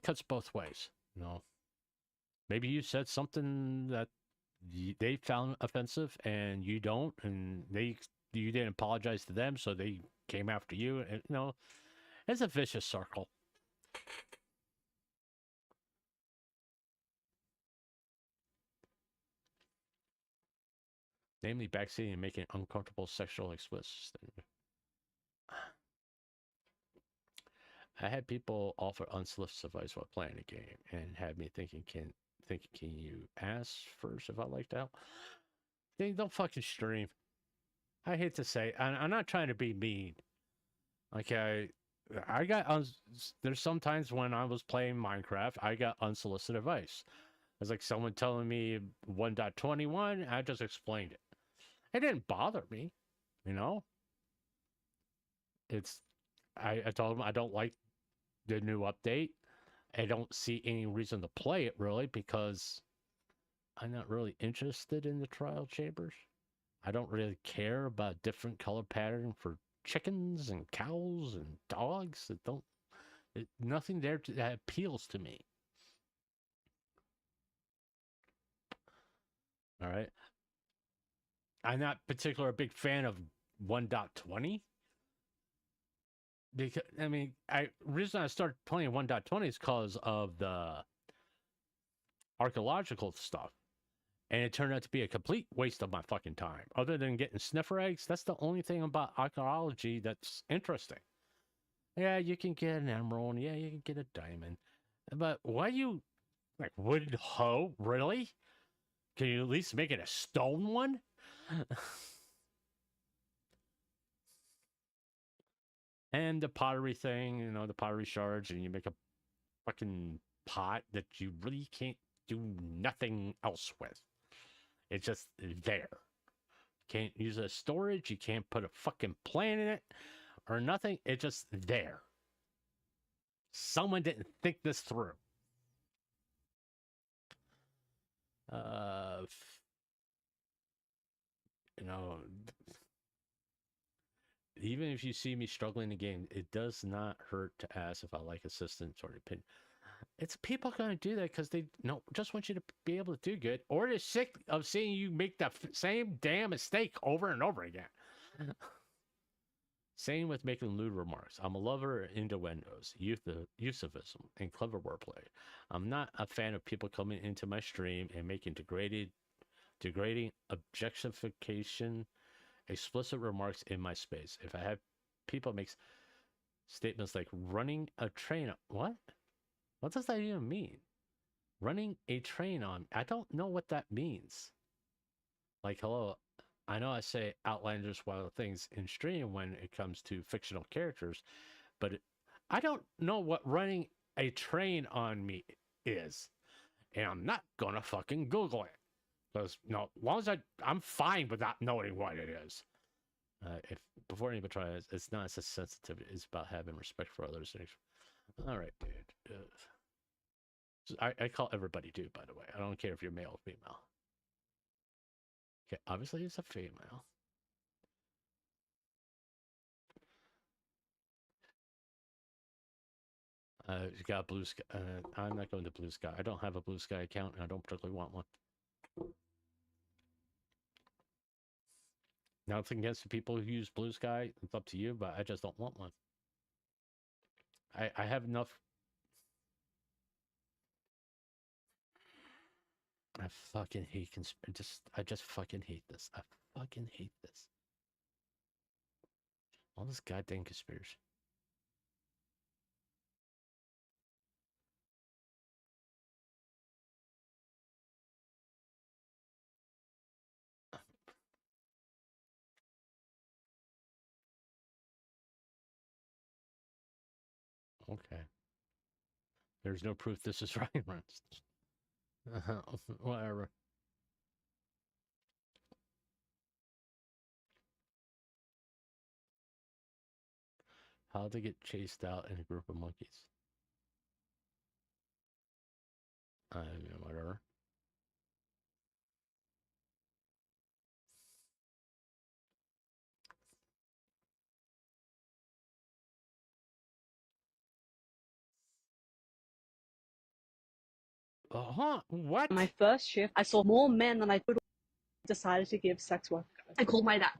[SPEAKER 4] cuts both ways, you know. Maybe you said something that they found offensive and you don't, and you didn't apologize to them, so they came after you, and you know, it's a vicious circle. Namely, backseating and making uncomfortable sexual explicit. I had people offer unsolicited advice while playing a game, and had me thinking, can you ask first if I like that? They don't fucking stream. I hate to say, I'm not trying to be mean. Okay, I got there's sometimes when I was playing Minecraft, I got unsolicited advice. It's like someone telling me 1.21, I just explained it. It didn't bother me, you know. I told them I don't like the new update. I don't see any reason to play it really because I'm not really interested in the trial chambers. I don't really care about different color pattern for chickens and cows and dogs. Nothing there that appeals to me. All right. I'm not particularly a big fan of 1.20. Because I mean, reason I started playing 1.20 is because of the archaeological stuff. And it turned out to be a complete waste of my fucking time. Other than getting sniffer eggs, that's the only thing about archaeology that's interesting. Yeah, you can get an emerald, and yeah, you can get a diamond. But why you, like, wooden hoe? Really? Can you at least make it a stone one? And the pottery thing, you know, the pottery shards, and you make a fucking pot that you really can't do nothing else with. It's just there. Can't use it as storage. You can't put a fucking plant in it or nothing. It's just there. Someone didn't think this through. You know, even if you see me struggling in the game, it does not hurt to ask if I like assistance or opinion. It's people going to do that because they just want you to be able to do good, or they're sick of seeing you make the same damn mistake over and over again. Same with making lewd remarks. I'm a lover of innuendos, euphemism, and clever wordplay. I'm not a fan of people coming into my stream and making degrading objectification, explicit remarks in my space. If I have people make statements like running a train, what does that even mean? Running a train on, I don't know what that means. Like, hello, I know I say outlandish wild things in stream when it comes to fictional characters, but I don't know what running a train on me is. And I'm not gonna fucking Google it. Because, as long as I'm fine with not knowing what it is. If before anybody tries, it's not as sensitive. It's about having respect for others. All right, dude. I call everybody dude, by the way. I don't care if you're male or female. Okay, obviously it's a female. You got Blue Sky. I'm not going to Blue Sky. I don't have a Blue Sky account, and I don't particularly want one. Nothing against the people who use Blue Sky. It's up to you, but I just don't want one. I have enough. I fucking hate I just fucking hate this. I fucking hate this. All this goddamn conspiracy. Okay. There's no proof this is right. Whatever. How to get chased out in a group of monkeys. Whatever. What?
[SPEAKER 6] My first shift, I saw more men than I could. Decided to give sex work. I called my dad.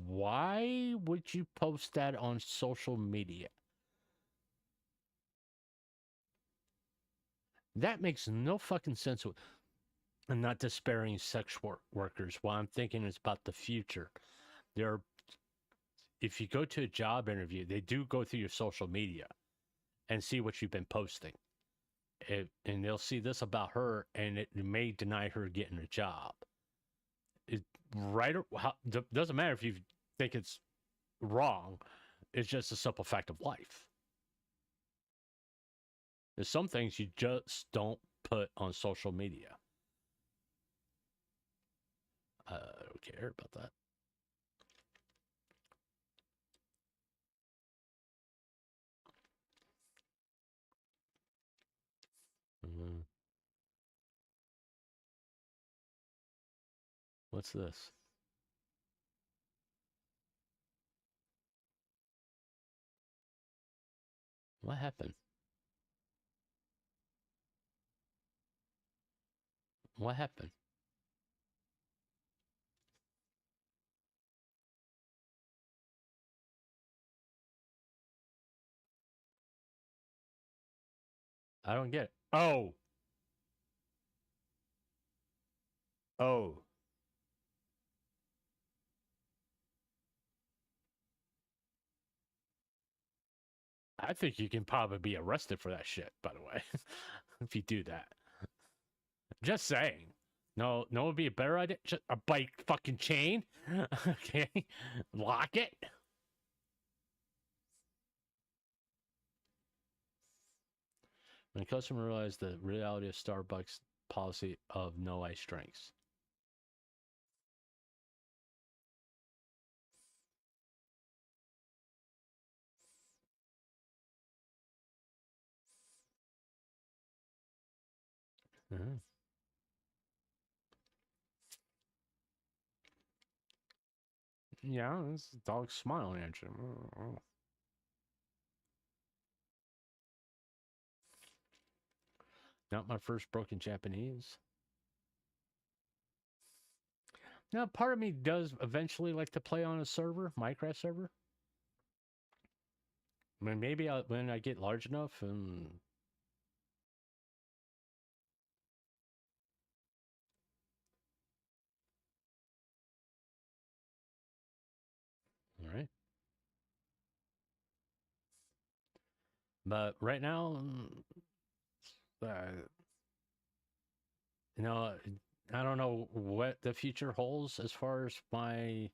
[SPEAKER 4] Why would you post that on social media? That makes no fucking sense. I'm not despairing sex workers. What I'm thinking is about the future. If you go to a job interview, they do go through your social media and see what you've been posting. And they'll see this about her, and it may deny her getting a job. Doesn't matter if you think it's wrong. It's just a simple fact of life. There's some things you just don't put on social media. I don't care about that. What's this? What happened? What happened? I don't get it. Oh. I think you can probably be arrested for that shit, by the way, if you do that. Just saying. No, it would be a better idea. Just a bike fucking chain. Okay. Lock it. When a customer realized the reality of Starbucks policy of no ice drinks. Mhm. Yeah, this dog's smiling at you. Oh. Not my first broken Japanese. Now, part of me does eventually like to play on a server, Minecraft server. I mean, maybe when I get large enough and... All right. But right now, uh, you know, I don't know what the future holds as far as my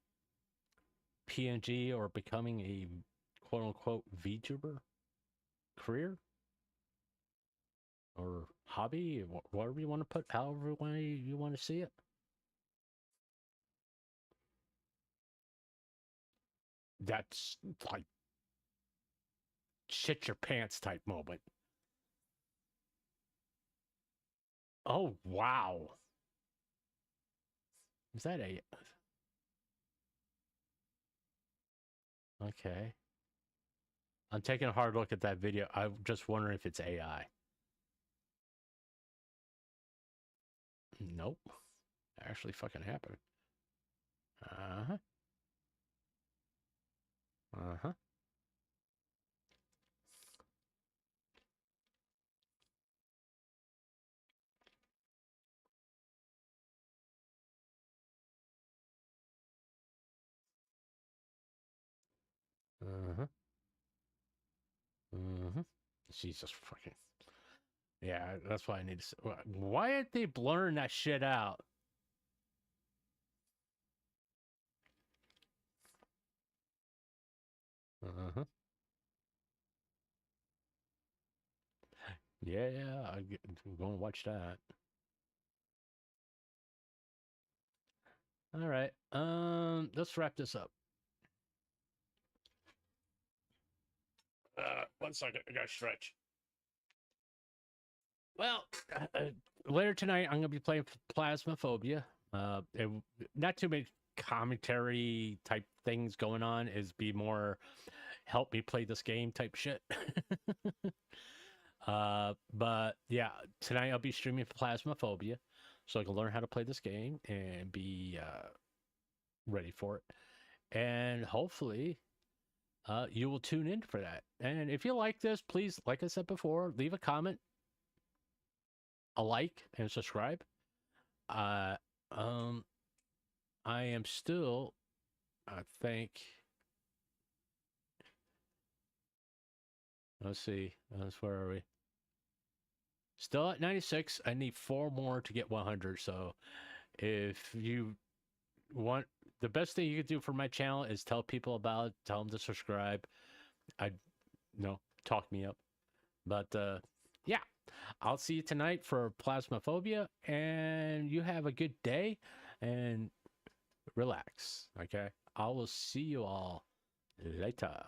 [SPEAKER 4] PNG or becoming a quote-unquote VTuber career or hobby, whatever you want to put, however way you want to see it. That's like shit your pants type moment. Oh, wow. Is that a... Okay. I'm taking a hard look at that video. I'm just wondering if it's AI. Nope. Actually fucking happened. Uh-huh. Uh-huh. Uh-huh. Mm-hmm. Jesus fucking... Yeah, that's why I need to... Why aren't they blurring that shit out? Uh-huh. Yeah, I'm going to watch that. All right. Let's wrap this up. 1 second. I gotta stretch. Well, later tonight, I'm gonna be playing Plasmaphobia. Not too many commentary type things going on. Is be more help me play this game type shit. But yeah, tonight I'll be streaming Plasmaphobia, so I can learn how to play this game and be ready for it. And hopefully, you will tune in for that. And if you like this, please, like I said before, leave a comment, a like, and subscribe. I am still, I think, let's see, where are we? Still at 96. I need 4 more to get 100. So if you want, the best thing you could do for my channel is tell people about it, tell them to subscribe. Talk me up. But yeah, I'll see you tonight for Plasmaphobia, and you have a good day and relax. Okay, I will see you all later.